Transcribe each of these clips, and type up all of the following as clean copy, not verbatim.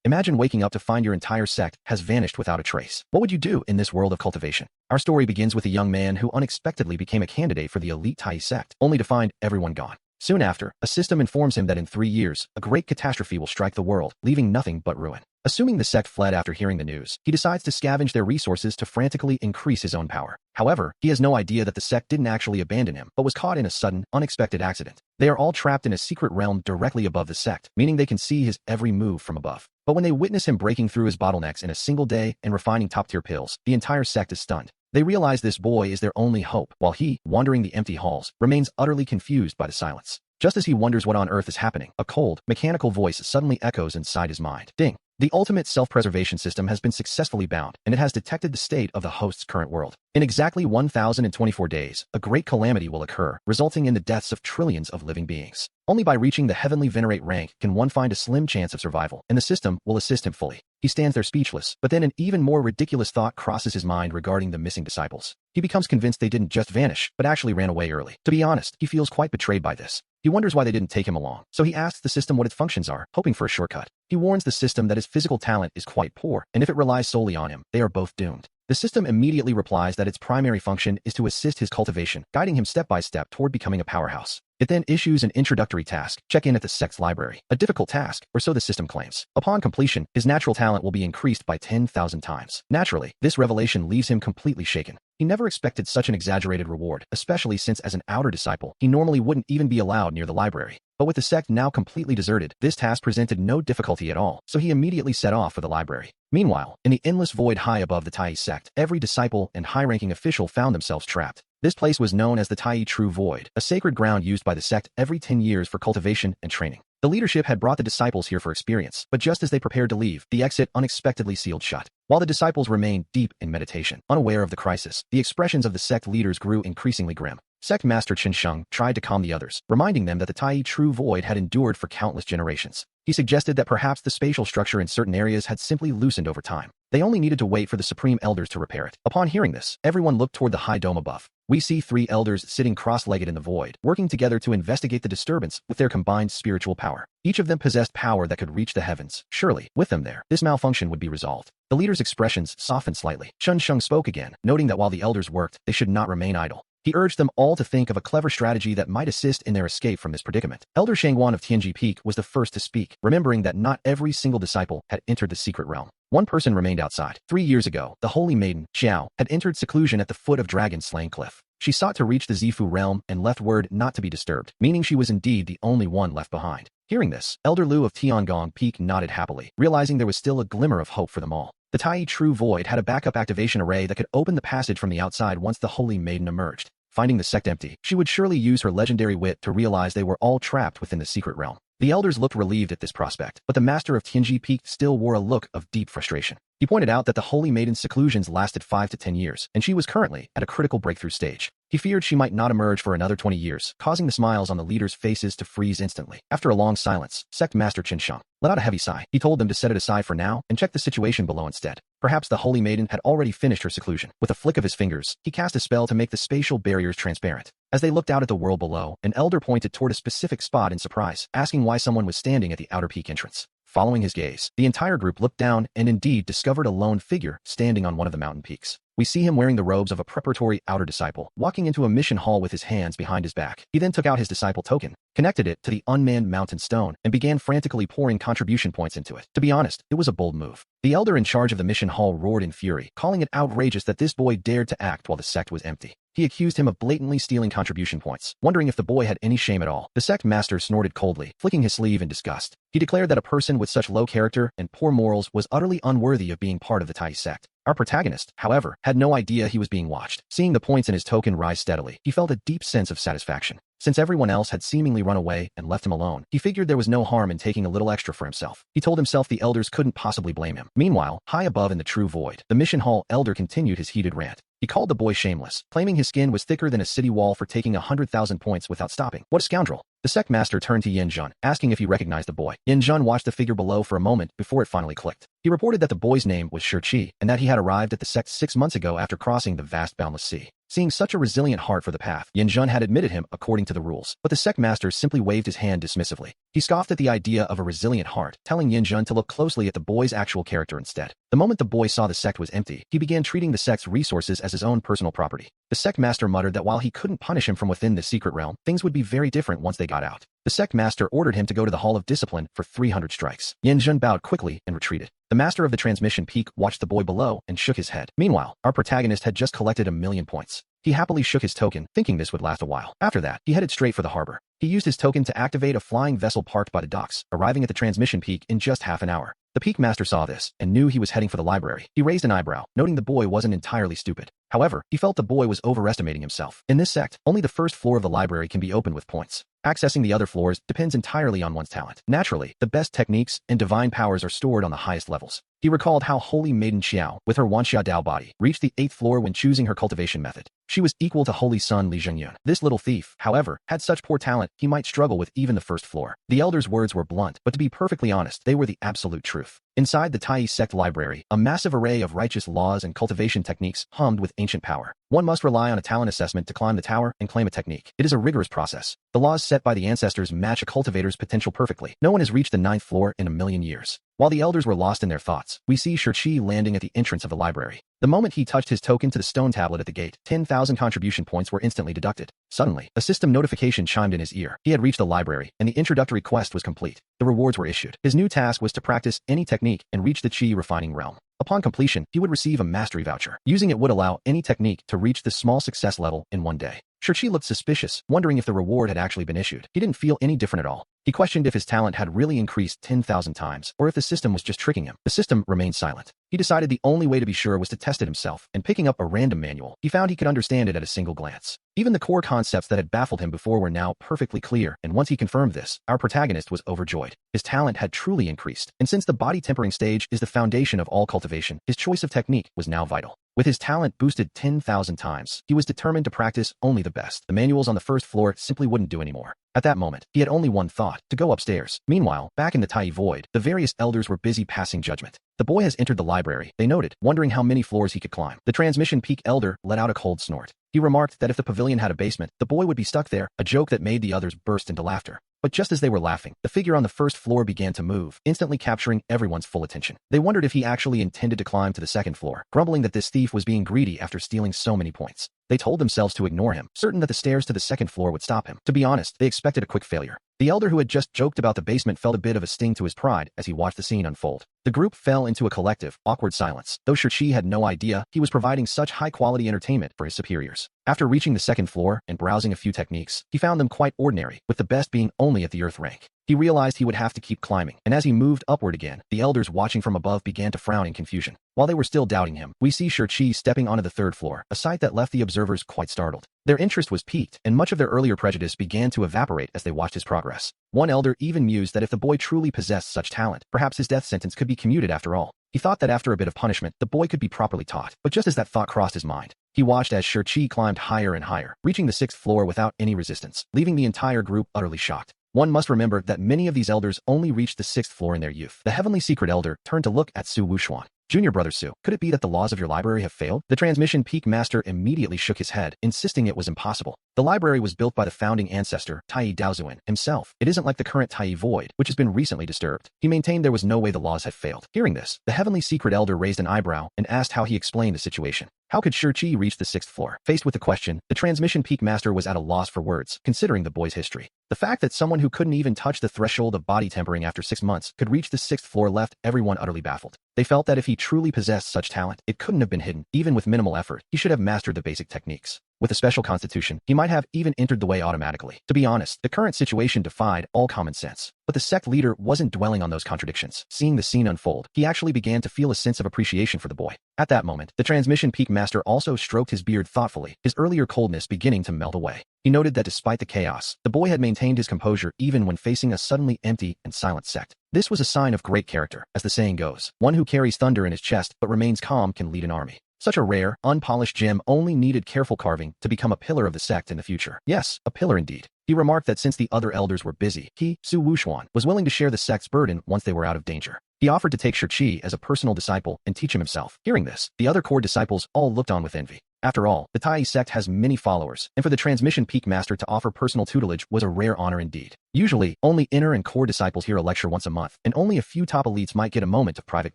Imagine waking up to find your entire sect has vanished without a trace. What would you do in this world of cultivation? Our story begins with a young man who unexpectedly became a candidate for the elite Tai sect, only to find everyone gone. Soon after, a system informs him that in 3 years, a great catastrophe will strike the world, leaving nothing but ruin. Assuming the sect fled after hearing the news, he decides to scavenge their resources to frantically increase his own power. However, he has no idea that the sect didn't actually abandon him, but was caught in a sudden, unexpected accident. They are all trapped in a secret realm directly above the sect, meaning they can see his every move from above. But when they witness him breaking through his bottlenecks in a single day and refining top-tier pills, the entire sect is stunned. They realize this boy is their only hope, while he, wandering the empty halls, remains utterly confused by the silence. Just as he wonders what on earth is happening, a cold, mechanical voice suddenly echoes inside his mind. Ding! The ultimate self-preservation system has been successfully bound, and it has detected the state of the host's current world. In exactly 1,024 days, a great calamity will occur, resulting in the deaths of trillions of living beings. Only by reaching the heavenly venerate rank can one find a slim chance of survival, and the system will assist him fully. He stands there speechless, but then an even more ridiculous thought crosses his mind regarding the missing disciples. He becomes convinced they didn't just vanish, but actually ran away early. To be honest, he feels quite betrayed by this. He wonders why they didn't take him along, so he asks the system what its functions are, hoping for a shortcut. He warns the system that his physical talent is quite poor, and if it relies solely on him, they are both doomed. The system immediately replies that its primary function is to assist his cultivation, guiding him step by step toward becoming a powerhouse. It then issues an introductory task, check in at the sect's library. A difficult task, or so the system claims. Upon completion, his natural talent will be increased by 10,000 times. Naturally, this revelation leaves him completely shaken. He never expected such an exaggerated reward, especially since as an outer disciple, he normally wouldn't even be allowed near the library. But with the sect now completely deserted, this task presented no difficulty at all, so he immediately set off for the library. Meanwhile, in the endless void high above the Tai sect, every disciple and high-ranking official found themselves trapped. This place was known as the Tai True Void, a sacred ground used by the sect every 10 years for cultivation and training. The leadership had brought the disciples here for experience, but just as they prepared to leave, the exit unexpectedly sealed shut. While the disciples remained deep in meditation, unaware of the crisis, the expressions of the sect leaders grew increasingly grim. Sect Master Chen Sheng tried to calm the others, reminding them that the Tai True Void had endured for countless generations. He suggested that perhaps the spatial structure in certain areas had simply loosened over time. They only needed to wait for the Supreme Elders to repair it. Upon hearing this, everyone looked toward the high dome above. We see 3 elders sitting cross-legged in the void, working together to investigate the disturbance with their combined spiritual power. Each of them possessed power that could reach the heavens. Surely, with them there, this malfunction would be resolved. The leaders' expressions softened slightly. Chen Sheng spoke again, noting that while the elders worked, they should not remain idle. He urged them all to think of a clever strategy that might assist in their escape from this predicament. Elder Shangguan of Tianji Peak was the first to speak, remembering that not every single disciple had entered the secret realm. One person remained outside. 3 years ago, the holy maiden, Xiao, had entered seclusion at the foot of Dragon Slaying Cliff. She sought to reach the Zifu realm and left word not to be disturbed, meaning she was indeed the only one left behind. Hearing this, Elder Lu of Tiangong Peak nodded happily, realizing there was still a glimmer of hope for them all. The Tai True Void had a backup activation array that could open the passage from the outside once the holy maiden emerged. Finding the sect empty, she would surely use her legendary wit to realize they were all trapped within the secret realm. The elders looked relieved at this prospect, but the master of Tianji Peak still wore a look of deep frustration. He pointed out that the holy maiden's seclusions lasted 5 to 10 years, and she was currently at a critical breakthrough stage. He feared she might not emerge for another 20 years, causing the smiles on the leaders' faces to freeze instantly. After a long silence, Sect Master Chen Sheng let out a heavy sigh. He told them to set it aside for now and check the situation below instead. Perhaps the holy maiden had already finished her seclusion. With a flick of his fingers, he cast a spell to make the spatial barriers transparent. As they looked out at the world below, an elder pointed toward a specific spot in surprise, asking why someone was standing at the outer peak entrance. Following his gaze, the entire group looked down and indeed discovered a lone figure standing on one of the mountain peaks. We see him wearing the robes of a preparatory outer disciple, walking into a mission hall with his hands behind his back. He then took out his disciple token, connected it to the unmanned mountain stone, and began frantically pouring contribution points into it. To be honest, it was a bold move. The elder in charge of the mission hall roared in fury, calling it outrageous that this boy dared to act while the sect was empty. He accused him of blatantly stealing contribution points, wondering if the boy had any shame at all. The sect master snorted coldly, flicking his sleeve in disgust. He declared that a person with such low character and poor morals was utterly unworthy of being part of the Tai sect. Our protagonist, however, had no idea he was being watched. Seeing the points in his token rise steadily, he felt a deep sense of satisfaction. Since everyone else had seemingly run away and left him alone, he figured there was no harm in taking a little extra for himself. He told himself the elders couldn't possibly blame him. Meanwhile, high above in the true void, the mission hall elder continued his heated rant. He called the boy shameless, claiming his skin was thicker than a city wall for taking 100,000 points without stopping. What a scoundrel! The sect master turned to Yin Jun, asking if he recognized the boy. Yin Jun watched the figure below for a moment before it finally clicked. He reported that the boy's name was Shi Qi, and that he had arrived at the sect 6 months ago after crossing the vast boundless sea. Seeing such a resilient heart for the path, Yin Jun had admitted him according to the rules, but the sect master simply waved his hand dismissively. He scoffed at the idea of a resilient heart, telling Yin Jun to look closely at the boy's actual character instead. The moment the boy saw the sect was empty, he began treating the sect's resources as his own personal property. The sect master muttered that while he couldn't punish him from within the secret realm, things would be very different once they got out. The sect master ordered him to go to the Hall of Discipline for 300 strikes. Yin Jun bowed quickly and retreated. The master of the transmission peak watched the boy below and shook his head. Meanwhile, our protagonist had just collected 1,000,000 points. He happily shook his token, thinking this would last a while. After that, he headed straight for the harbor. He used his token to activate a flying vessel parked by the docks, arriving at the transmission peak in just half an hour. The peak master saw this and knew he was heading for the library. He raised an eyebrow, noting the boy wasn't entirely stupid. However, he felt the boy was overestimating himself. In this sect, only the first floor of the library can be opened with points. Accessing the other floors depends entirely on one's talent. Naturally, the best techniques and divine powers are stored on the highest levels. He recalled how Holy Maiden Xiao, with her Wanxia Dao body, reached the 8th floor when choosing her cultivation method. She was equal to Holy Sun Li Zhengyun. This little thief, however, had such poor talent he might struggle with even the first floor. The elder's words were blunt, but to be perfectly honest, they were the absolute truth. Inside the Tai sect library, a massive array of righteous laws and cultivation techniques hummed with ancient power. One must rely on a talent assessment to climb the tower and claim a technique. It is a rigorous process. The laws set by the ancestors match a cultivator's potential perfectly. No one has reached the 9th floor in 1,000,000 years. While the elders were lost in their thoughts, we see Shurqi landing at the entrance of the library. The moment he touched his token to the stone tablet at the gate, 10,000 contribution points were instantly deducted. Suddenly, a system notification chimed in his ear. He had reached the library, and the introductory quest was complete. The rewards were issued. His new task was to practice any technique and reach the Qi refining realm. Upon completion, he would receive a mastery voucher. Using it would allow any technique to reach this small success level in one day. Shurqi looked suspicious, wondering if the reward had actually been issued. He didn't feel any different at all. He questioned if his talent had really increased 10,000 times, or if the system was just tricking him. The system remained silent. He decided the only way to be sure was to test it himself, and picking up a random manual, he found he could understand it at a single glance. Even the core concepts that had baffled him before were now perfectly clear, and once he confirmed this, our protagonist was overjoyed. His talent had truly increased, and since the body tempering stage is the foundation of all cultivation, his choice of technique was now vital. With his talent boosted 10,000 times, he was determined to practice only the best. The manuals on the first floor simply wouldn't do anymore. At that moment, he had only one thought, to go upstairs. Meanwhile, back in the Tai Void, the various elders were busy passing judgment. The boy has entered the library, they noted, wondering how many floors he could climb. The transmission peak elder let out a cold snort. He remarked that if the pavilion had a basement, the boy would be stuck there, a joke that made the others burst into laughter. But just as they were laughing, the figure on the first floor began to move, instantly capturing everyone's full attention. They wondered if he actually intended to climb to the second floor, grumbling that this thief was being greedy after stealing so many points. They told themselves to ignore him, certain that the stairs to the second floor would stop him. To be honest, they expected a quick failure. The elder who had just joked about the basement felt a bit of a sting to his pride as he watched the scene unfold. The group fell into a collective, awkward silence. Though Shurqi had no idea, he was providing such high-quality entertainment for his superiors. After reaching the second floor and browsing a few techniques, he found them quite ordinary, with the best being only at the earth rank. He realized he would have to keep climbing, and as he moved upward again, the elders watching from above began to frown in confusion. While they were still doubting him, we see Shurqi stepping onto the third floor, a sight that left the observers quite startled. Their interest was piqued, and much of their earlier prejudice began to evaporate as they watched his progress. One elder even mused that if the boy truly possessed such talent, perhaps his death sentence could be commuted after all. He thought that after a bit of punishment, the boy could be properly taught. But just as that thought crossed his mind, he watched as Shurqi climbed higher and higher, reaching the 6th floor without any resistance, leaving the entire group utterly shocked. One must remember that many of these elders only reached the 6th floor in their youth. The heavenly secret elder turned to look at Su Wuxuan. Junior brother Su, could it be that the laws of your library have failed? The transmission peak master immediately shook his head, insisting it was impossible. The library was built by the founding ancestor, Tai Daozuan, himself. It isn't like the current Tai Void, which has been recently disturbed. He maintained there was no way the laws had failed. Hearing this, the heavenly secret elder raised an eyebrow and asked how he explained the situation. How could Shurqi reach the 6th floor? Faced with the question, the transmission peak master was at a loss for words, considering the boy's history. The fact that someone who couldn't even touch the threshold of body tempering after 6 months could reach the 6th floor left everyone utterly baffled. They felt that if he truly possessed such talent, it couldn't have been hidden. Even with minimal effort, he should have mastered the basic techniques. With a special constitution, he might have even entered the way automatically. To be honest, the current situation defied all common sense. But the sect leader wasn't dwelling on those contradictions. Seeing the scene unfold, he actually began to feel a sense of appreciation for the boy. At that moment, the transmission peak master also stroked his beard thoughtfully, his earlier coldness beginning to melt away. He noted that despite the chaos, the boy had maintained his composure even when facing a suddenly empty and silent sect. This was a sign of great character, as the saying goes. One who carries thunder in his chest but remains calm can lead an army. Such a rare, unpolished gem only needed careful carving to become a pillar of the sect in the future. Yes, a pillar indeed. He remarked that since the other elders were busy, he, Su Wuxuan, was willing to share the sect's burden once they were out of danger. He offered to take Shurqi as a personal disciple and teach him himself. Hearing this, the other core disciples all looked on with envy. After all, the Tai sect has many followers, and for the transmission peak master to offer personal tutelage was a rare honor indeed. Usually, only inner and core disciples hear a lecture once a month, and only a few top elites might get a moment of private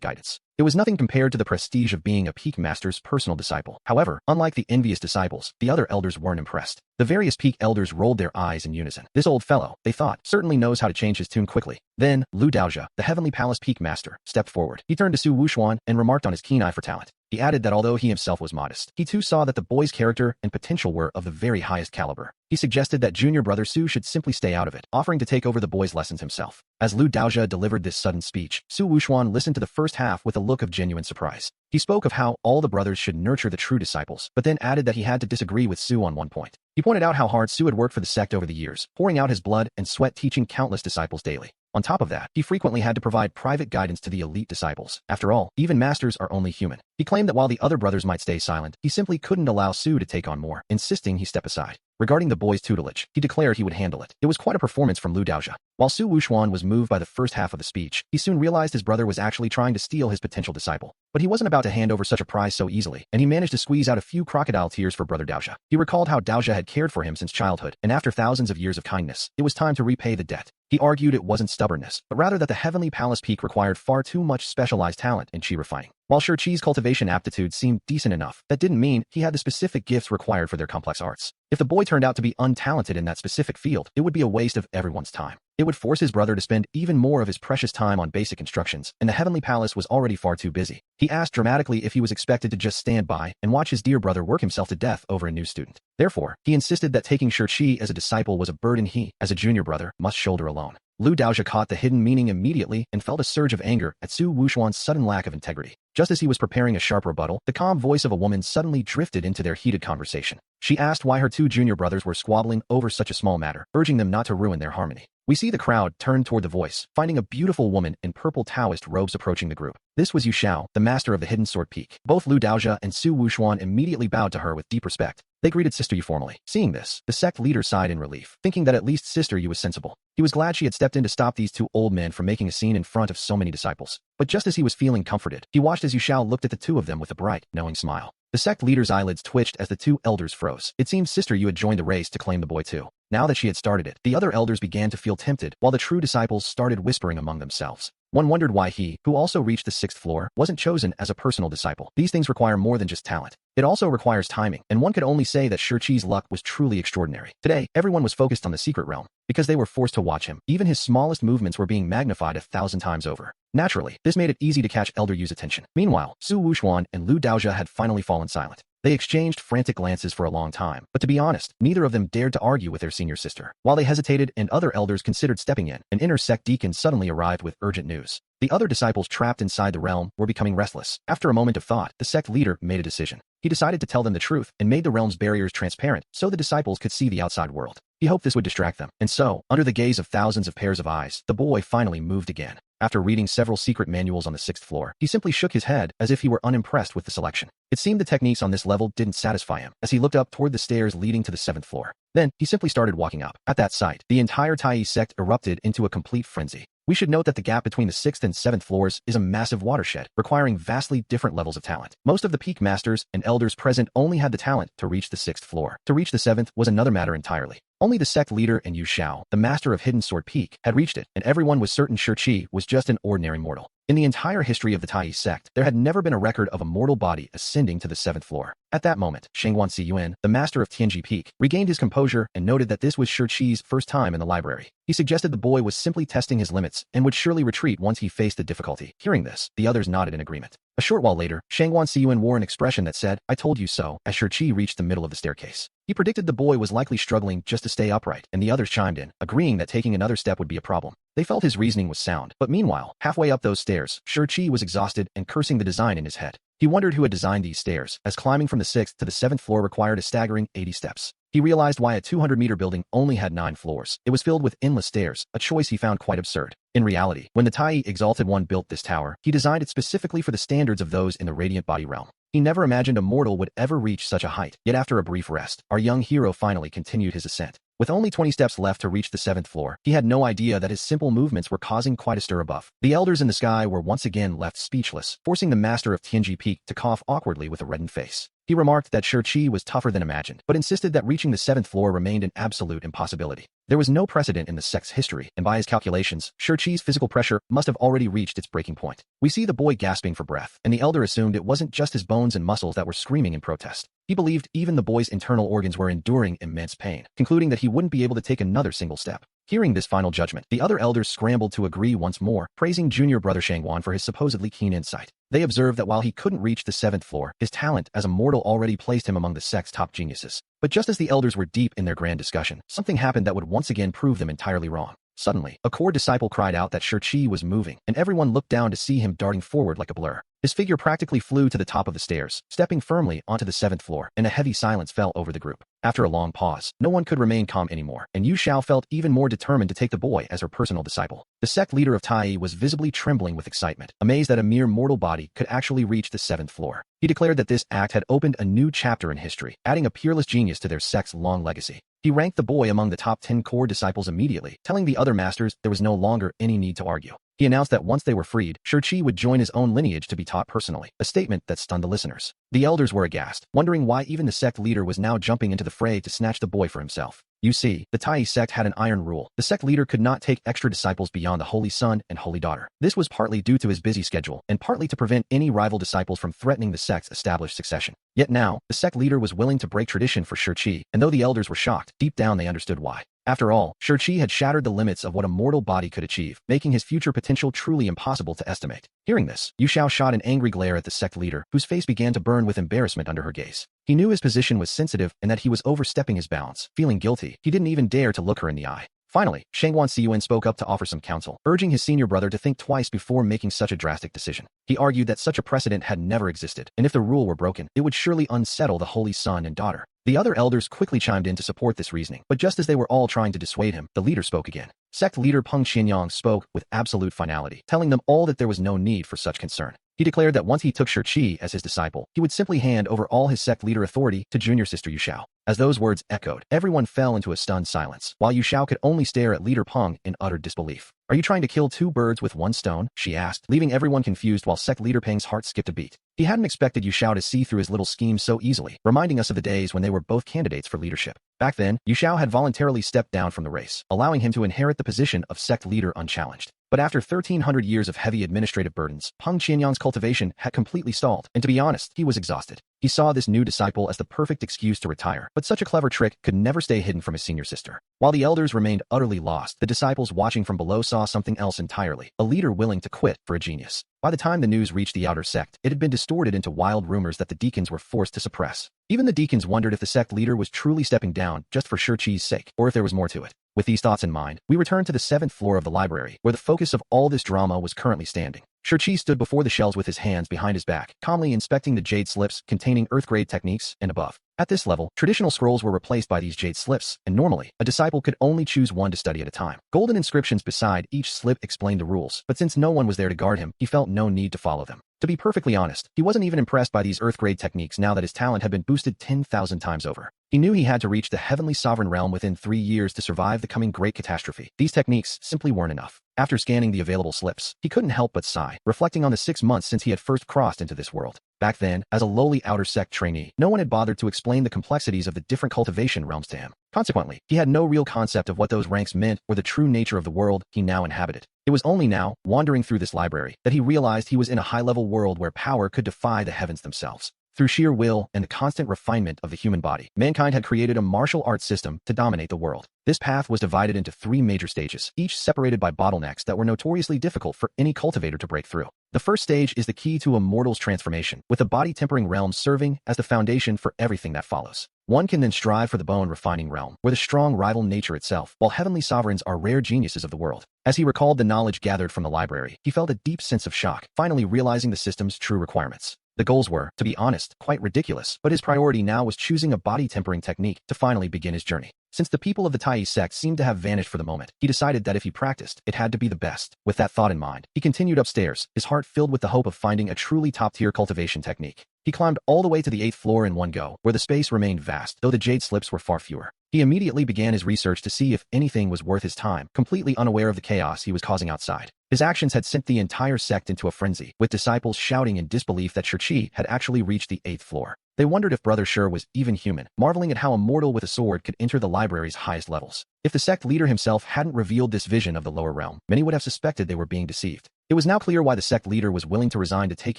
guidance. It was nothing compared to the prestige of being a peak master's personal disciple. However, unlike the envious disciples, the other elders weren't impressed. The various peak elders rolled their eyes in unison. This old fellow, they thought, certainly knows how to change his tune quickly. Then, Lu Daojia, the Heavenly Palace peak master, stepped forward. He turned to Su Wuxuan and remarked on his keen eye for talent. He added that although he himself was modest, he too saw that the boy's character and potential were of the very highest caliber. He suggested that junior brother Su should simply stay out of it, offering to take over the boy's lessons himself. As Lu Daojia delivered this sudden speech, Su Wuxuan listened to the first half with a look of genuine surprise. He spoke of how all the brothers should nurture the true disciples, but then added that he had to disagree with Su on one point. He pointed out how hard Su had worked for the sect over the years, pouring out his blood and sweat teaching countless disciples daily. On top of that, he frequently had to provide private guidance to the elite disciples. After all, even masters are only human. He claimed that while the other brothers might stay silent, he simply couldn't allow Su to take on more, insisting he step aside. Regarding the boy's tutelage, he declared he would handle it. It was quite a performance from Lu Daojia. While Su Wuxuan was moved by the first half of the speech, he soon realized his brother was actually trying to steal his potential disciple. But he wasn't about to hand over such a prize so easily, and he managed to squeeze out a few crocodile tears for brother Daojia. He recalled how Daojia had cared for him since childhood, and after thousands of years of kindness, it was time to repay the debt. He argued it wasn't stubbornness, but rather that the Heavenly Palace peak required far too much specialized talent in chi refining. While Shiqi's cultivation aptitude seemed decent enough, that didn't mean he had the specific gifts required for their complex arts. If the boy turned out to be untalented in that specific field, it would be a waste of everyone's time. It would force his brother to spend even more of his precious time on basic instructions, and the Heavenly Palace was already far too busy. He asked dramatically if he was expected to just stand by and watch his dear brother work himself to death over a new student. Therefore, he insisted that taking Shiqi as a disciple was a burden he, as a junior brother, must shoulder alone. Lu Daojia caught the hidden meaning immediately and felt a surge of anger at Su Wuxuan's sudden lack of integrity. Just as he was preparing a sharp rebuttal, the calm voice of a woman suddenly drifted into their heated conversation. She asked why her two junior brothers were squabbling over such a small matter, urging them not to ruin their harmony. We see the crowd turn toward the voice, finding a beautiful woman in purple Taoist robes approaching the group. This was Yu Xiao, the master of the Hidden Sword Peak. Both Lu Daojia and Su Wuxuan immediately bowed to her with deep respect. They greeted Sister Yu formally. Seeing this, the sect leader sighed in relief, thinking that at least Sister Yu was sensible. He was glad she had stepped in to stop these two old men from making a scene in front of so many disciples. But just as he was feeling comforted, he watched as Yu Xiao looked at the two of them with a bright, knowing smile. The sect leader's eyelids twitched as the two elders froze. It seemed Sister Yu had joined the race to claim the boy too. Now that she had started it, the other elders began to feel tempted, while the true disciples started whispering among themselves. One wondered why he, who also reached the 6th floor, wasn't chosen as a personal disciple. These things require more than just talent. It also requires timing, and one could only say that Shiqi's luck was truly extraordinary. Today, everyone was focused on the secret realm. Because they were forced to watch him, even his smallest movements were being magnified 1,000 times over. Naturally, this made it easy to catch Elder Yu's attention. Meanwhile, Su Wuxuan and Lu Daojia had finally fallen silent. They exchanged frantic glances for a long time, but to be honest, neither of them dared to argue with their senior sister. While they hesitated and other elders considered stepping in, an inner sect deacon suddenly arrived with urgent news. The other disciples trapped inside the realm were becoming restless. After a moment of thought, the sect leader made a decision. He decided to tell them the truth and made the realm's barriers transparent so the disciples could see the outside world. He hoped this would distract them. And so, under the gaze of thousands of pairs of eyes, the boy finally moved again. After reading several secret manuals on the 6th floor, he simply shook his head as if he were unimpressed with the selection. It seemed the techniques on this level didn't satisfy him as he looked up toward the stairs leading to the 7th floor. Then, he simply started walking up. At that sight, the entire Tai sect erupted into a complete frenzy. We should note that the gap between the 6th and 7th floors is a massive watershed, requiring vastly different levels of talent. Most of the peak masters and elders present only had the talent to reach the 6th floor. To reach the 7th was another matter entirely. Only the sect leader and Yu Xiao, the master of Hidden Sword Peak, had reached it, and everyone was certain Shiqi was just an ordinary mortal. In the entire history of the Tai sect, there had never been a record of a mortal body ascending to the 7th floor. At that moment, Shangguan Siyuan, the master of Tianji Peak, regained his composure and noted that this was Shiqi's first time in the library. He suggested the boy was simply testing his limits and would surely retreat once he faced the difficulty. Hearing this, the others nodded in agreement. A short while later, Shangguan Siyuan wore an expression that said, "I told you so," as Shiqi reached the middle of the staircase. He predicted the boy was likely struggling just to stay upright, and the others chimed in, agreeing that taking another step would be a problem. They felt his reasoning was sound, but meanwhile, halfway up those stairs, Shiqi was exhausted and cursing the design in his head. He wondered who had designed these stairs, as climbing from the 6th to the 7th floor required a staggering 80 steps. He realized why a 200-meter building only had 9 floors. It was filled with endless stairs, a choice he found quite absurd. In reality, when the Tai Exalted One built this tower, he designed it specifically for the standards of those in the Radiant Body realm. He never imagined a mortal would ever reach such a height. Yet after a brief rest, our young hero finally continued his ascent. With only 20 steps left to reach the 7th floor, he had no idea that his simple movements were causing quite a stir above. The elders in the sky were once again left speechless, forcing the master of Tianji Peak to cough awkwardly with a reddened face. He remarked that Shi was tougher than imagined, but insisted that reaching the 7th floor remained an absolute impossibility. There was no precedent in the sect's history, and by his calculations, Shi's physical pressure must have already reached its breaking point. We see the boy gasping for breath, and the elder assumed it wasn't just his bones and muscles that were screaming in protest. He believed even the boy's internal organs were enduring immense pain, concluding that he wouldn't be able to take another single step. Hearing this final judgment, the other elders scrambled to agree once more, praising junior brother Shangwan for his supposedly keen insight. They observed that while he couldn't reach the 7th floor, his talent as a mortal already placed him among the sect's top geniuses. But just as the elders were deep in their grand discussion, something happened that would once again prove them entirely wrong. Suddenly, a core disciple cried out that Shi was moving, and everyone looked down to see him darting forward like a blur. His figure practically flew to the top of the stairs, stepping firmly onto the 7th floor, and a heavy silence fell over the group. After a long pause, no one could remain calm anymore, and Yu Xiao felt even more determined to take the boy as her personal disciple. The sect leader of Tai was visibly trembling with excitement, amazed that a mere mortal body could actually reach the 7th floor. He declared that this act had opened a new chapter in history, adding a peerless genius to their sect's long legacy. He ranked the boy among the top 10 core disciples immediately, telling the other masters there was no longer any need to argue. He announced that once they were freed, Shi would join his own lineage to be taught personally, a statement that stunned the listeners. The elders were aghast, wondering why even the sect leader was now jumping into the fray to snatch the boy for himself. You see, the Tai sect had an iron rule. The sect leader could not take extra disciples beyond the Holy Son and Holy Daughter. This was partly due to his busy schedule, and partly to prevent any rival disciples from threatening the sect's established succession. Yet now, the sect leader was willing to break tradition for Shi, and though the elders were shocked, deep down they understood why. After all, Shi had shattered the limits of what a mortal body could achieve, making his future potential truly impossible to estimate. Hearing this, Yu Xiao shot an angry glare at the sect leader, whose face began to burn with embarrassment under her gaze. He knew his position was sensitive and that he was overstepping his bounds. Feeling guilty, he didn't even dare to look her in the eye. Finally, Shangwan Siyuan spoke up to offer some counsel, urging his senior brother to think twice before making such a drastic decision. He argued that such a precedent had never existed, and if the rule were broken, it would surely unsettle the Holy Son and Daughter. The other elders quickly chimed in to support this reasoning, but just as they were all trying to dissuade him, the leader spoke again. Sect leader Peng Xianyang spoke with absolute finality, telling them all that there was no need for such concern. He declared that once he took Shi as his disciple, he would simply hand over all his sect leader authority to junior sister Yu Xiao. As those words echoed, everyone fell into a stunned silence, while Yu Xiao could only stare at leader Peng in utter disbelief. Are you trying to kill two birds with one stone? She asked, leaving everyone confused while sect leader Peng's heart skipped a beat. He hadn't expected Yu Xiao to see through his little scheme so easily, reminding us of the days when they were both candidates for leadership. Back then, Yu Xiao had voluntarily stepped down from the race, allowing him to inherit the position of sect leader unchallenged. But after 1,300 years of heavy administrative burdens, Peng Qianyang's cultivation had completely stalled, and to be honest, he was exhausted. He saw this new disciple as the perfect excuse to retire, but such a clever trick could never stay hidden from his senior sister. While the elders remained utterly lost, the disciples watching from below saw something else entirely, a leader willing to quit for a genius. By the time the news reached the outer sect, it had been distorted into wild rumors that the deacons were forced to suppress. Even the deacons wondered if the sect leader was truly stepping down just for Shi's sake, or if there was more to it. With these thoughts in mind, we return to the 7th floor of the library, where the focus of all this drama was currently standing. Shi stood before the shelves with his hands behind his back, calmly inspecting the jade slips containing earth-grade techniques and above. At this level, traditional scrolls were replaced by these jade slips, and normally, a disciple could only choose one to study at a time. Golden inscriptions beside each slip explained the rules, but since no one was there to guard him, he felt no need to follow them. To be perfectly honest, he wasn't even impressed by these earth-grade techniques now that his talent had been boosted 10,000 times over. He knew he had to reach the heavenly sovereign realm within 3 years to survive the coming great catastrophe. These techniques simply weren't enough. After scanning the available slips, he couldn't help but sigh, reflecting on the 6 months since he had first crossed into this world. Back then, as a lowly outer sect trainee, no one had bothered to explain the complexities of the different cultivation realms to him. Consequently, he had no real concept of what those ranks meant or the true nature of the world he now inhabited. It was only now, wandering through this library, that he realized he was in a high-level world where power could defy the heavens themselves. Through sheer will and the constant refinement of the human body, mankind had created a martial arts system to dominate the world. This path was divided into 3 major stages, each separated by bottlenecks that were notoriously difficult for any cultivator to break through. The first stage is the key to a mortal's transformation, with the body-tempering realm serving as the foundation for everything that follows. One can then strive for the bone-refining realm, where the strong rival nature itself, while heavenly sovereigns are rare geniuses of the world. As he recalled the knowledge gathered from the library, he felt a deep sense of shock, finally realizing the system's true requirements. The goals were, to be honest, quite ridiculous, but his priority now was choosing a body-tempering technique to finally begin his journey. Since the people of the Tai sect seemed to have vanished for the moment, he decided that if he practiced, it had to be the best. With that thought in mind, he continued upstairs, his heart filled with the hope of finding a truly top-tier cultivation technique. He climbed all the way to the 8th floor in one go, where the space remained vast, though the jade slips were far fewer. He immediately began his research to see if anything was worth his time, completely unaware of the chaos he was causing outside. His actions had sent the entire sect into a frenzy, with disciples shouting in disbelief that Shih had actually reached the 8th floor. They wondered if Brother Shi was even human, marveling at how a mortal with a sword could enter the library's highest levels. If the sect leader himself hadn't revealed this vision of the lower realm, many would have suspected they were being deceived. It was now clear why the sect leader was willing to resign to take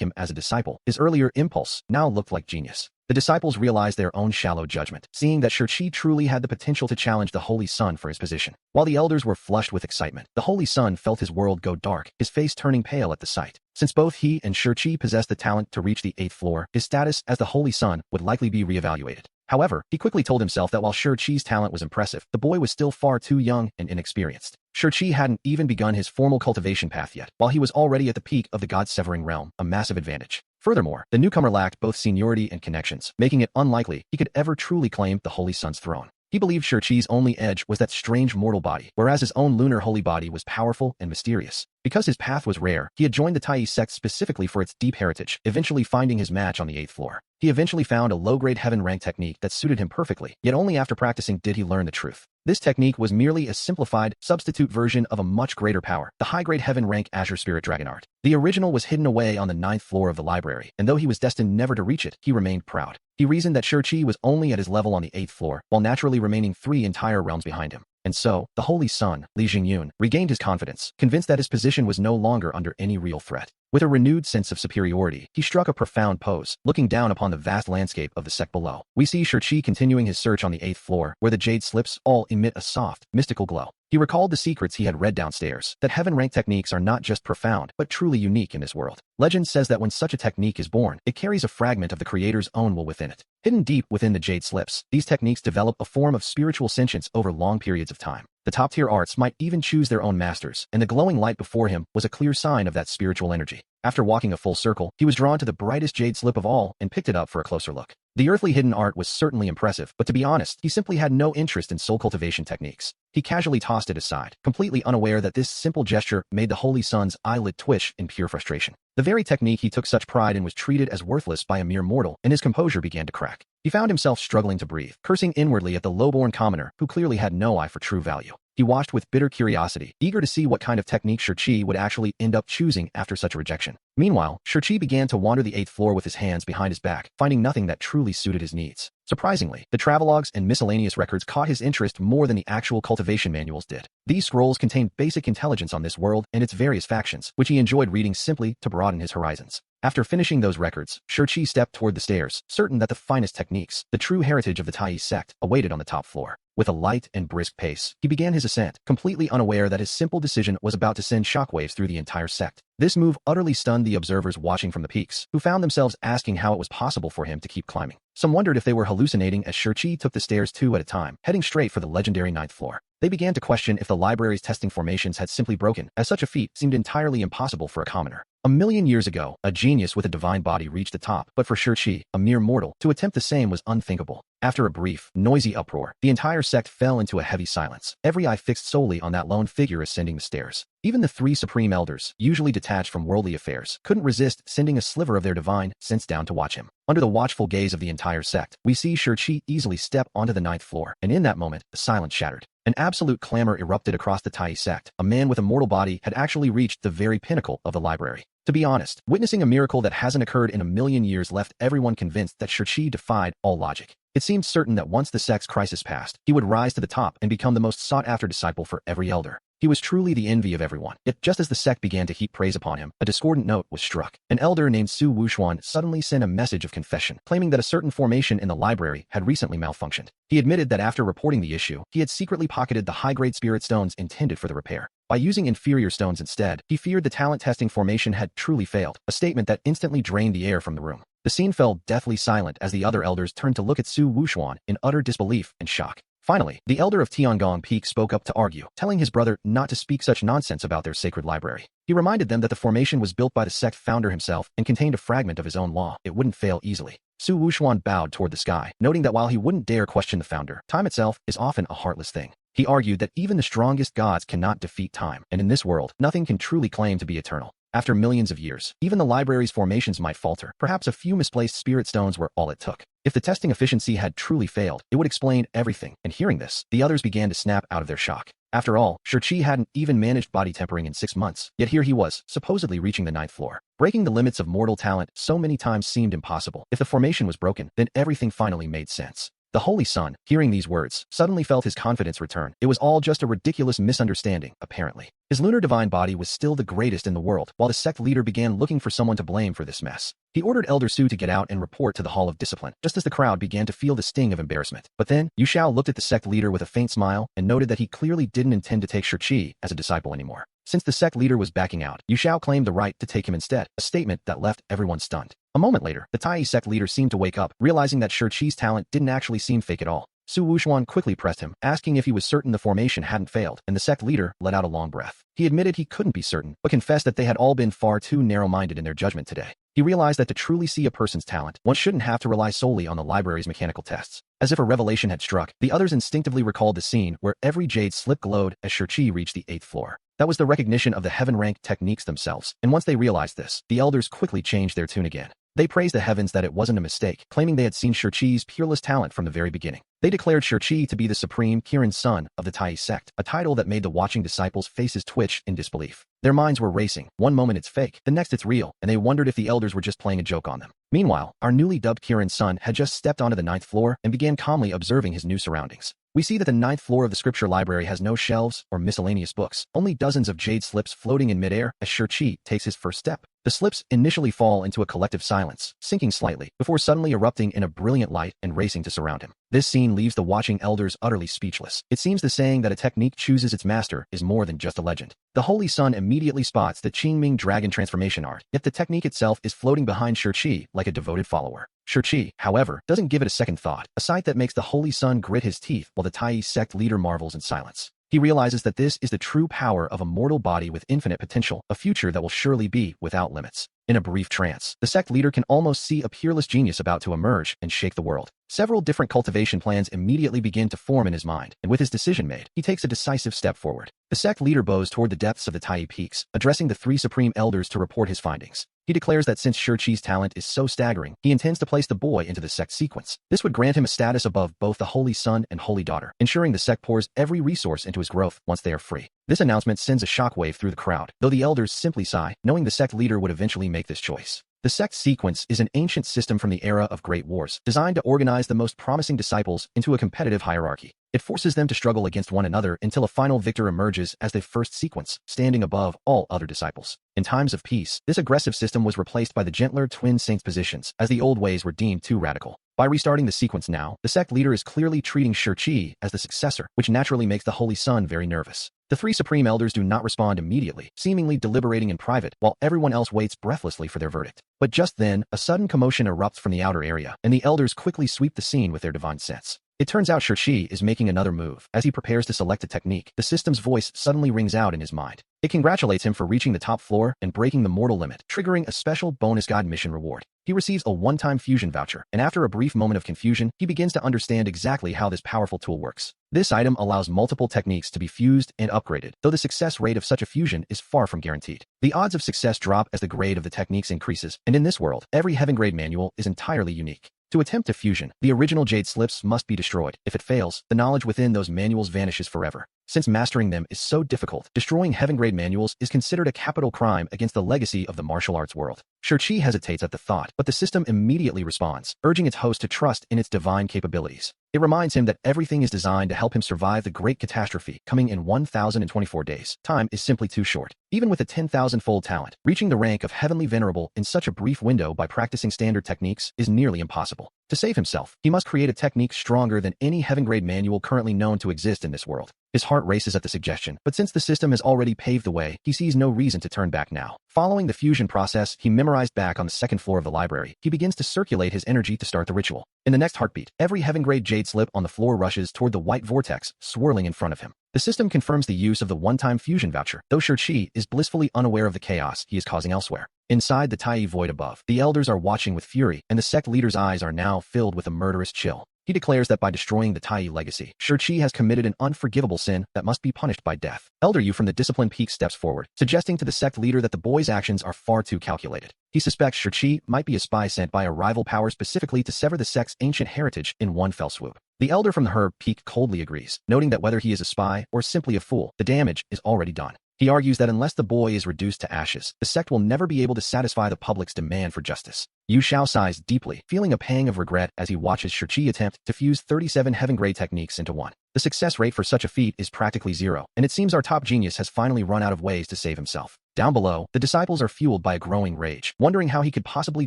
him as a disciple. His earlier impulse now looked like genius. The disciples realized their own shallow judgment, seeing that Shi truly had the potential to challenge the Holy Sun for his position. While the elders were flushed with excitement, the Holy Sun felt his world go dark, his face turning pale at the sight. Since both he and Shi possessed the talent to reach the 8th floor, his status as the Holy Sun would likely be reevaluated. However, he quickly told himself that while Shi's talent was impressive, the boy was still far too young and inexperienced. Shi hadn't even begun his formal cultivation path yet, while he was already at the peak of the God-severing realm, a massive advantage. Furthermore, the newcomer lacked both seniority and connections, making it unlikely he could ever truly claim the Holy Sun's throne. He believed Shi's only edge was that strange mortal body, whereas his own lunar holy body was powerful and mysterious. Because his path was rare, he had joined the Tai sect specifically for its deep heritage, eventually finding his match on the 8th floor. He eventually found a low-grade heaven rank technique that suited him perfectly, yet only after practicing did he learn the truth. This technique was merely a simplified, substitute version of a much greater power, the high-grade heaven rank Azure Spirit Dragon Art. The original was hidden away on the 9th floor of the library, and though he was destined never to reach it, he remained proud. He reasoned that Shi was only at his level on the 8th floor, while naturally remaining 3 entire realms behind him. And so, the Holy Sun, Li Jingyun, regained his confidence, convinced that his position was no longer under any real threat. With a renewed sense of superiority, he struck a profound pose, looking down upon the vast landscape of the sect below. We see Shi continuing his search on the 8th floor, where the jade slips all emit a soft, mystical glow. He recalled the secrets he had read downstairs, that heaven-rank techniques are not just profound, but truly unique in this world. Legend says that when such a technique is born, it carries a fragment of the creator's own will within it. Hidden deep within the jade slips, these techniques develop a form of spiritual sentience over long periods of time. The top-tier arts might even choose their own masters, and the glowing light before him was a clear sign of that spiritual energy. After walking a full circle, he was drawn to the brightest jade slip of all and picked it up for a closer look. The earthly hidden art was certainly impressive, but to be honest, he simply had no interest in soul cultivation techniques. He casually tossed it aside, completely unaware that this simple gesture made the Holy Sun's eyelid twitch in pure frustration. The very technique he took such pride in was treated as worthless by a mere mortal, and his composure began to crack. He found himself struggling to breathe, cursing inwardly at the low-born commoner who clearly had no eye for true value. He watched with bitter curiosity, eager to see what kind of technique Shi would actually end up choosing after such a rejection. Meanwhile, Shi began to wander the 8th floor with his hands behind his back, finding nothing that truly suited his needs. Surprisingly, the travelogues and miscellaneous records caught his interest more than the actual cultivation manuals did. These scrolls contained basic intelligence on this world and its various factions, which he enjoyed reading simply to broaden his horizons. After finishing those records, Shi stepped toward the stairs, certain that the finest techniques, the true heritage of the Tai sect, awaited on the top floor. With a light and brisk pace, he began his ascent, completely unaware that his simple decision was about to send shockwaves through the entire sect. This move utterly stunned the observers watching from the peaks, who found themselves asking how it was possible for him to keep climbing. Some wondered if they were hallucinating as Shi took the stairs 2 at a time, heading straight for the legendary 9th floor. They began to question if the library's testing formations had simply broken, as such a feat seemed entirely impossible for a commoner. A million years ago, a genius with a divine body reached the top, but for Shi, a mere mortal, to attempt the same was unthinkable. After a brief, noisy uproar, the entire sect fell into a heavy silence, every eye fixed solely on that lone figure ascending the stairs. Even the 3 supreme elders, usually detached from worldly affairs, couldn't resist sending a sliver of their divine sense down to watch him. Under the watchful gaze of the entire sect, we see Shi easily step onto the 9th floor, and in that moment, the silence shattered. An absolute clamor erupted across the Tai sect. A man with a mortal body had actually reached the very pinnacle of the library. To be honest, witnessing a miracle that hasn't occurred in a million years left everyone convinced that Shi defied all logic. It seemed certain that once the sect's crisis passed, he would rise to the top and become the most sought-after disciple for every elder. He was truly the envy of everyone. Yet just as the sect began to heap praise upon him, a discordant note was struck. An elder named Su Wuxuan suddenly sent a message of confession, claiming that a certain formation in the library had recently malfunctioned. He admitted that after reporting the issue, he had secretly pocketed the high-grade spirit stones intended for the repair. By using inferior stones instead, he feared the talent testing formation had truly failed, a statement that instantly drained the air from the room. The scene fell deathly silent as the other elders turned to look at Su Wuxuan in utter disbelief and shock. Finally, the elder of Tiangong Peak spoke up to argue, telling his brother not to speak such nonsense about their sacred library. He reminded them that the formation was built by the sect founder himself and contained a fragment of his own law. It wouldn't fail easily. Su Wuxuan bowed toward the sky, noting that while he wouldn't dare question the founder, time itself is often a heartless thing. He argued that even the strongest gods cannot defeat time, and in this world, nothing can truly claim to be eternal. After millions of years, even the library's formations might falter. Perhaps a few misplaced spirit stones were all it took. If the testing efficiency had truly failed, it would explain everything, and hearing this, the others began to snap out of their shock. After all, Shurchi hadn't even managed body tempering in 6 months, yet here he was, supposedly reaching the 9th floor. Breaking the limits of mortal talent so many times seemed impossible. If the formation was broken, then everything finally made sense. The Holy Sun, hearing these words, suddenly felt his confidence return. It was all just a ridiculous misunderstanding, apparently. His lunar divine body was still the greatest in the world, while the sect leader began looking for someone to blame for this mess. He ordered Elder Su to get out and report to the Hall of Discipline, just as the crowd began to feel the sting of embarrassment. But then, Yu Xiao looked at the sect leader with a faint smile and noted that he clearly didn't intend to take Shurchi as a disciple anymore. Since the sect leader was backing out, Yu Xiao claimed the right to take him instead, a statement that left everyone stunned. A moment later, the Tai sect leader seemed to wake up, realizing that Shurchi's talent didn't actually seem fake at all. Su Wuxuan quickly pressed him, asking if he was certain the formation hadn't failed, and the sect leader let out a long breath. He admitted he couldn't be certain, but confessed that they had all been far too narrow-minded in their judgment today. He realized that to truly see a person's talent, one shouldn't have to rely solely on the library's mechanical tests. As if a revelation had struck, the others instinctively recalled the scene where every jade slip glowed as Shurchi reached the 8th floor. That was the recognition of the heaven-ranked techniques themselves, and once they realized this, the elders quickly changed their tune again. They praised the heavens that it wasn't a mistake, claiming they had seen Shurchi's peerless talent from the very beginning. They declared Shurchi to be the supreme Kirin son of the Tai sect, a title that made the watching disciples' faces twitch in disbelief. Their minds were racing. One moment it's fake, the next it's real, and they wondered if the elders were just playing a joke on them. Meanwhile, our newly dubbed Kirin son had just stepped onto the 9th floor and began calmly observing his new surroundings. We see that the 9th floor of the scripture library has no shelves or miscellaneous books, only dozens of jade slips floating in midair as Shurchi takes his first step. The slips initially fall into a collective silence, sinking slightly, before suddenly erupting in a brilliant light and racing to surround him. This scene leaves the watching elders utterly speechless. It seems the saying that a technique chooses its master is more than just a legend. The Holy Sun immediately spots the Qingming dragon transformation art, yet the technique itself is floating behind Shurchi like a devoted follower. Shurchi, however, doesn't give it a second thought, a sight that makes the Holy Sun grit his teeth while the Tai sect leader marvels in silence. He realizes that this is the true power of a mortal body with infinite potential, a future that will surely be without limits. In a brief trance, the sect leader can almost see a peerless genius about to emerge and shake the world. Several different cultivation plans immediately begin to form in his mind, and with his decision made, he takes a decisive step forward. The sect leader bows toward the depths of the Tai peaks, addressing the 3 supreme elders to report his findings. He declares that since Shurchi's talent is so staggering, he intends to place the boy into the sect sequence. This would grant him a status above both the Holy Son and Holy Daughter, ensuring the sect pours every resource into his growth once they are free. This announcement sends a shockwave through the crowd, though the elders simply sigh, knowing the sect leader would eventually make this choice. The sect sequence is an ancient system from the era of Great Wars, designed to organize the most promising disciples into a competitive hierarchy. It forces them to struggle against one another until a final victor emerges as the first sequence, standing above all other disciples. In times of peace, this aggressive system was replaced by the gentler twin saints positions, as the old ways were deemed too radical. By restarting the sequence now, the sect leader is clearly treating Shurchi as the successor, which naturally makes the Holy Sun very nervous. The 3 supreme elders do not respond immediately, seemingly deliberating in private, while everyone else waits breathlessly for their verdict. But just then, a sudden commotion erupts from the outer area, and the elders quickly sweep the scene with their divine sense. It turns out Shurchi is making another move. As he prepares to select a technique, the system's voice suddenly rings out in his mind. It congratulates him for reaching the top floor and breaking the mortal limit, triggering a special bonus guide mission reward. He receives a one-time fusion voucher, and after a brief moment of confusion, he begins to understand exactly how this powerful tool works. This item allows multiple techniques to be fused and upgraded, though the success rate of such a fusion is far from guaranteed. The odds of success drop as the grade of the techniques increases, and in this world, every heaven-grade manual is entirely unique. To attempt a fusion, the original jade slips must be destroyed. If it fails, the knowledge within those manuals vanishes forever. Since mastering them is so difficult, destroying heaven-grade manuals is considered a capital crime against the legacy of the martial arts world. Shurchi hesitates at the thought, but the system immediately responds, urging its host to trust in its divine capabilities. It reminds him that everything is designed to help him survive the great catastrophe coming in 1,024 days. Time is simply too short. Even with a 10,000-fold talent, reaching the rank of Heavenly Venerable in such a brief window by practicing standard techniques is nearly impossible. To save himself, he must create a technique stronger than any heaven-grade manual currently known to exist in this world. His heart races at the suggestion, but since the system has already paved the way, he sees no reason to turn back now. Following the fusion process he memorized back on the 2nd floor of the library, he begins to circulate his energy to start the ritual. In the next heartbeat, every heaven-grade jade slip on the floor rushes toward the white vortex, swirling in front of him. The system confirms the use of the one-time fusion voucher, though Shurchi is blissfully unaware of the chaos he is causing elsewhere. Inside the Tai void above, the elders are watching with fury, and the sect leader's eyes are now filled with a murderous chill. He declares that by destroying the Tai legacy, Shi has committed an unforgivable sin that must be punished by death. Elder Yu from the Discipline Peak steps forward, suggesting to the sect leader that the boy's actions are far too calculated. He suspects Shi might be a spy sent by a rival power specifically to sever the sect's ancient heritage in one fell swoop. The elder from the Herb Peak coldly agrees, noting that whether he is a spy or simply a fool, the damage is already done. He argues that unless the boy is reduced to ashes, the sect will never be able to satisfy the public's demand for justice. Yu Xiao sighs deeply, feeling a pang of regret as he watches Shi attempt to fuse 37 heaven-grade techniques into one. The success rate for such a feat is practically zero, and it seems our top genius has finally run out of ways to save himself. Down below, the disciples are fueled by a growing rage, wondering how he could possibly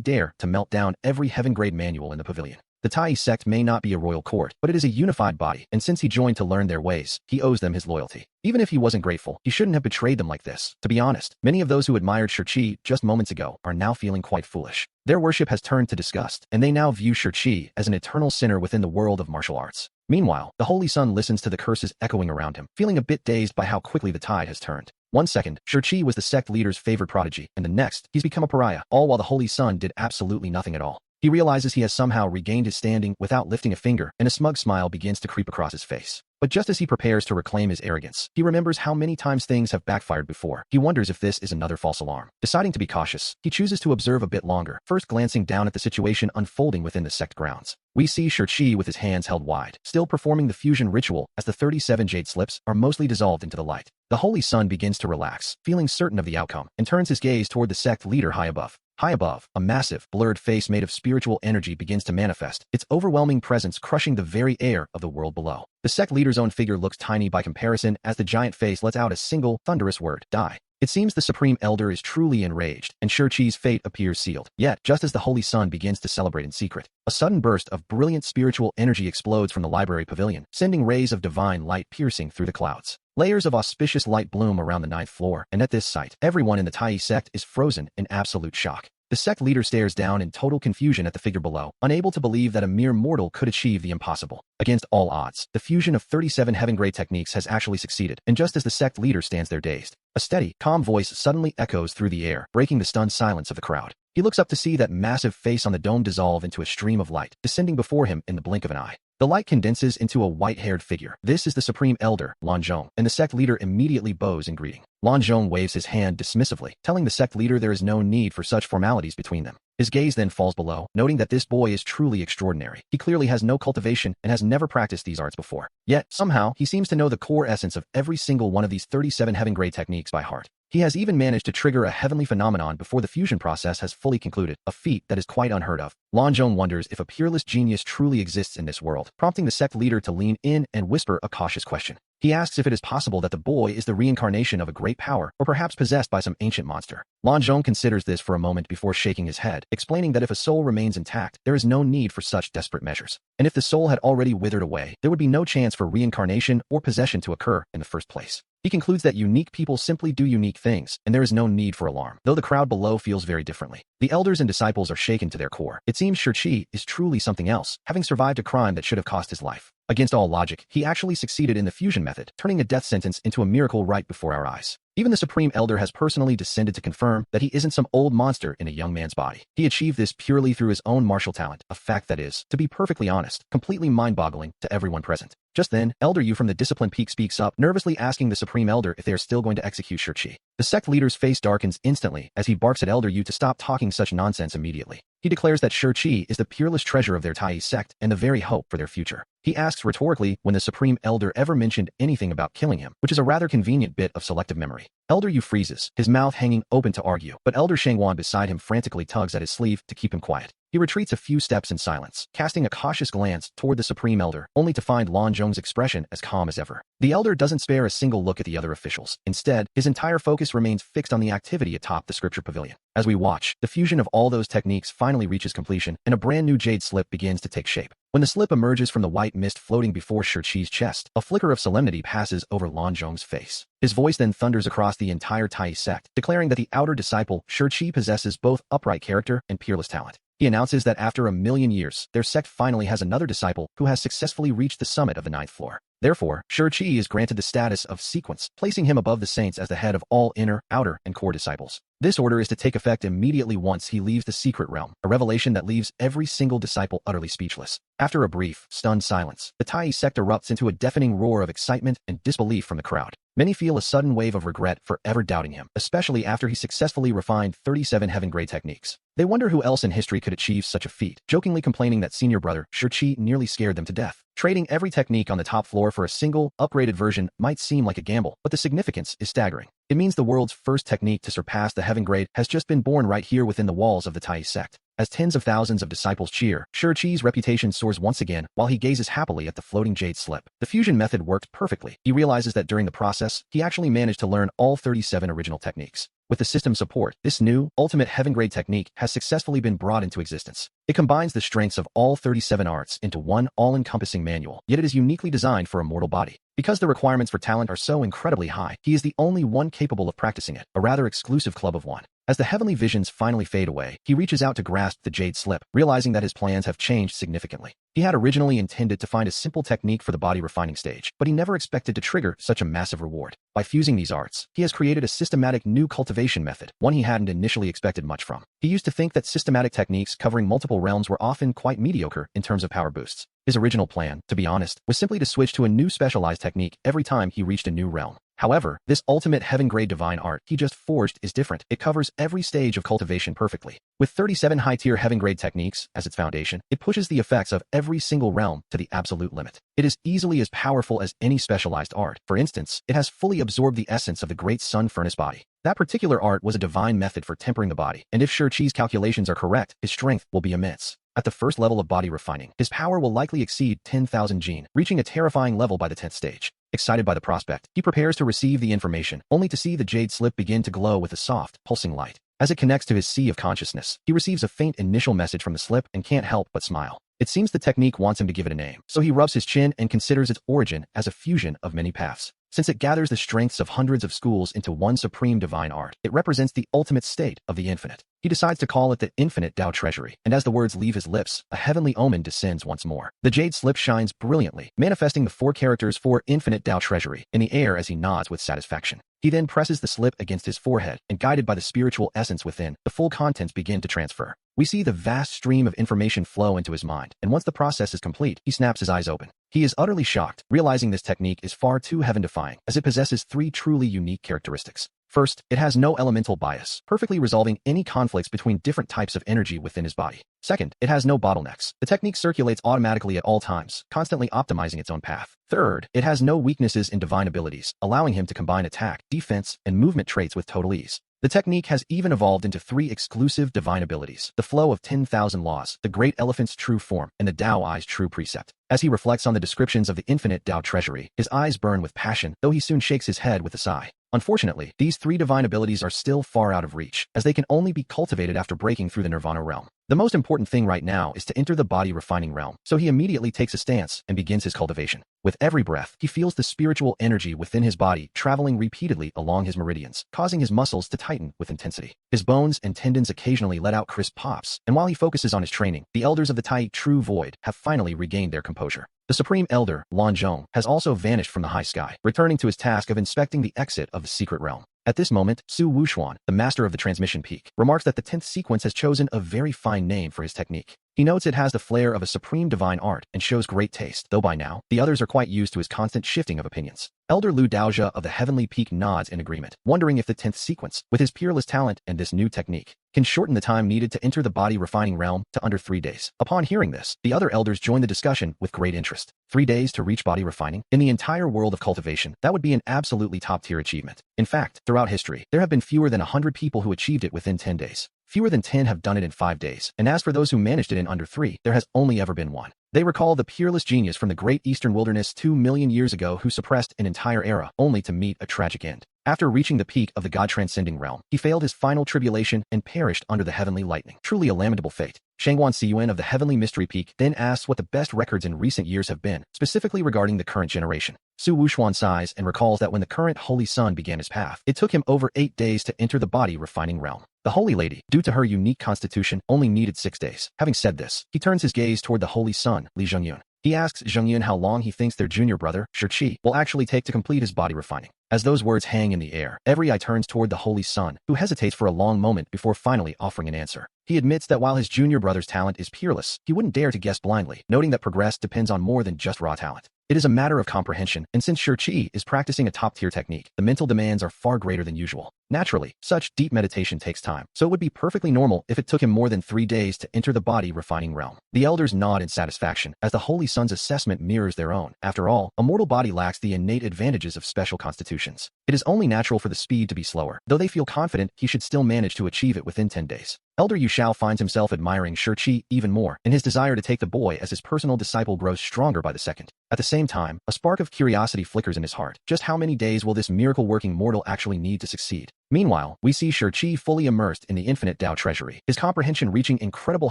dare to melt down every heaven-grade manual in the pavilion. The Tai sect may not be a royal court, but it is a unified body, and since he joined to learn their ways, he owes them his loyalty. Even if he wasn't grateful, he shouldn't have betrayed them like this. To be honest, many of those who admired Shi just moments ago are now feeling quite foolish. Their worship has turned to disgust, and they now view Shi as an eternal sinner within the world of martial arts. Meanwhile, the Holy Sun listens to the curses echoing around him, feeling a bit dazed by how quickly the tide has turned. One second, Shi was the sect leader's favorite prodigy, and the next, he's become a pariah, all while the Holy Sun did absolutely nothing at all. He realizes he has somehow regained his standing without lifting a finger, and a smug smile begins to creep across his face. But just as he prepares to reclaim his arrogance, he remembers how many times things have backfired before. He wonders if this is another false alarm. Deciding to be cautious, he chooses to observe a bit longer, first glancing down at the situation unfolding within the sect grounds. We see Shi with his hands held wide, still performing the fusion ritual as the 37 jade slips are mostly dissolved into the light. The Holy Sun begins to relax, feeling certain of the outcome, and turns his gaze toward the sect leader high above. High above, a massive, blurred face made of spiritual energy begins to manifest, its overwhelming presence crushing the very air of the world below. The sect leader's own figure looks tiny by comparison as the giant face lets out a single, thunderous word, die. It seems the Supreme Elder is truly enraged, and Shi's fate appears sealed. Yet, just as the Holy Sun begins to celebrate in secret, a sudden burst of brilliant spiritual energy explodes from the library pavilion, sending rays of divine light piercing through the clouds. Layers of auspicious light bloom around the 9th floor, and at this sight, everyone in the Tai sect is frozen in absolute shock. The sect leader stares down in total confusion at the figure below, unable to believe that a mere mortal could achieve the impossible. Against all odds, the fusion of 37 heaven-grade techniques has actually succeeded, and just as the sect leader stands there dazed, a steady, calm voice suddenly echoes through the air, breaking the stunned silence of the crowd. He looks up to see that massive face on the dome dissolve into a stream of light, descending before him in the blink of an eye. The light condenses into a white-haired figure. This is the Supreme Elder, Lan Zhong, and the sect leader immediately bows in greeting. Lan Zhong waves his hand dismissively, telling the sect leader there is no need for such formalities between them. His gaze then falls below, noting that this boy is truly extraordinary. He clearly has no cultivation and has never practiced these arts before. Yet, somehow, he seems to know the core essence of every single one of these 37 heaven-grade techniques by heart. He has even managed to trigger a heavenly phenomenon before the fusion process has fully concluded, a feat that is quite unheard of. Lan Zhong wonders if a peerless genius truly exists in this world, prompting the sect leader to lean in and whisper a cautious question. He asks if it is possible that the boy is the reincarnation of a great power, or perhaps possessed by some ancient monster. Lan Zhong considers this for a moment before shaking his head, explaining that if a soul remains intact, there is no need for such desperate measures. And if the soul had already withered away, there would be no chance for reincarnation or possession to occur in the first place. He concludes that unique people simply do unique things, and there is no need for alarm, though the crowd below feels very differently. The elders and disciples are shaken to their core. It seems Shi is truly something else, having survived a crime that should have cost his life. Against all logic, he actually succeeded in the fusion method, turning a death sentence into a miracle right before our eyes. Even the Supreme Elder has personally descended to confirm that he isn't some old monster in a young man's body. He achieved this purely through his own martial talent, a fact that is, to be perfectly honest, completely mind-boggling to everyone present. Just then, Elder Yu from the Discipline Peak speaks up, nervously asking the Supreme Elder if they are still going to execute Shi. The sect leader's face darkens instantly as he barks at Elder Yu to stop talking such nonsense immediately. He declares that Shi is the peerless treasure of their Tai sect and the very hope for their future. He asks rhetorically when the Supreme Elder ever mentioned anything about killing him, which is a rather convenient bit of selective memory. Elder Yu freezes, his mouth hanging open to argue, but Elder Shangwan beside him frantically tugs at his sleeve to keep him quiet. He retreats a few steps in silence, casting a cautious glance toward the Supreme Elder, only to find Lan Zhong's expression as calm as ever. The Elder doesn't spare a single look at the other officials. Instead, his entire focus remains fixed on the activity atop the scripture pavilion. As we watch, the fusion of all those techniques finally reaches completion, and a brand new jade slip begins to take shape. When the slip emerges from the white mist floating before Shi's chest, a flicker of solemnity passes over Lan Zhong's face. His voice then thunders across the entire Tai sect, declaring that the outer disciple, Shi, possesses both upright character and peerless talent. He announces that after 1,000,000 years, their sect finally has another disciple who has successfully reached the summit of the 9th floor. Therefore, Shi is granted the status of sequence, placing him above the saints as the head of all inner, outer, and core disciples. This order is to take effect immediately once he leaves the secret realm, a revelation that leaves every single disciple utterly speechless. After a brief, stunned silence, the Tai sect erupts into a deafening roar of excitement and disbelief from the crowd. Many feel a sudden wave of regret for ever doubting him, especially after he successfully refined 37 heaven-grade techniques. They wonder who else in history could achieve such a feat, jokingly complaining that senior brother, Shi nearly scared them to death. Trading every technique on the top floor for a single, upgraded version might seem like a gamble, but the significance is staggering. It means the world's first technique to surpass the heaven grade has just been born right here within the walls of the Tai sect. As tens of thousands of disciples cheer, Shi's reputation soars once again while he gazes happily at the floating jade slip. The fusion method worked perfectly. He realizes that during the process, he actually managed to learn all 37 original techniques. With the system support, this new, ultimate heaven-grade technique has successfully been brought into existence. It combines the strengths of all 37 arts into one all-encompassing manual, yet it is uniquely designed for a mortal body. Because the requirements for talent are so incredibly high, he is the only one capable of practicing it, a rather exclusive club of one. As the heavenly visions finally fade away, he reaches out to grasp the jade slip, realizing that his plans have changed significantly. He had originally intended to find a simple technique for the body refining stage, but he never expected to trigger such a massive reward. By fusing these arts, he has created a systematic new cultivation method, one he hadn't initially expected much from. He used to think that systematic techniques covering multiple realms were often quite mediocre in terms of power boosts. His original plan, to be honest, was simply to switch to a new specialized technique every time he reached a new realm. However, this ultimate heaven-grade divine art he just forged is different. It covers every stage of cultivation perfectly. With 37 high-tier heaven-grade techniques as its foundation, it pushes the effects of every single realm to the absolute limit. It is easily as powerful as any specialized art. For instance, it has fully absorbed the essence of the great sun furnace body. That particular art was a divine method for tempering the body, and if Shi's calculations are correct, his strength will be immense. At the first level of body refining, his power will likely exceed 10,000 Jin, reaching a terrifying level by the 10th stage. Excited by the prospect, he prepares to receive the information, only to see the jade slip begin to glow with a soft, pulsing light. As it connects to his sea of consciousness, he receives a faint initial message from the slip and can't help but smile. It seems the technique wants him to give it a name, so he rubs his chin and considers its origin as a fusion of many paths. Since it gathers the strengths of hundreds of schools into one supreme divine art, it represents the ultimate state of the infinite. He decides to call it the Infinite Tao Treasury, and as the words leave his lips, a heavenly omen descends once more. The jade slip shines brilliantly, manifesting the 4 characters for Infinite Tao Treasury in the air as he nods with satisfaction. He then presses the slip against his forehead, and guided by the spiritual essence within, the full contents begin to transfer. We see the vast stream of information flow into his mind, and once the process is complete, he snaps his eyes open. He is utterly shocked, realizing this technique is far too heaven-defying, as it possesses 3 truly unique characteristics. First, it has no elemental bias, perfectly resolving any conflicts between different types of energy within his body. Second, it has no bottlenecks. The technique circulates automatically at all times, constantly optimizing its own path. Third, it has no weaknesses in divine abilities, allowing him to combine attack, defense, and movement traits with total ease. The technique has even evolved into 3 exclusive divine abilities: the flow of 10,000 laws, the great elephant's true form, and the Tao Eye's true precept. As he reflects on the descriptions of the infinite Tao treasury, his eyes burn with passion, though he soon shakes his head with a sigh. Unfortunately, these 3 divine abilities are still far out of reach, as they can only be cultivated after breaking through the Nirvana realm. The most important thing right now is to enter the body refining realm, so he immediately takes a stance and begins his cultivation. With every breath, he feels the spiritual energy within his body traveling repeatedly along his meridians, causing his muscles to tighten with intensity. His bones and tendons occasionally let out crisp pops, and while he focuses on his training, the elders of the Tai True Void have finally regained their composure. The Supreme Elder, Lan Zhong, has also vanished from the high sky, returning to his task of inspecting the exit of the secret realm. At this moment, Su Wuxuan, the master of the transmission peak, remarks that the 10th sequence has chosen a very fine name for his technique. He notes it has the flair of a supreme divine art and shows great taste, though by now, the others are quite used to his constant shifting of opinions. Elder Lu Daojia of the Heavenly Peak nods in agreement, wondering if the 10th sequence, with his peerless talent and this new technique, can shorten the time needed to enter the body refining realm to under 3 days. Upon hearing this, the other elders join the discussion with great interest. 3 days to reach body refining? In the entire world of cultivation, that would be an absolutely top-tier achievement. In fact, throughout history, there have been fewer than 100 people who achieved it within 10 days. Fewer than 10 have done it in 5 days, and as for those who managed it in under 3, there has only ever been one. They recall the peerless genius from the great eastern wilderness 2 million years ago who suppressed an entire era, only to meet a tragic end. After reaching the peak of the God-transcending realm, he failed his final tribulation and perished under the heavenly lightning. Truly a lamentable fate. Shangguan Siyuan of the Heavenly Mystery Peak then asks what the best records in recent years have been, specifically regarding the current generation. Su Wuxuan sighs and recalls that when the current Holy Sun began his path, it took him over 8 days to enter the body refining realm. The Holy Lady, due to her unique constitution, only needed 6 days. Having said this, he turns his gaze toward the Holy Sun, Li Zhengyun. He asks Zhengyun how long he thinks their junior brother, Shi, will actually take to complete his body refining. As those words hang in the air, every eye turns toward the Holy Sun, who hesitates for a long moment before finally offering an answer. He admits that while his junior brother's talent is peerless, he wouldn't dare to guess blindly, noting that progress depends on more than just raw talent. It is a matter of comprehension, and since Shi is practicing a top-tier technique, the mental demands are far greater than usual. Naturally, such deep meditation takes time, so it would be perfectly normal if it took him more than 3 days to enter the body-refining realm. The elders nod in satisfaction, as the Holy Son's assessment mirrors their own. After all, a mortal body lacks the innate advantages of special constitutions. It is only natural for the speed to be slower, though they feel confident he should still manage to achieve it within 10 days. Elder Yu Shao finds himself admiring Shi even more, and his desire to take the boy as his personal disciple grows stronger by the second. At the same time, a spark of curiosity flickers in his heart. Just how many days will this miracle-working mortal actually need to succeed? Meanwhile, we see Shi fully immersed in the infinite Tao treasury, his comprehension reaching incredible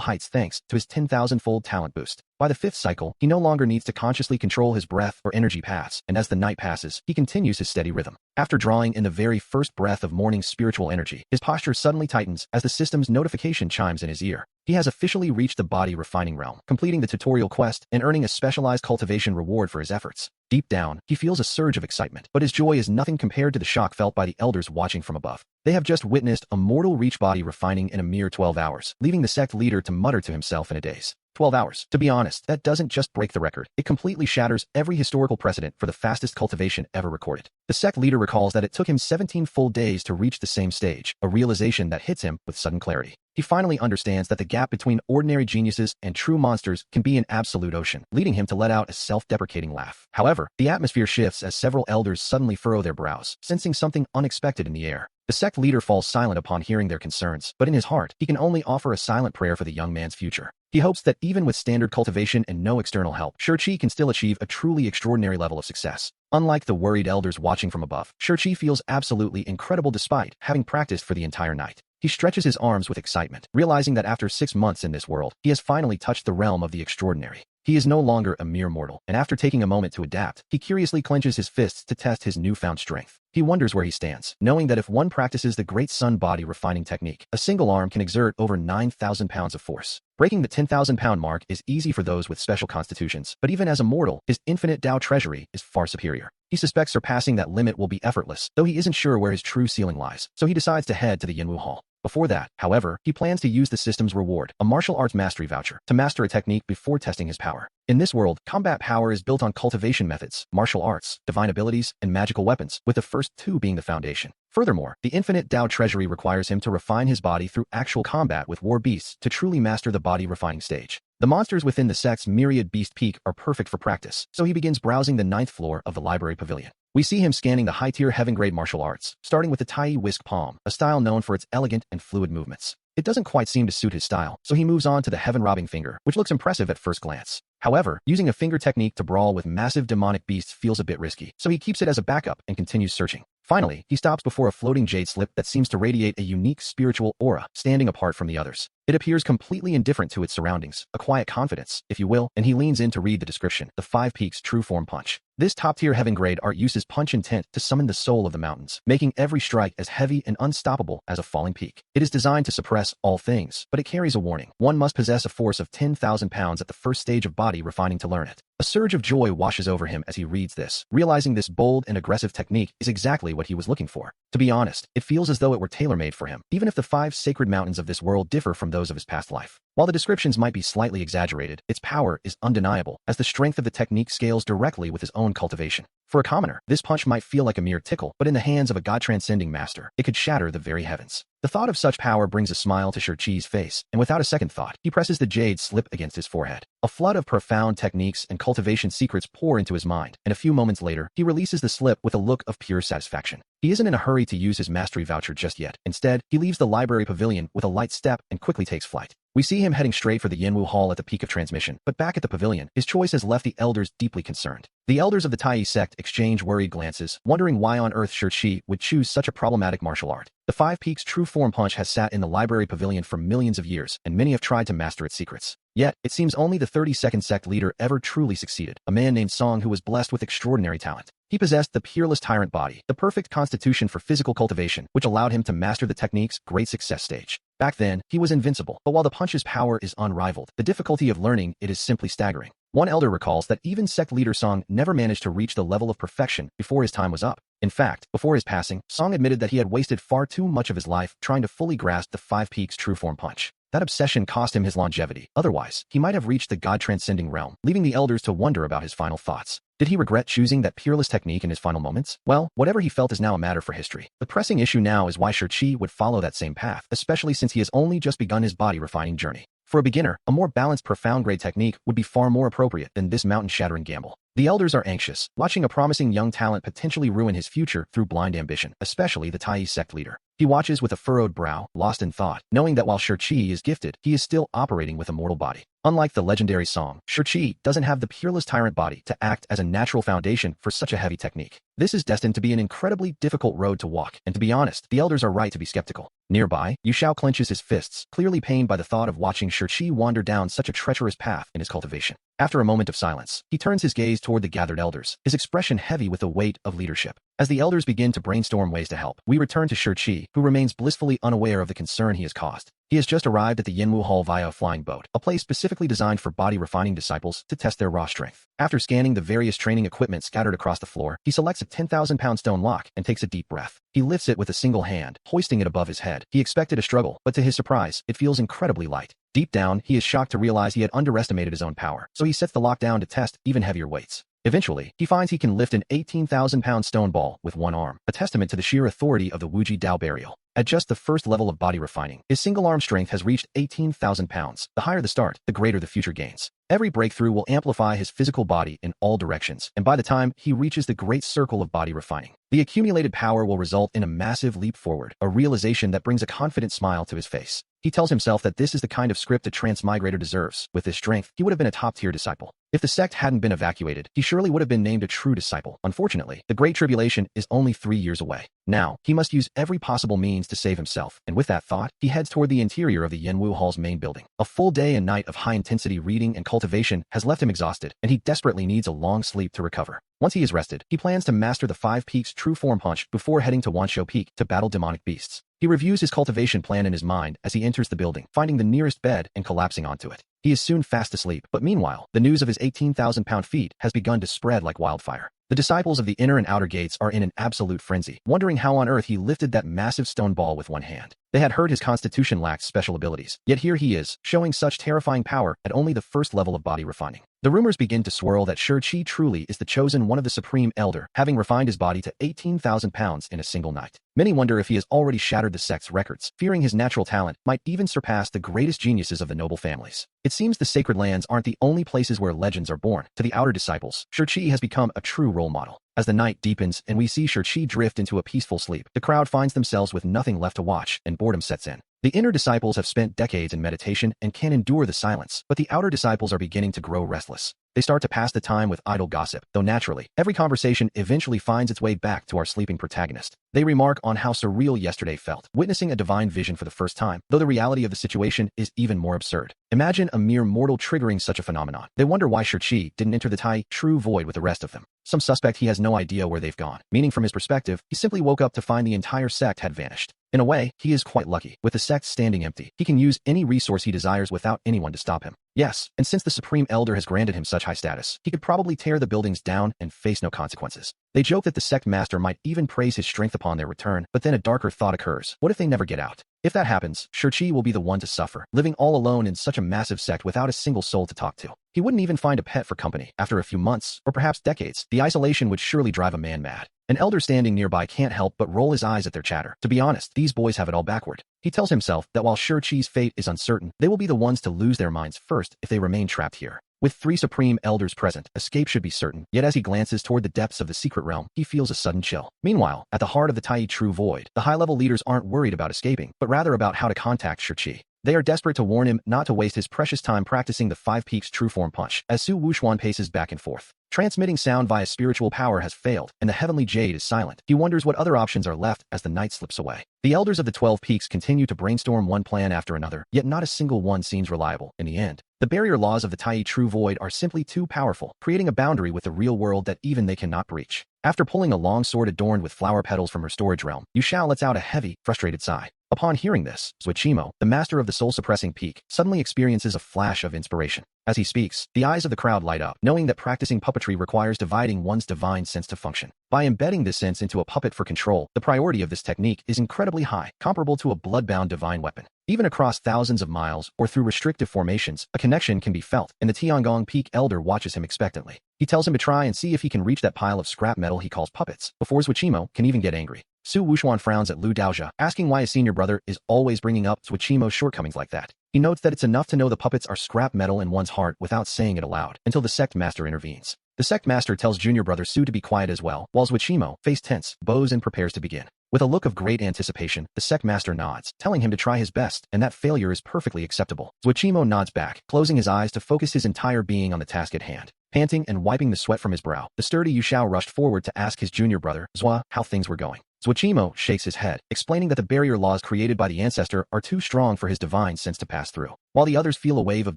heights thanks to his 10,000-fold talent boost. By the 5th cycle, he no longer needs to consciously control his breath or energy paths, and as the night passes, he continues his steady rhythm. After drawing in the very first breath of morning's spiritual energy, his posture suddenly tightens as the system's notification chimes in his ear. He has officially reached the body-refining realm, completing the tutorial quest and earning a specialized cultivation reward for his efforts. Deep down, he feels a surge of excitement, but his joy is nothing compared to the shock felt by the elders watching from above. They have just witnessed a mortal reach body refining in a mere 12 hours, leaving the sect leader to mutter to himself in a daze. 12 hours. To be honest, that doesn't just break the record. It completely shatters every historical precedent for the fastest cultivation ever recorded. The sect leader recalls that it took him 17 full days to reach the same stage, a realization that hits him with sudden clarity. He finally understands that the gap between ordinary geniuses and true monsters can be an absolute ocean, leading him to let out a self-deprecating laugh. However, the atmosphere shifts as several elders suddenly furrow their brows, sensing something unexpected in the air. The sect leader falls silent upon hearing their concerns, but in his heart, he can only offer a silent prayer for the young man's future. He hopes that even with standard cultivation and no external help, Shi can still achieve a truly extraordinary level of success. Unlike the worried elders watching from above, Shi feels absolutely incredible despite having practiced for the entire night. He stretches his arms with excitement, realizing that after 6 months in this world, he has finally touched the realm of the extraordinary. He is no longer a mere mortal, and after taking a moment to adapt, he curiously clenches his fists to test his newfound strength. He wonders where he stands, knowing that if one practices the Great Sun body refining technique, a single arm can exert over 9,000 pounds of force. Breaking the 10,000-pound mark is easy for those with special constitutions, but even as a mortal, his infinite Tao treasury is far superior. He suspects surpassing that limit will be effortless, though he isn't sure where his true ceiling lies, so he decides to head to the Yinwu Hall. Before that, however, he plans to use the system's reward, a martial arts mastery voucher, to master a technique before testing his power. In this world, combat power is built on cultivation methods, martial arts, divine abilities, and magical weapons, with the first 2 being the foundation. Furthermore, the infinite Tao treasury requires him to refine his body through actual combat with war beasts to truly master the body refining stage. The monsters within the sect's myriad beast peak are perfect for practice, so he begins browsing the 9th floor of the library pavilion. We see him scanning the high-tier heaven-grade martial arts, starting with the Tai Whisk Palm, a style known for its elegant and fluid movements. It doesn't quite seem to suit his style, so he moves on to the heaven-robbing finger, which looks impressive at first glance. However, using a finger technique to brawl with massive demonic beasts feels a bit risky, so he keeps it as a backup and continues searching. Finally, he stops before a floating jade slip that seems to radiate a unique spiritual aura, standing apart from the others. It appears completely indifferent to its surroundings, a quiet confidence, if you will, and he leans in to read the description, the 5 Peaks True Form Punch. This top-tier heaven-grade art uses punch intent to summon the soul of the mountains, making every strike as heavy and unstoppable as a falling peak. It is designed to suppress all things, but it carries a warning. One must possess a force of 10,000 pounds at the first stage of body refining to learn it. A surge of joy washes over him as he reads this, realizing this bold and aggressive technique is exactly what he was looking for. To be honest, it feels as though it were tailor-made for him, even if the 5 sacred mountains of this world differ from those of his past life. While the descriptions might be slightly exaggerated, its power is undeniable, as the strength of the technique scales directly with his own cultivation. For a commoner, this punch might feel like a mere tickle, but in the hands of a god-transcending master, it could shatter the very heavens. The thought of such power brings a smile to Shi's face, and without a second thought, he presses the jade slip against his forehead. A flood of profound techniques and cultivation secrets pour into his mind, and a few moments later, he releases the slip with a look of pure satisfaction. He isn't in a hurry to use his mastery voucher just yet. Instead, he leaves the library pavilion with a light step and quickly takes flight. We see him heading straight for the Yinwu Hall at the peak of transmission, but back at the pavilion, his choice has left the elders deeply concerned. The elders of the Tai sect exchange worried glances, wondering why on earth Shi would choose such a problematic martial art. The 5 Peaks True Form Punch has sat in the library pavilion for millions of years, and many have tried to master its secrets. Yet, it seems only the 32nd sect leader ever truly succeeded, a man named Song who was blessed with extraordinary talent. He possessed the peerless tyrant body, the perfect constitution for physical cultivation, which allowed him to master the technique's great success stage. Back then, he was invincible, but while the punch's power is unrivaled, the difficulty of learning it is simply staggering. One elder recalls that even sect leader Song never managed to reach the level of perfection before his time was up. In fact, before his passing, Song admitted that he had wasted far too much of his life trying to fully grasp the 5 Peaks True Form Punch. That obsession cost him his longevity. Otherwise, he might have reached the god-transcending realm, leaving the elders to wonder about his final thoughts. Did he regret choosing that peerless technique in his final moments? Well, whatever he felt is now a matter for history. The pressing issue now is why Shang-Chi would follow that same path, especially since he has only just begun his body-refining journey. For a beginner, a more balanced profound-grade technique would be far more appropriate than this mountain-shattering gamble. The elders are anxious, watching a promising young talent potentially ruin his future through blind ambition, especially the Tai sect leader. He watches with a furrowed brow, lost in thought, knowing that while Shang-Chi is gifted, he is still operating with a mortal body. Unlike the legendary Song, Shang-Chi doesn't have the peerless tyrant body to act as a natural foundation for such a heavy technique. This is destined to be an incredibly difficult road to walk, and to be honest, the elders are right to be skeptical. Nearby, Yu Shao clenches his fists, clearly pained by the thought of watching Shang-Chi wander down such a treacherous path in his cultivation. After a moment of silence, he turns his gaze toward the gathered elders, his expression heavy with the weight of leadership. As the elders begin to brainstorm ways to help, we return to Shang-Chi, who remains blissfully unaware of the concern he has caused. He has just arrived at the Yanwu Hall via a flying boat, a place specifically designed for body-refining disciples to test their raw strength. After scanning the various training equipment scattered across the floor, he selects a 10,000-pound stone lock and takes a deep breath. He lifts it with a single hand, hoisting it above his head. He expected a struggle, but to his surprise, it feels incredibly light. Deep down, he is shocked to realize he had underestimated his own power, so he sets the lock down to test even heavier weights. Eventually, he finds he can lift an 18,000-pound stone ball with one arm, a testament to the sheer authority of the Wuji Dao burial. At just the first level of body refining, his single-arm strength has reached 18,000 pounds. The higher the start, the greater the future gains. Every breakthrough will amplify his physical body in all directions, and by the time he reaches the great circle of body refining, the accumulated power will result in a massive leap forward, a realization that brings a confident smile to his face. He tells himself that this is the kind of script a transmigrator deserves. With this strength, he would have been a top-tier disciple. If the sect hadn't been evacuated, he surely would have been named a true disciple. Unfortunately, the Great Tribulation is only 3 years away. Now, he must use every possible means to save himself, and with that thought, he heads toward the interior of the Yanwu Hall's main building. A full day and night of high-intensity reading and cultivation has left him exhausted, and he desperately needs a long sleep to recover. Once he is rested, he plans to master the 5 Peaks True Form Punch before heading to Wanshou Peak to battle demonic beasts. He reviews his cultivation plan in his mind as he enters the building, finding the nearest bed and collapsing onto it. He is soon fast asleep, but meanwhile, the news of his 18,000-pound feat has begun to spread like wildfire. The disciples of the inner and outer gates are in an absolute frenzy, wondering how on earth he lifted that massive stone ball with one hand. They had heard his constitution lacked special abilities, yet here he is, showing such terrifying power at only the first level of body refining. The rumors begin to swirl that Shang-Chi truly is the chosen one of the Supreme Elder, having refined his body to 18,000 pounds in a single night. Many wonder if he has already shattered the sect's records, fearing his natural talent might even surpass the greatest geniuses of the noble families. It seems the sacred lands aren't the only places where legends are born. To the outer disciples, Shang-Chi has become a true role model. As the night deepens and we see Shang-Chi drift into a peaceful sleep, the crowd finds themselves with nothing left to watch, and boredom sets in. The inner disciples have spent decades in meditation and can endure the silence, but the outer disciples are beginning to grow restless. They start to pass the time with idle gossip, though naturally, every conversation eventually finds its way back to our sleeping protagonist. They remark on how surreal yesterday felt, witnessing a divine vision for the first time, though the reality of the situation is even more absurd. Imagine a mere mortal triggering such a phenomenon. They wonder why Shang-Chi didn't enter the Tai True Void with the rest of them. Some suspect he has no idea where they've gone, meaning from his perspective, he simply woke up to find the entire sect had vanished. In a way, he is quite lucky. With the sect standing empty, he can use any resource he desires without anyone to stop him. Yes, and since the Supreme Elder has granted him such high status, he could probably tear the buildings down and face no consequences. They joke that the sect master might even praise his strength upon their return, but then a darker thought occurs. What if they never get out? If that happens, Shang-Chi will be the one to suffer, living all alone in such a massive sect without a single soul to talk to. He wouldn't even find a pet for company. After a few months, or perhaps decades, the isolation would surely drive a man mad. An elder standing nearby can't help but roll his eyes at their chatter. To be honest, these boys have it all backward. He tells himself that while Shang-Chi's fate is uncertain, they will be the ones to lose their minds first if they remain trapped here. With 3 supreme elders present, escape should be certain, yet as he glances toward the depths of the secret realm, he feels a sudden chill. Meanwhile, at the heart of the Tai True Void, the high-level leaders aren't worried about escaping, but rather about how to contact Shang-Chi. They are desperate to warn him not to waste his precious time practicing the 5 Peaks True Form Punch, as Su Wuxuan paces back and forth. Transmitting sound via spiritual power has failed, and the heavenly jade is silent. He wonders what other options are left as the night slips away. The elders of the 12 Peaks continue to brainstorm one plan after another, yet not a single one seems reliable. In the end, the barrier laws of the Tai True Void are simply too powerful, creating a boundary with the real world that even they cannot breach. After pulling a long sword adorned with flower petals from her storage realm, Yu Shao lets out a heavy, frustrated sigh. Upon hearing this, Zuichimo, the master of the soul-suppressing peak, suddenly experiences a flash of inspiration. As he speaks, the eyes of the crowd light up, knowing that practicing puppetry requires dividing one's divine sense to function. By embedding this sense into a puppet for control, the priority of this technique is incredibly high, comparable to a blood-bound divine weapon. Even across thousands of miles or through restrictive formations, a connection can be felt, and the Tiangong Peak elder watches him expectantly. He tells him to try and see if he can reach that pile of scrap metal he calls puppets, before Zhuichimo can even get angry. Su Wuxuan frowns at Lu Daojia, asking why his senior brother is always bringing up Zhuichimo's shortcomings like that. He notes that it's enough to know the puppets are scrap metal in one's heart without saying it aloud, until the sect master intervenes. The sect master tells junior brother Su to be quiet as well, while Zhuichimo, face tense, bows and prepares to begin. With a look of great anticipation, the sect master nods, telling him to try his best, and that failure is perfectly acceptable. Zhuichimo nods back, closing his eyes to focus his entire being on the task at hand. Panting and wiping the sweat from his brow, the sturdy Yu Shao rushed forward to ask his junior brother, Zhua, how things were going. Zhuichimo shakes his head, explaining that the barrier laws created by the ancestor are too strong for his divine sense to pass through. While the others feel a wave of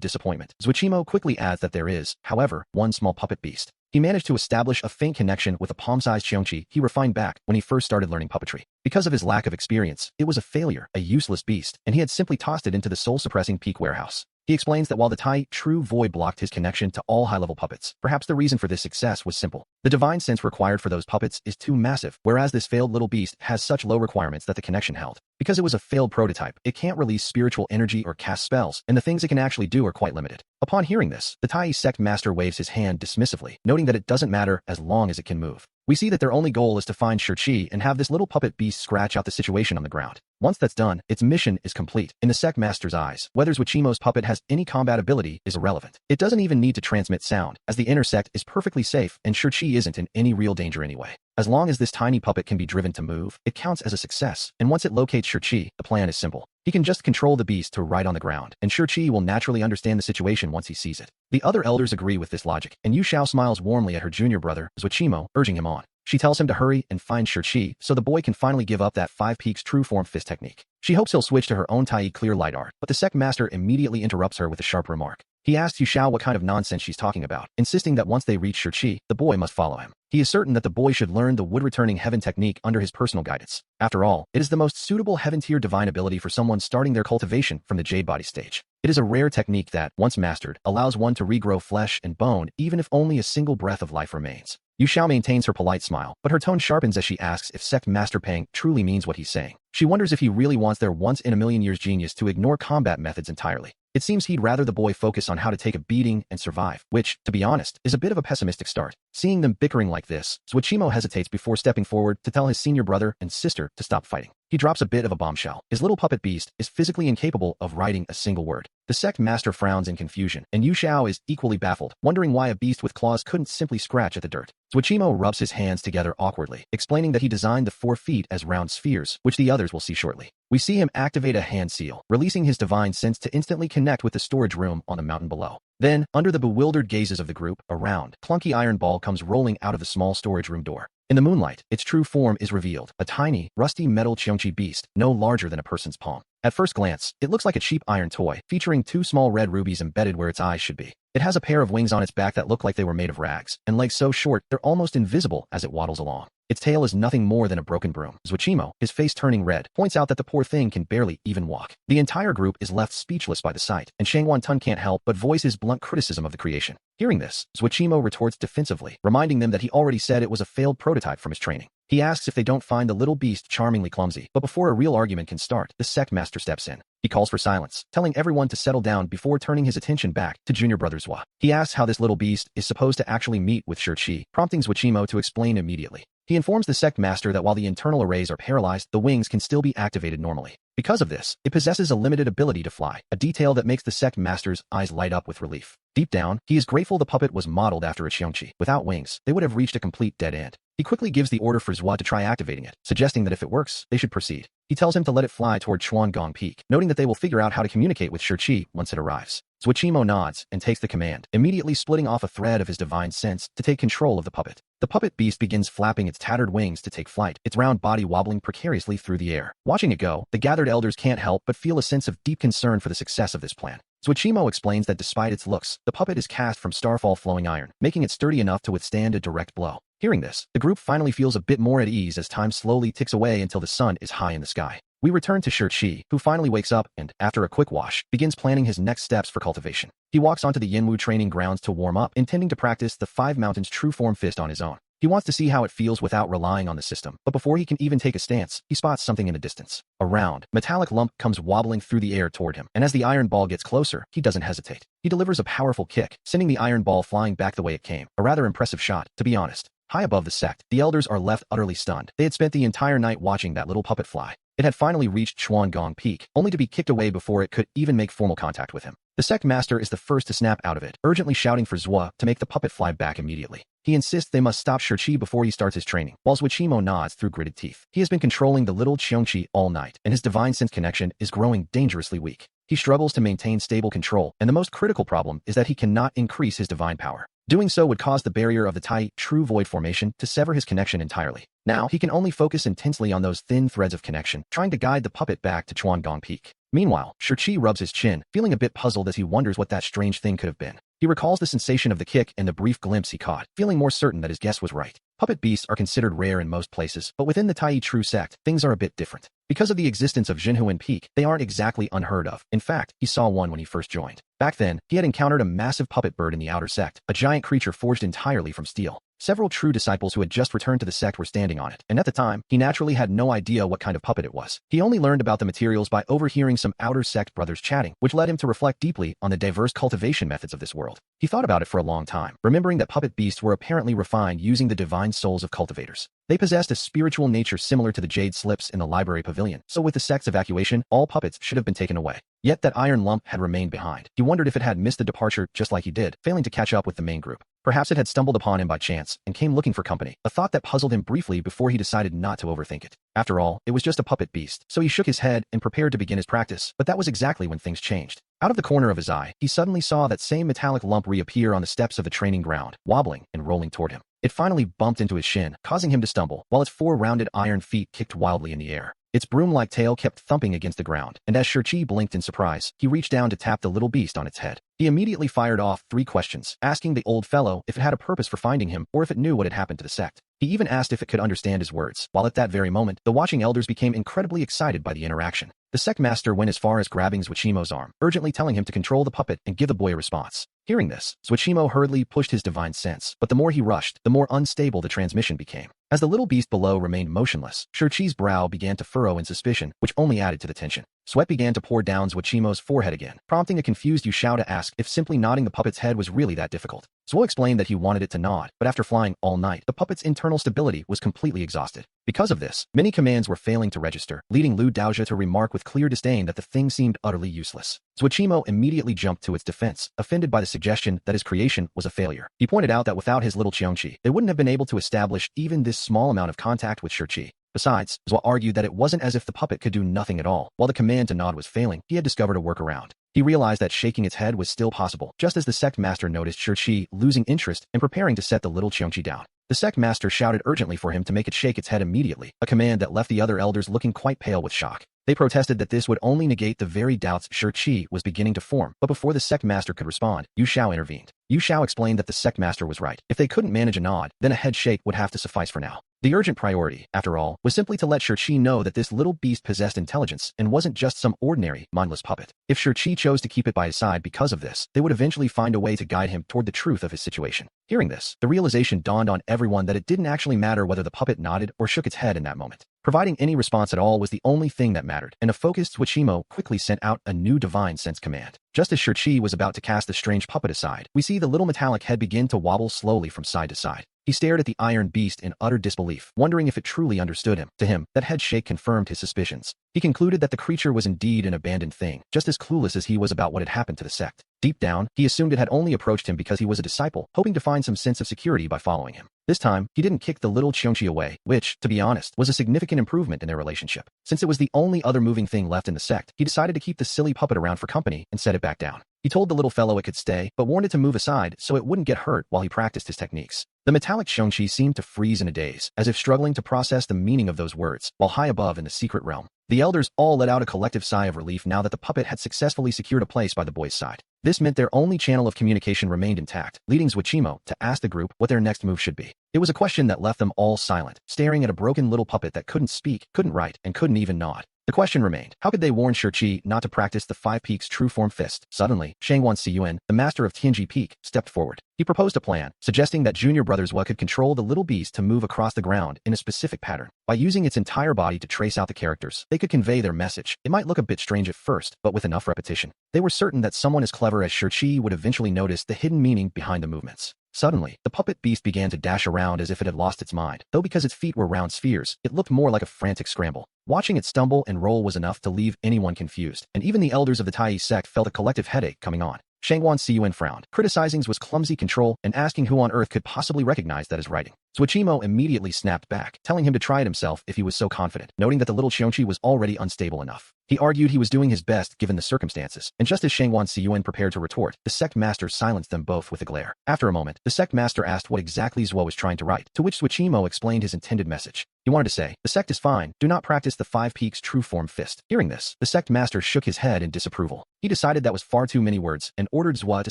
disappointment, Zhuichimo quickly adds that there is, however, one small puppet beast. He managed to establish a faint connection with a palm-sized Qiongqi he refined back when he first started learning puppetry. Because of his lack of experience, it was a failure, a useless beast, and he had simply tossed it into the soul-suppressing peak warehouse. He explains that while the Tai True Void blocked his connection to all high-level puppets, perhaps the reason for this success was simple. The divine sense required for those puppets is too massive, whereas this failed little beast has such low requirements that the connection held. Because it was a failed prototype, it can't release spiritual energy or cast spells, and the things it can actually do are quite limited. Upon hearing this, the Tai sect master waves his hand dismissively, noting that it doesn't matter as long as it can move. We see that their only goal is to find Shurqi and have this little puppet beast scratch out the situation on the ground. Once that's done, its mission is complete. In the sect master's eyes, whether Zhuichimo's puppet has any combat ability is irrelevant. It doesn't even need to transmit sound, as the inner sect is perfectly safe and Shurqi isn't in any real danger anyway. As long as this tiny puppet can be driven to move, it counts as a success, and once it locates Shurqi, the plan is simple. He can just control the beast to ride on the ground, and Shurqi will naturally understand the situation once he sees it. The other elders agree with this logic, and Yu Shao smiles warmly at her junior brother, Zhuichimo, urging him on. She tells him to hurry and find Shurqi so the boy can finally give up that Five Peaks True Form Fist technique. She hopes he'll switch to her own Tai Clear Light Art, but the sect master immediately interrupts her with a sharp remark. He asks Yu Shao what kind of nonsense she's talking about, insisting that once they reach Shurqi, the boy must follow him. He is certain that the boy should learn the wood-returning heaven technique under his personal guidance. After all, it is the most suitable heaven-tier divine ability for someone starting their cultivation from the Jade Body stage. It is a rare technique that, once mastered, allows one to regrow flesh and bone even if only a single breath of life remains. Yu Shao maintains her polite smile, but her tone sharpens as she asks if Sect Master Pang truly means what he's saying. She wonders if he really wants their once-in-a-million-years genius to ignore combat methods entirely. It seems he'd rather the boy focus on how to take a beating and survive, which, to be honest, is a bit of a pessimistic start. Seeing them bickering like this, Zhuichimo hesitates before stepping forward to tell his senior brother and sister to stop fighting. He drops a bit of a bombshell. His little puppet beast is physically incapable of writing a single word. The sect master frowns in confusion, and Yu Shao is equally baffled, wondering why a beast with claws couldn't simply scratch at the dirt. Zhuichimo rubs his hands together awkwardly, explaining that he designed the 4 feet as round spheres, which the others will see shortly. We see him activate a hand seal, releasing his divine sense to instantly connect with the storage room on the mountain below. Then, under the bewildered gazes of the group, a round, clunky iron ball comes rolling out of the small storage room door. In the moonlight, its true form is revealed, a tiny, rusty metal Qiongqi beast, no larger than a person's palm. At first glance, it looks like a cheap iron toy, featuring 2 small red rubies embedded where its eyes should be. It has a pair of wings on its back that look like they were made of rags, and legs so short they're almost invisible as it waddles along. Its tail is nothing more than a broken broom. Zhuichimo, his face turning red, points out that the poor thing can barely even walk. The entire group is left speechless by the sight, and Shang Tun can't help but voice his blunt criticism of the creation. Hearing this, Zhuichimo retorts defensively, reminding them that he already said it was a failed prototype from his training. He asks if they don't find the little beast charmingly clumsy, but before a real argument can start, the sect master steps in. He calls for silence, telling everyone to settle down before turning his attention back to junior brother Zhua. He asks how this little beast is supposed to actually meet with Shurqi, prompting Zhuichimo to explain immediately. He informs the sect master that while the internal arrays are paralyzed, the wings can still be activated normally. Because of this, it possesses a limited ability to fly, a detail that makes the sect master's eyes light up with relief. Deep down, he is grateful the puppet was modeled after a Qiongqi. Without wings, they would have reached a complete dead end. He quickly gives the order for Zhua to try activating it, suggesting that if it works, they should proceed. He tells him to let it fly toward Chuangong Peak, noting that they will figure out how to communicate with Shurqi once it arrives. Zhuichimo nods and takes the command, immediately splitting off a thread of his divine sense to take control of the puppet. The puppet beast begins flapping its tattered wings to take flight, its round body wobbling precariously through the air. Watching it go, the gathered elders can't help but feel a sense of deep concern for the success of this plan. Zhuichimo explains that despite its looks, the puppet is cast from starfall flowing iron, making it sturdy enough to withstand a direct blow. Hearing this, the group finally feels a bit more at ease as time slowly ticks away until the sun is high in the sky. We return to Shurqi, who finally wakes up and, after a quick wash, begins planning his next steps for cultivation. He walks onto the Yinwu training grounds to warm up, intending to practice the 5 Mountains True Form Fist on his own. He wants to see how it feels without relying on the system, but before he can even take a stance, he spots something in the distance. A round, metallic lump comes wobbling through the air toward him, and as the iron ball gets closer, he doesn't hesitate. He delivers a powerful kick, sending the iron ball flying back the way it came. A rather impressive shot, to be honest. High above the sect, the elders are left utterly stunned. They had spent the entire night watching that little puppet fly. It had finally reached Xuangong Peak, only to be kicked away before it could even make formal contact with him. The sect master is the first to snap out of it, urgently shouting for Zhua to make the puppet fly back immediately. He insists they must stop Shiqi before he starts his training, while Zuochimo nods through gritted teeth. He has been controlling the little Qiongqi all night, and his divine sense connection is growing dangerously weak. He struggles to maintain stable control, and the most critical problem is that he cannot increase his divine power. Doing so would cause the barrier of the Tai true void formation to sever his connection entirely. Now, he can only focus intensely on those thin threads of connection, trying to guide the puppet back to Xuangong Peak. Meanwhile, Shiqi rubs his chin, feeling a bit puzzled as he wonders what that strange thing could have been. He recalls the sensation of the kick and the brief glimpse he caught, feeling more certain that his guess was right. Puppet beasts are considered rare in most places, but within the Tai True sect, things are a bit different. Because of the existence of Jinhuan Peak, they aren't exactly unheard of. In fact, he saw one when he first joined. Back then, he had encountered a massive puppet bird in the outer sect, a giant creature forged entirely from steel. Several true disciples who had just returned to the sect were standing on it, and at the time, he naturally had no idea what kind of puppet it was. He only learned about the materials by overhearing some outer sect brothers chatting, which led him to reflect deeply on the diverse cultivation methods of this world. He thought about it for a long time, remembering that puppet beasts were apparently refined using the divine souls of cultivators. They possessed a spiritual nature similar to the jade slips in the library pavilion, so with the sect's evacuation, all puppets should have been taken away. Yet that iron lump had remained behind. He wondered if it had missed the departure just like he did, failing to catch up with the main group. Perhaps it had stumbled upon him by chance and came looking for company, a thought that puzzled him briefly before he decided not to overthink it. After all, it was just a puppet beast, so he shook his head and prepared to begin his practice, but that was exactly when things changed. Out of the corner of his eye, he suddenly saw that same metallic lump reappear on the steps of the training ground, wobbling and rolling toward him. It finally bumped into his shin, causing him to stumble, while its four rounded iron feet kicked wildly in the air. Its broom-like tail kept thumping against the ground, and as Shiqi blinked in surprise, he reached down to tap the little beast on its head. He immediately fired off 3 questions, asking the old fellow if it had a purpose for finding him or if it knew what had happened to the sect. He even asked if it could understand his words, while at that very moment, the watching elders became incredibly excited by the interaction. The sect master went as far as grabbing Zuochimo's arm, urgently telling him to control the puppet and give the boy a response. Hearing this, Zuochimo hurriedly pushed his divine sense, but the more he rushed, the more unstable the transmission became. As the little beast below remained motionless, Shiqi's brow began to furrow in suspicion, which only added to the tension. Sweat began to pour down Zuochimo's forehead again, prompting a confused Yushao to ask if simply nodding the puppet's head was really that difficult. Zuo explained that he wanted it to nod, but after flying all night, the puppet's internal stability was completely exhausted. Because of this, many commands were failing to register, leading Lu Daojia to remark with clear disdain that the thing seemed utterly useless. Zuochimo immediately jumped to its defense, offended by the suggestion that his creation was a failure. He pointed out that without his little Qiongqi, they wouldn't have been able to establish even this small amount of contact with Shiqi. Besides, Zhua argued that it wasn't as if the puppet could do nothing at all. While the command to nod was failing, he had discovered a workaround. He realized that shaking its head was still possible, just as the sect master noticed Shiqi losing interest and preparing to set the little Qiongqi down. The sect master shouted urgently for him to make it shake its head immediately, a command that left the other elders looking quite pale with shock. They protested that this would only negate the very doubts Shiqi was beginning to form, but before the sect master could respond, Yushao intervened. Yushao explained that the sect master was right. If they couldn't manage a nod, then a head shake would have to suffice for now. The urgent priority, after all, was simply to let Shiqi know that this little beast possessed intelligence and wasn't just some ordinary, mindless puppet. If Shiqi chose to keep it by his side because of this, they would eventually find a way to guide him toward the truth of his situation. Hearing this, the realization dawned on everyone that it didn't actually matter whether the puppet nodded or shook its head in that moment. Providing any response at all was the only thing that mattered, and a focused Zuochimo quickly sent out a new divine sense command. Just as Shiqi was about to cast the strange puppet aside, we see the little metallic head begin to wobble slowly from side to side. He stared at the iron beast in utter disbelief, wondering if it truly understood him. To him, that head shake confirmed his suspicions. He concluded that the creature was indeed an abandoned thing, just as clueless as he was about what had happened to the sect. Deep down, he assumed it had only approached him because he was a disciple, hoping to find some sense of security by following him. This time, he didn't kick the little Qiongqi away, which, to be honest, was a significant improvement in their relationship. Since it was the only other moving thing left in the sect, he decided to keep the silly puppet around for company and set it back down. He told the little fellow it could stay, but warned it to move aside so it wouldn't get hurt while he practiced his techniques. The metallic Qiongqi seemed to freeze in a daze, as if struggling to process the meaning of those words, while high above in the secret realm. The elders all let out a collective sigh of relief now that the puppet had successfully secured a place by the boy's side. This meant their only channel of communication remained intact, leading Zuochimo to ask the group what their next move should be. It was a question that left them all silent, staring at a broken little puppet that couldn't speak, couldn't write, and couldn't even nod. The question remained, how could they warn Shang-Chi not to practice the Five Peaks True Form Fist? Suddenly, Shangwan Siyuan, the master of Tianji Peak, stepped forward. He proposed a plan, suggesting that Junior Brothers Wa could control the little beast to move across the ground in a specific pattern. By using its entire body to trace out the characters, they could convey their message. It might look a bit strange at first, but with enough repetition, they were certain that someone as clever as Shang-Chi would eventually notice the hidden meaning behind the movements. Suddenly, the puppet beast began to dash around as if it had lost its mind. Though because its feet were round spheres, it looked more like a frantic scramble. Watching it stumble and roll was enough to leave anyone confused, and even the elders of the Tai sect felt a collective headache coming on. Shangwan Siyuan frowned, criticizing Zhu's clumsy control and asking who on earth could possibly recognize that as writing. Zhuo immediately snapped back, telling him to try it himself if he was so confident, noting that the little Qiongqi was already unstable enough. He argued he was doing his best given the circumstances, and just as Shangwan Siyuan prepared to retort, the sect master silenced them both with a glare. After a moment, the sect master asked what exactly Zhuo was trying to write, to which Zhuo explained his intended message. He wanted to say, "The sect is fine, do not practice the Five Peaks True Form Fist." Hearing this, the sect master shook his head in disapproval. He decided that was far too many words and ordered Zhuo to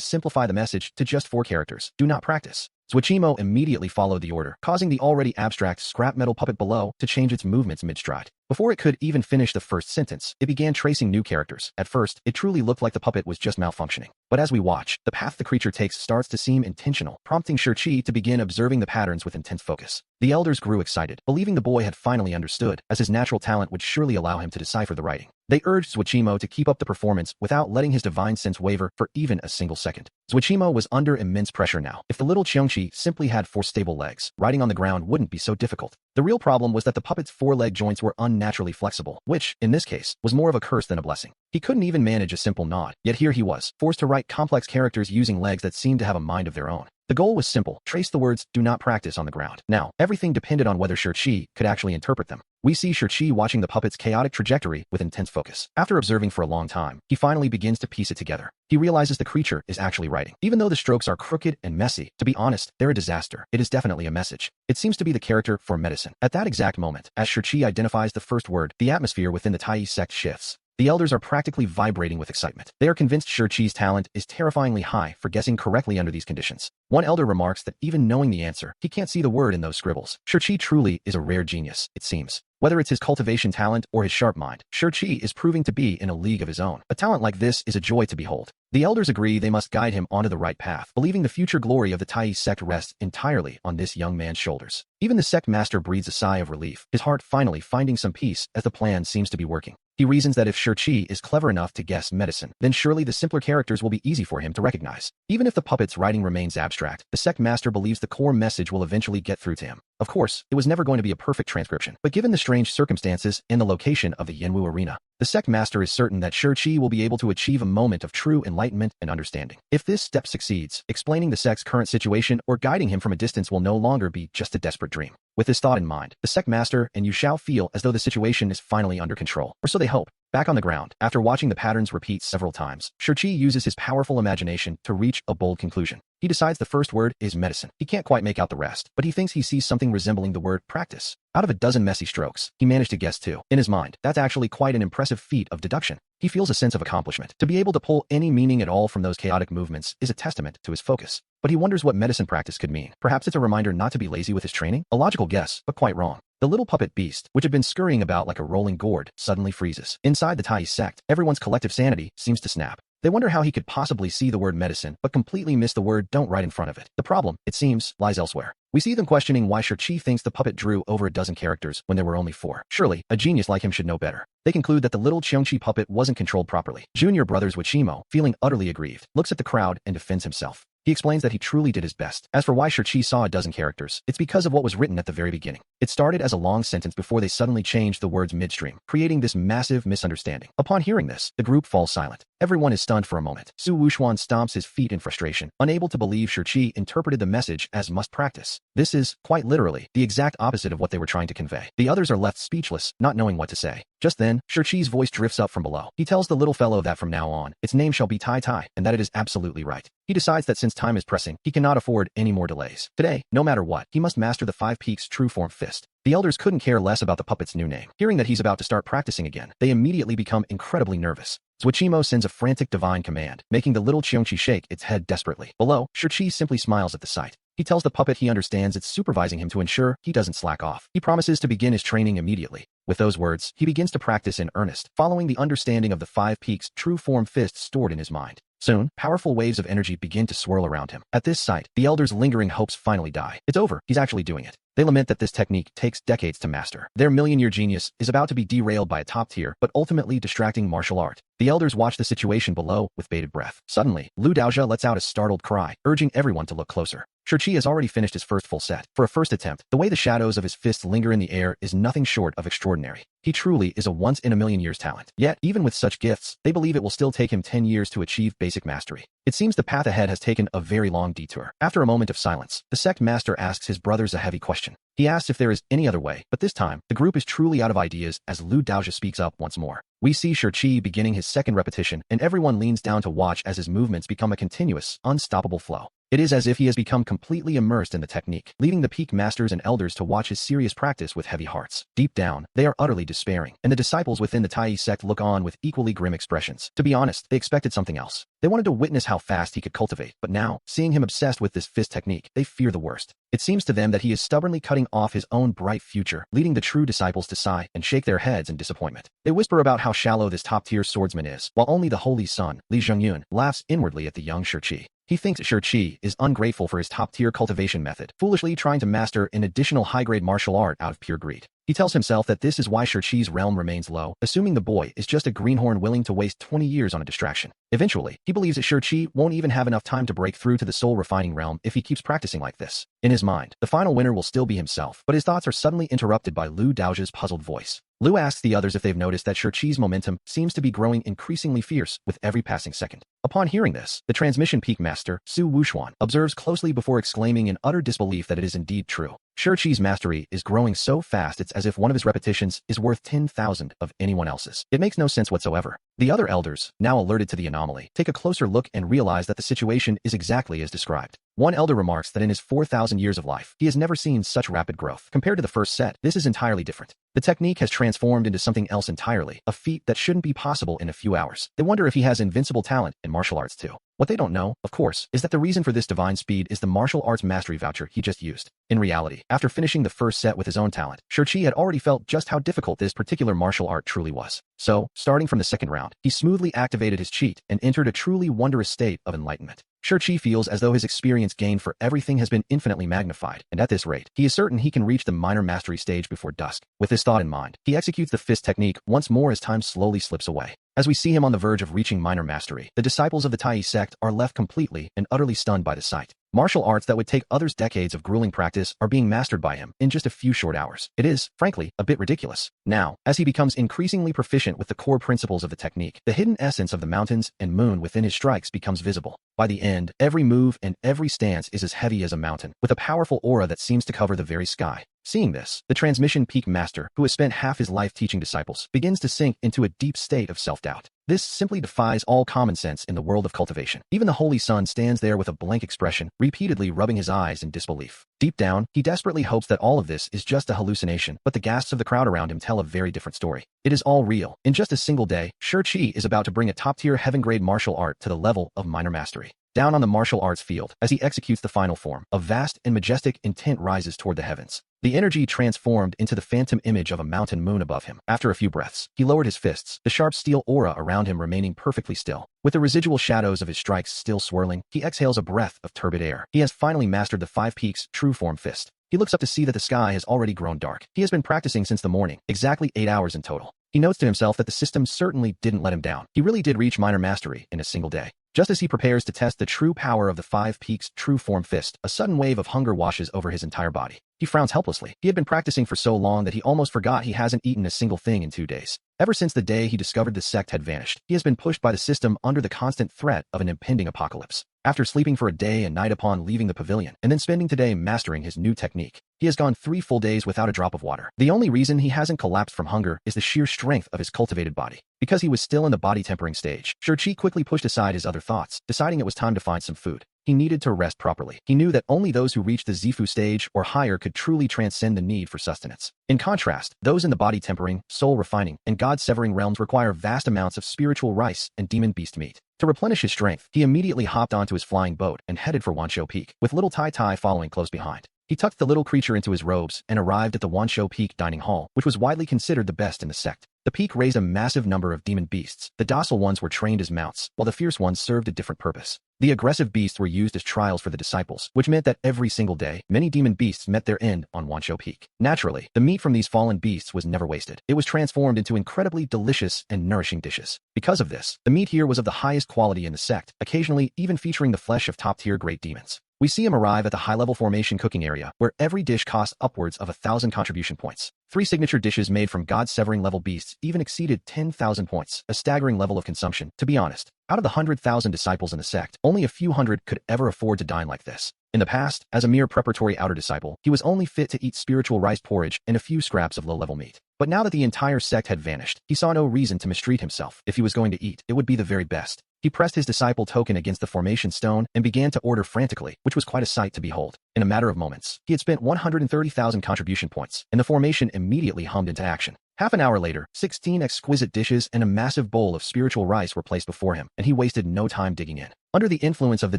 simplify the message to just 4 characters, "Do not practice." Zhuo immediately followed the order, causing the already abstract scrap metal puppet below to change its movements mid-stride. Before it could even finish the first sentence, it began tracing new characters. At first, it truly looked like the puppet was just malfunctioning. But as we watch, the path the creature takes starts to seem intentional, prompting Shang-Chi to begin observing the patterns with intense focus. The elders grew excited, believing the boy had finally understood, as his natural talent would surely allow him to decipher the writing. They urged Zhuo to keep up the performance without letting his divine sense waver for even a single second. Zhuo was under immense pressure now. If the little Qiongqi simply had 4 stable legs, riding on the ground wouldn't be so difficult. The real problem was that the puppet's 4-leg joints were unnaturally flexible, which, in this case, was more of a curse than a blessing. He couldn't even manage a simple nod, yet here he was, forced to write complex characters using legs that seemed to have a mind of their own. The goal was simple, trace the words, "Do not practice" on the ground. Now, everything depended on whether Shang-Chi could actually interpret them. We see Shang-Chi watching the puppet's chaotic trajectory with intense focus. After observing for a long time, he finally begins to piece it together. He realizes the creature is actually writing. Even though the strokes are crooked and messy, to be honest, they're a disaster. It is definitely a message. It seems to be the character for medicine. At that exact moment, as Shang-Chi identifies the first word, the atmosphere within the Tai sect shifts. The elders are practically vibrating with excitement. They are convinced Shang-Chi's talent is terrifyingly high for guessing correctly under these conditions. One elder remarks that even knowing the answer, he can't see the word in those scribbles. Shang-Chi truly is a rare genius, it seems. Whether it's his cultivation talent or his sharp mind, Shang-Chi is proving to be in a league of his own. A talent like this is a joy to behold. The elders agree they must guide him onto the right path, believing the future glory of the Tai sect rests entirely on this young man's shoulders. Even the sect master breathes a sigh of relief, his heart finally finding some peace as the plan seems to be working. He reasons that if Shang-Chi is clever enough to guess medicine, then surely the simpler characters will be easy for him to recognize. Even if the puppet's writing remains abstract, the sect master believes the core message will eventually get through to him. Of course, it was never going to be a perfect transcription, but given the strange circumstances and the location of the Yanwu arena, the sect master is certain that Shang-Chi will be able to achieve a moment of true enlightenment and understanding. If this step succeeds, explaining the sect's current situation or guiding him from a distance will no longer be just a desperate dream. With this thought in mind, the sect master and Yu Shao feel as though the situation is finally under control, or so they hope. Back on the ground, after watching the patterns repeat several times, Shang-Chi uses his powerful imagination to reach a bold conclusion. He decides the first word is medicine. He can't quite make out the rest, but he thinks he sees something resembling the word practice. Out of a dozen messy strokes, he managed to guess 2. In his mind, that's actually quite an impressive feat of deduction. He feels a sense of accomplishment. To be able to pull any meaning at all from those chaotic movements is a testament to his focus. But he wonders what medicine practice could mean. Perhaps it's a reminder not to be lazy with his training? A logical guess, but quite wrong. The little puppet beast, which had been scurrying about like a rolling gourd, suddenly freezes. Inside the Tai sect, everyone's collective sanity seems to snap. They wonder how he could possibly see the word medicine, but completely miss the word don't right in front of it. The problem, it seems, lies elsewhere. We see them questioning why Shang-Chi thinks the puppet drew over a dozen characters when there were only 4. Surely, a genius like him should know better. They conclude that the little Qiongqi puppet wasn't controlled properly. Junior Brothers Zhuo, feeling utterly aggrieved, looks at the crowd and defends himself. He explains that he truly did his best. As for why Shang-Chi saw a dozen characters, it's because of what was written at the very beginning. It started as a long sentence before they suddenly changed the words midstream, creating this massive misunderstanding. Upon hearing this, the group falls silent. Everyone is stunned for a moment. Su Wuxuan stomps his feet in frustration, unable to believe Shang-Chi interpreted the message as must practice. This is, quite literally, the exact opposite of what they were trying to convey. The others are left speechless, not knowing what to say. Just then, Shang-Chi's voice drifts up from below. He tells the little fellow that from now on, its name shall be Tai Tai, and that it is absolutely right. He decides that since time is pressing, he cannot afford any more delays. Today, no matter what, he must master the Five Peaks True Form Fist. The elders couldn't care less about the puppet's new name. Hearing that he's about to start practicing again, they immediately become incredibly nervous. Zhuo sends a frantic divine command, making the little Qiongqi shake its head desperately. Below, Shang-Chi simply smiles at the sight. He tells the puppet he understands it's supervising him to ensure he doesn't slack off. He promises to begin his training immediately. With those words, he begins to practice in earnest, following the understanding of the five peaks true form fist stored in his mind. Soon, powerful waves of energy begin to swirl around him. At this sight, the elder's lingering hopes finally die. It's over. He's actually doing it. They lament that this technique takes decades to master. Their million-year genius is about to be derailed by a top-tier, but ultimately distracting martial art. The elders watch the situation below with bated breath. Suddenly, Lu Daojia lets out a startled cry, urging everyone to look closer. Shurqi has already finished his first full set. For a first attempt, the way the shadows of his fists linger in the air is nothing short of extraordinary. He truly is a once-in-a-million-years talent. Yet, even with such gifts, they believe it will still take him 10 years to achieve basic mastery. It seems the path ahead has taken a very long detour. After a moment of silence, the sect master asks his brothers a heavy question. He asks if there is any other way, but this time, the group is truly out of ideas as Lu Daojia speaks up once more. We see Shurqi beginning his second repetition, and everyone leans down to watch as his movements become a continuous, unstoppable flow. It is as if he has become completely immersed in the technique, leading the peak masters and elders to watch his serious practice with heavy hearts. Deep down, they are utterly despairing, and the disciples within the Tai sect look on with equally grim expressions. To be honest, they expected something else. They wanted to witness how fast he could cultivate, but now, seeing him obsessed with this fist technique, they fear the worst. It seems to them that he is stubbornly cutting off his own bright future, leading the true disciples to sigh and shake their heads in disappointment. They whisper about how shallow this top-tier swordsman is, while only the holy son, Li Zhengyun, laughs inwardly at the young Shurqi. He thinks Shurqi is ungrateful for his top-tier cultivation method, foolishly trying to master an additional high-grade martial art out of pure greed. He tells himself that this is why Shurqi's realm remains low, assuming the boy is just a greenhorn willing to waste 20 years on a distraction. Eventually, he believes that Shurqi won't even have enough time to break through to the soul-refining realm if he keeps practicing like this. In his mind, the final winner will still be himself, but his thoughts are suddenly interrupted by Lu Daojia's puzzled voice. Lu asks the others if they've noticed that Shurqi's momentum seems to be growing increasingly fierce with every passing second. Upon hearing this, the transmission peak master, Su Wuxuan, observes closely before exclaiming in utter disbelief that it is indeed true. Shurqi's mastery is growing so fast it's as if one of his repetitions is worth 10,000 of anyone else's. It makes no sense whatsoever. The other elders, now alerted to the anomaly, take a closer look and realize that the situation is exactly as described. One elder remarks that in his 4,000 years of life, he has never seen such rapid growth. Compared to the first set, this is entirely different. The technique has transformed into something else entirely, a feat that shouldn't be possible in a few hours. They wonder if he has invincible talent in martial arts too. What they don't know, of course, is that the reason for this divine speed is the martial arts mastery voucher he just used. In reality, after finishing the first set with his own talent, Shurqi had already felt just how difficult this particular martial art truly was. So, starting from the second round, he smoothly activated his cheat and entered a truly wondrous state of enlightenment. Shurqi feels as though his experience gained for everything has been infinitely magnified, and at this rate, he is certain he can reach the minor mastery stage before dusk. With this thought in mind, he executes the fist technique once more as time slowly slips away. As we see him on the verge of reaching minor mastery, the disciples of the Tai sect are left completely and utterly stunned by the sight. Martial arts that would take others decades of grueling practice are being mastered by him in just a few short hours. It is, frankly, a bit ridiculous. Now, as he becomes increasingly proficient with the core principles of the technique, the hidden essence of the mountains and moon within his strikes becomes visible. By the end, every move and every stance is as heavy as a mountain, with a powerful aura that seems to cover the very sky. Seeing this, the transmission peak master, who has spent half his life teaching disciples, begins to sink into a deep state of self-doubt. This simply defies all common sense in the world of cultivation. Even the Holy Son stands there with a blank expression, repeatedly rubbing his eyes in disbelief. Deep down, he desperately hopes that all of this is just a hallucination, but the gasps of the crowd around him tell a very different story. It is all real. In just a single day, Shurqi is about to bring a top-tier heaven-grade martial art to the level of minor mastery. Down on the martial arts field, as he executes the final form, a vast and majestic intent rises toward the heavens. The energy transformed into the phantom image of a mountain moon above him. After a few breaths, he lowered his fists, the sharp steel aura around him remaining perfectly still. With the residual shadows of his strikes still swirling, he exhales a breath of turbid air. He has finally mastered the five peaks true form fist. He looks up to see that the sky has already grown dark. He has been practicing since the morning, exactly 8 hours in total. He notes to himself that the system certainly didn't let him down. He really did reach minor mastery in a single day. Just as he prepares to test the true power of the five peaks true form fist, a sudden wave of hunger washes over his entire body. He frowns helplessly. He had been practicing for so long that he almost forgot he hasn't eaten a single thing in 2 days. Ever since the day he discovered the sect had vanished, he has been pushed by the system under the constant threat of an impending apocalypse. After sleeping for a day and night upon leaving the pavilion, and then spending today mastering his new technique, he has gone 3 full days without a drop of water. The only reason he hasn't collapsed from hunger is the sheer strength of his cultivated body. Because he was still in the body tempering stage, Shurqi quickly pushed aside his other thoughts, deciding it was time to find some food. He needed to rest properly. He knew that only those who reached the Zifu stage or higher could truly transcend the need for sustenance. In contrast, those in the body tempering, soul refining, and god severing realms require vast amounts of spiritual rice and demon beast meat. To replenish his strength, he immediately hopped onto his flying boat and headed for Wanshou Peak, with little Tai Tai following close behind. He tucked the little creature into his robes and arrived at the Wanshou Peak dining hall, which was widely considered the best in the sect. The peak raised a massive number of demon beasts. The docile ones were trained as mounts, while the fierce ones served a different purpose. The aggressive beasts were used as trials for the disciples, which meant that every single day, many demon beasts met their end on Wanshou Peak. Naturally, the meat from these fallen beasts was never wasted. It was transformed into incredibly delicious and nourishing dishes. Because of this, the meat here was of the highest quality in the sect, occasionally even featuring the flesh of top-tier great demons. We see him arrive at the high-level formation cooking area, where every dish costs upwards of 1,000 contribution points. 3 signature dishes made from god-severing level beasts even exceeded 10,000 points, a staggering level of consumption. To be honest, out of the 100,000 disciples in the sect, only a few hundred could ever afford to dine like this. In the past, as a mere preparatory outer disciple, he was only fit to eat spiritual rice porridge and a few scraps of low-level meat. But now that the entire sect had vanished, he saw no reason to mistreat himself. If he was going to eat, it would be the very best. He pressed his disciple token against the formation stone and began to order frantically, which was quite a sight to behold. In a matter of moments, he had spent 130,000 contribution points, and the formation immediately hummed into action. Half an hour later, 16 exquisite dishes and a massive bowl of spiritual rice were placed before him, and he wasted no time digging in. Under the influence of the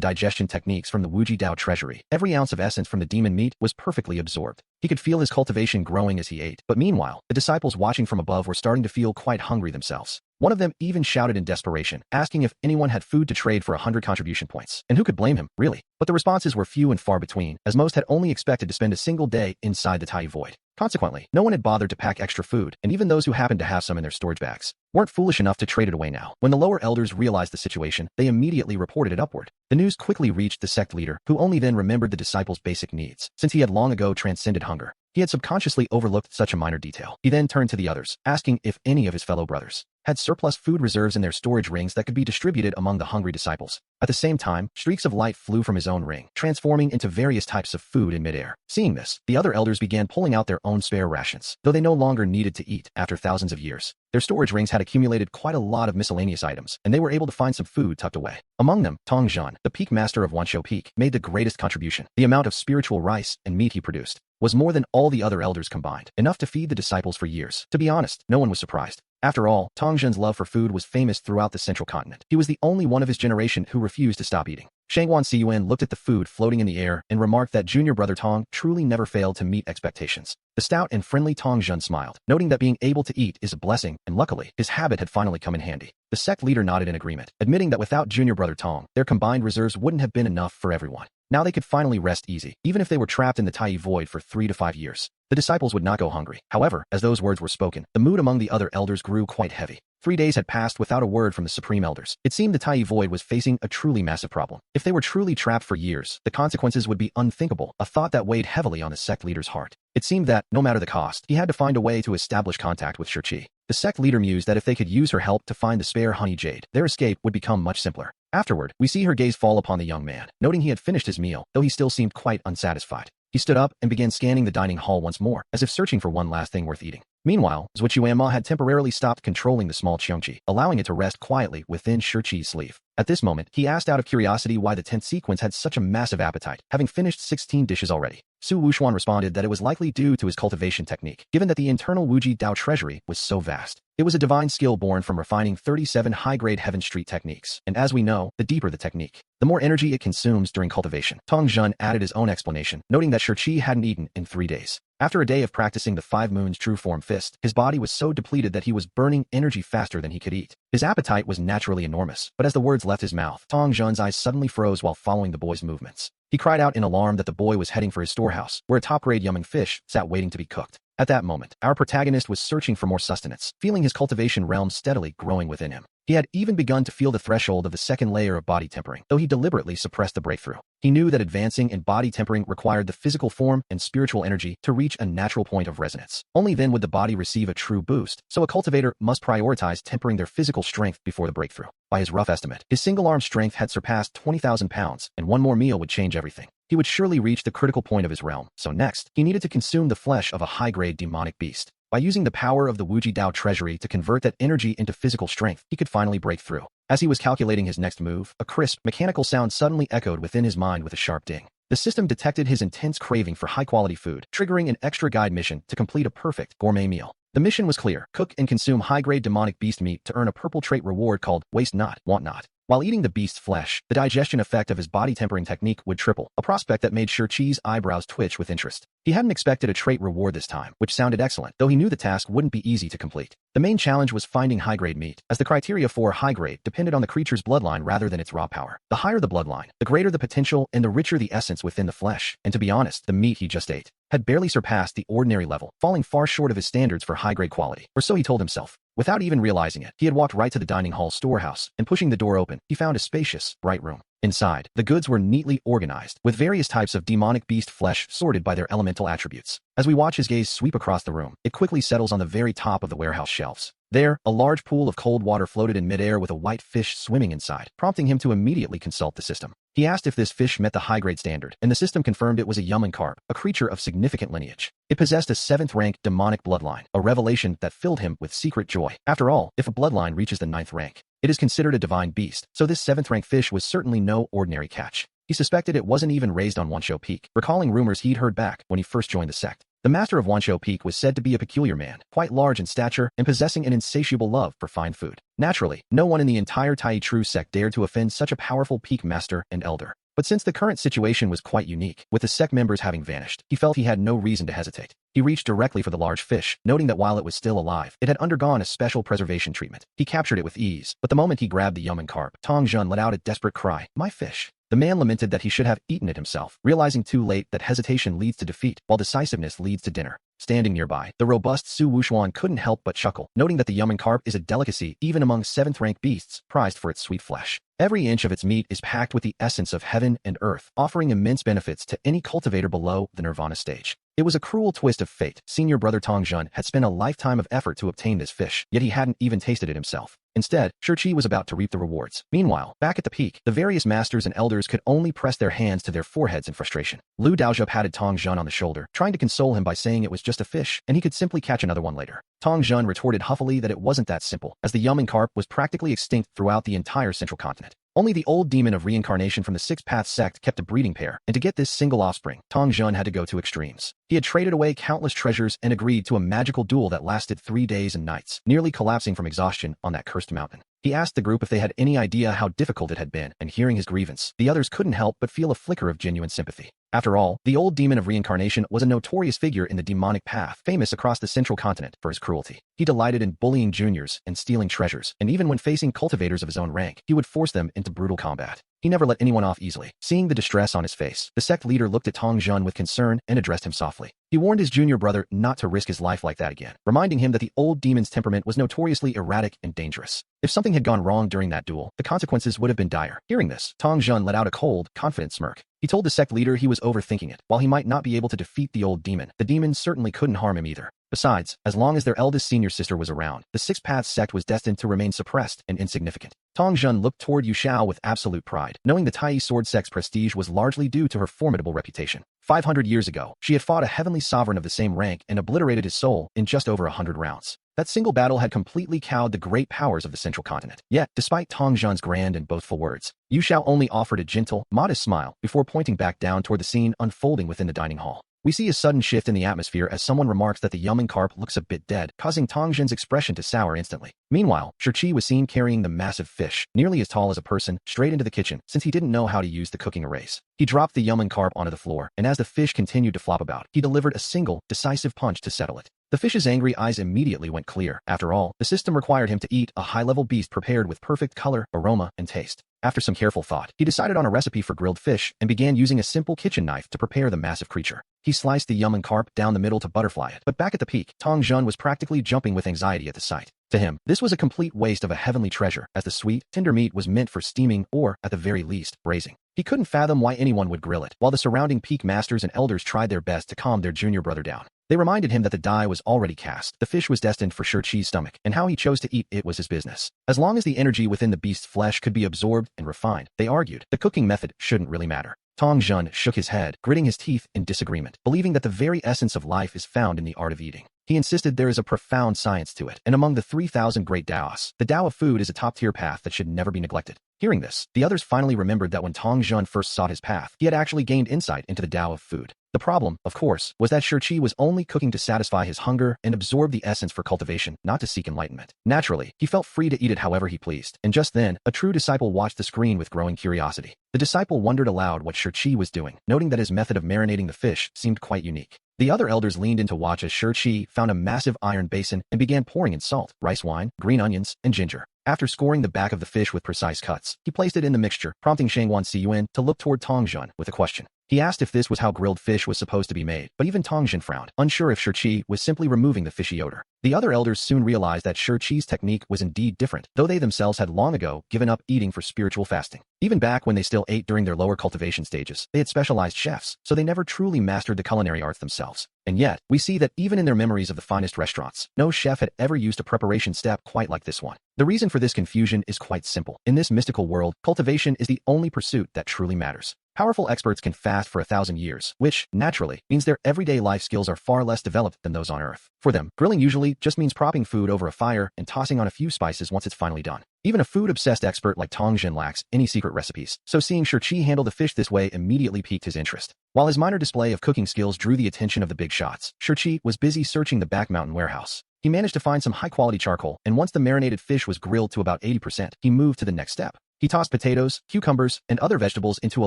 digestion techniques from the Wuji Dao treasury, every ounce of essence from the demon meat was perfectly absorbed. He could feel his cultivation growing as he ate, but meanwhile, the disciples watching from above were starting to feel quite hungry themselves. One of them even shouted in desperation, asking if anyone had food to trade for 100 contribution points. And who could blame him, really? But the responses were few and far between, as most had only expected to spend a single day inside the Tai Void. Consequently, no one had bothered to pack extra food, and even those who happened to have some in their storage bags weren't foolish enough to trade it away now. When the lower elders realized the situation, they immediately reported it upward. The news quickly reached the sect leader, who only then remembered the disciples' basic needs, since he had long ago transcended hunger. He had subconsciously overlooked such a minor detail. He then turned to the others, asking if any of his fellow brothers had surplus food reserves in their storage rings that could be distributed among the hungry disciples. At the same time, streaks of light flew from his own ring, transforming into various types of food in midair. Seeing this, the other elders began pulling out their own spare rations, though they no longer needed to eat after thousands of years. Their storage rings had accumulated quite a lot of miscellaneous items, and they were able to find some food tucked away. Among them, Tong Zhan, the peak master of Wanshou Peak, made the greatest contribution. The amount of spiritual rice and meat he produced was more than all the other elders combined, enough to feed the disciples for years. To be honest, no one was surprised. After all, Tong Zhen's love for food was famous throughout the central continent. He was the only one of his generation who refused to stop eating. Shangguan Siyuan looked at the food floating in the air and remarked that junior brother Tong truly never failed to meet expectations. The stout and friendly Tong Zhen smiled, noting that being able to eat is a blessing, and luckily, his habit had finally come in handy. The sect leader nodded in agreement, admitting that without junior brother Tong, their combined reserves wouldn't have been enough for everyone. Now they could finally rest easy, even if they were trapped in the Tai Void for 3 to 5 years. The disciples would not go hungry. However, as those words were spoken, the mood among the other elders grew quite heavy. 3 days had passed without a word from the supreme elders. It seemed the Tai Void was facing a truly massive problem. If they were truly trapped for years, the consequences would be unthinkable, a thought that weighed heavily on the sect leader's heart. It seemed that, no matter the cost, he had to find a way to establish contact with Shurqi. The sect leader mused that if they could use her help to find the spare honey jade, their escape would become much simpler. Afterward, we see her gaze fall upon the young man, noting he had finished his meal, though he still seemed quite unsatisfied. He stood up and began scanning the dining hall once more, as if searching for one last thing worth eating. Meanwhile, Zhuqiuanma had temporarily stopped controlling the small Qiongqi, allowing it to rest quietly within Shurqi's sleeve. At this moment, he asked out of curiosity why the 10th sequence had such a massive appetite, having finished 16 dishes already. Su Wuxuan responded that it was likely due to his cultivation technique, given that the internal Wuji Dao treasury was so vast. It was a divine skill born from refining 37 high-grade Heaven Street techniques, and as we know, the deeper the technique, the more energy it consumes during cultivation. Tong Zhen added his own explanation, noting that Shurqi hadn't eaten in 3 days. After a day of practicing the 5 moons true form fist, his body was so depleted that he was burning energy faster than he could eat. His appetite was naturally enormous, but as the words left his mouth, Tong Zhen's eyes suddenly froze while following the boy's movements. He cried out in alarm that the boy was heading for his storehouse, where a top-grade yumming fish sat waiting to be cooked. At that moment, our protagonist was searching for more sustenance, feeling his cultivation realm steadily growing within him. He had even begun to feel the threshold of the second layer of body tempering, though he deliberately suppressed the breakthrough. He knew that advancing in body tempering required the physical form and spiritual energy to reach a natural point of resonance. Only then would the body receive a true boost, so a cultivator must prioritize tempering their physical strength before the breakthrough. By his rough estimate, his single-arm strength had surpassed 20,000 pounds, and one more meal would change everything. He would surely reach the critical point of his realm, so next, he needed to consume the flesh of a high-grade demonic beast. By using the power of the Wuji Dao treasury to convert that energy into physical strength, he could finally break through. As he was calculating his next move, a crisp, mechanical sound suddenly echoed within his mind with a sharp ding. The system detected his intense craving for high-quality food, triggering an extra guide mission to complete a perfect gourmet meal. The mission was clear: cook and consume high-grade demonic beast meat to earn a purple trait reward called Waste Not, Want Not. While eating the beast's flesh, the digestion effect of his body-tempering technique would triple, a prospect that made Shang-Chi's eyebrows twitch with interest. He hadn't expected a trait reward this time, which sounded excellent, though he knew the task wouldn't be easy to complete. The main challenge was finding high-grade meat, as the criteria for high-grade depended on the creature's bloodline rather than its raw power. The higher the bloodline, the greater the potential and the richer the essence within the flesh, and to be honest, the meat he just ate had barely surpassed the ordinary level, falling far short of his standards for high-grade quality, or so he told himself. Without even realizing it, he had walked right to the dining hall storehouse, and pushing the door open, he found a spacious, bright room. Inside, the goods were neatly organized, with various types of demonic beast flesh sorted by their elemental attributes. As we watch his gaze sweep across the room, it quickly settles on the very top of the warehouse shelves. There, a large pool of cold water floated in midair with a white fish swimming inside, prompting him to immediately consult the system. He asked if this fish met the high-grade standard, and the system confirmed it was a Yaman carp, a creature of significant lineage. It possessed a 7th-rank demonic bloodline, a revelation that filled him with secret joy. After all, if a bloodline reaches the 9th rank, it is considered a divine beast, so this 7th-rank fish was certainly no ordinary catch. He suspected it wasn't even raised on Wanshou Peak, recalling rumors he'd heard back when he first joined the sect. The master of Wanshou Peak was said to be a peculiar man, quite large in stature and possessing an insatiable love for fine food. Naturally, no one in the entire Tai Tru sect dared to offend such a powerful peak master and elder. But since the current situation was quite unique, with the sect members having vanished, he felt he had no reason to hesitate. He reached directly for the large fish, noting that while it was still alive, it had undergone a special preservation treatment. He captured it with ease, but the moment he grabbed the Yaman carp, Tong Jun let out a desperate cry, "My fish!" The man lamented that he should have eaten it himself, realizing too late that hesitation leads to defeat, while decisiveness leads to dinner. Standing nearby, the robust Su Wuxuan couldn't help but chuckle, noting that the Yaman carp is a delicacy even among 7th-rank beasts, prized for its sweet flesh. Every inch of its meat is packed with the essence of heaven and earth, offering immense benefits to any cultivator below the nirvana stage. It was a cruel twist of fate. Senior brother Tong Jun had spent a lifetime of effort to obtain this fish, yet he hadn't even tasted it himself. Instead, Shang-Chi was about to reap the rewards. Meanwhile, back at the peak, the various masters and elders could only press their hands to their foreheads in frustration. Lu Daozhe patted Tong Jun on the shoulder, trying to console him by saying it was just a fish, and he could simply catch another one later. Tong Jun retorted huffily that it wasn't that simple, as the Yaman carp was practically extinct throughout the entire central continent. Only the old demon of reincarnation from the Sixth Path sect kept a breeding pair, and to get this single offspring, Tong Jun had to go to extremes. He had traded away countless treasures and agreed to a magical duel that lasted 3 days and nights, nearly collapsing from exhaustion on that cursed mountain. He asked the group if they had any idea how difficult it had been, and hearing his grievance, the others couldn't help but feel a flicker of genuine sympathy. After all, the old demon of reincarnation was a notorious figure in the demonic path, famous across the central continent for his cruelty. He delighted in bullying juniors and stealing treasures, and even when facing cultivators of his own rank, he would force them into brutal combat. He never let anyone off easily. Seeing the distress on his face, the sect leader looked at Tong Jun with concern and addressed him softly. He warned his junior brother not to risk his life like that again, reminding him that the old demon's temperament was notoriously erratic and dangerous. If something had gone wrong during that duel, the consequences would have been dire. Hearing this, Tong Jun let out a cold, confident smirk. He told the sect leader he was overthinking it. While he might not be able to defeat the old demon, the demon certainly couldn't harm him either. Besides, as long as their eldest senior sister was around, the Sixth Path sect was destined to remain suppressed and insignificant. Tong Jun looked toward Yu Xiao with absolute pride, knowing the Tai Sword sect's prestige was largely due to her formidable reputation. 500 years ago, she had fought a heavenly sovereign of the same rank and obliterated his soul in just over 100 rounds. That single battle had completely cowed the great powers of the central continent. Yet, despite Tong Jun's grand and boastful words, Yu Xiao only offered a gentle, modest smile before pointing back down toward the scene unfolding within the dining hall. We see a sudden shift in the atmosphere as someone remarks that the Yaman carp looks a bit dead, causing Tong Jun's expression to sour instantly. Meanwhile, Shang-Chi was seen carrying the massive fish, nearly as tall as a person, straight into the kitchen, since he didn't know how to use the cooking arrays. He dropped the Yaman carp onto the floor, and as the fish continued to flop about, he delivered a single, decisive punch to settle it. The fish's angry eyes immediately went clear. After all, the system required him to eat a high-level beast prepared with perfect color, aroma, and taste. After some careful thought, he decided on a recipe for grilled fish and began using a simple kitchen knife to prepare the massive creature. He sliced the Yaman carp down the middle to butterfly it, but back at the peak, Tong Jun was practically jumping with anxiety at the sight. To him, this was a complete waste of a heavenly treasure, as the sweet, tender meat was meant for steaming or, at the very least, braising. He couldn't fathom why anyone would grill it, while the surrounding peak masters and elders tried their best to calm their junior brother down. They reminded him that the die was already cast, the fish was destined for Shang-Chi's stomach, and how he chose to eat it was his business. As long as the energy within the beast's flesh could be absorbed and refined, they argued, the cooking method shouldn't really matter. Tong Jun shook his head, gritting his teeth in disagreement, believing that the very essence of life is found in the art of eating. He insisted there is a profound science to it, and among the 3,000 great Taoists, the Tao of food is a top-tier path that should never be neglected. Hearing this, the others finally remembered that when Tong Jun first sought his path, he had actually gained insight into the Tao of food. The problem, of course, was that Shirchi was only cooking to satisfy his hunger and absorb the essence for cultivation, not to seek enlightenment. Naturally, he felt free to eat it however he pleased, and just then, a true disciple watched the screen with growing curiosity. The disciple wondered aloud what Shirchi was doing, noting that his method of marinating the fish seemed quite unique. The other elders leaned in to watch as Shirchi found a massive iron basin and began pouring in salt, rice wine, green onions, and ginger. After scoring the back of the fish with precise cuts, he placed it in the mixture, prompting Shangwan Siyuan to look toward Tongjun with a question. He asked if this was how grilled fish was supposed to be made, but even Tongjun frowned, unsure if Shirchi was simply removing the fishy odor. The other elders soon realized that Shirchi's technique was indeed different, though they themselves had long ago given up eating for spiritual fasting. Even back when they still ate during their lower cultivation stages, they had specialized chefs, so they never truly mastered the culinary arts themselves. And yet, we see that even in their memories of the finest restaurants, no chef had ever used a preparation step quite like this one. The reason for this confusion is quite simple. In this mystical world, cultivation is the only pursuit that truly matters. Powerful experts can fast for 1,000 years, which, naturally, means their everyday life skills are far less developed than those on Earth. For them, grilling usually just means propping food over a fire and tossing on a few spices once it's finally done. Even a food-obsessed expert like Tongjun lacks any secret recipes, so seeing Shirchi handle the fish this way immediately piqued his interest. While his minor display of cooking skills drew the attention of the big shots, Shirchi was busy searching the back mountain warehouse. He managed to find some high-quality charcoal, and once the marinated fish was grilled to about 80%, he moved to the next step. He tossed potatoes, cucumbers, and other vegetables into a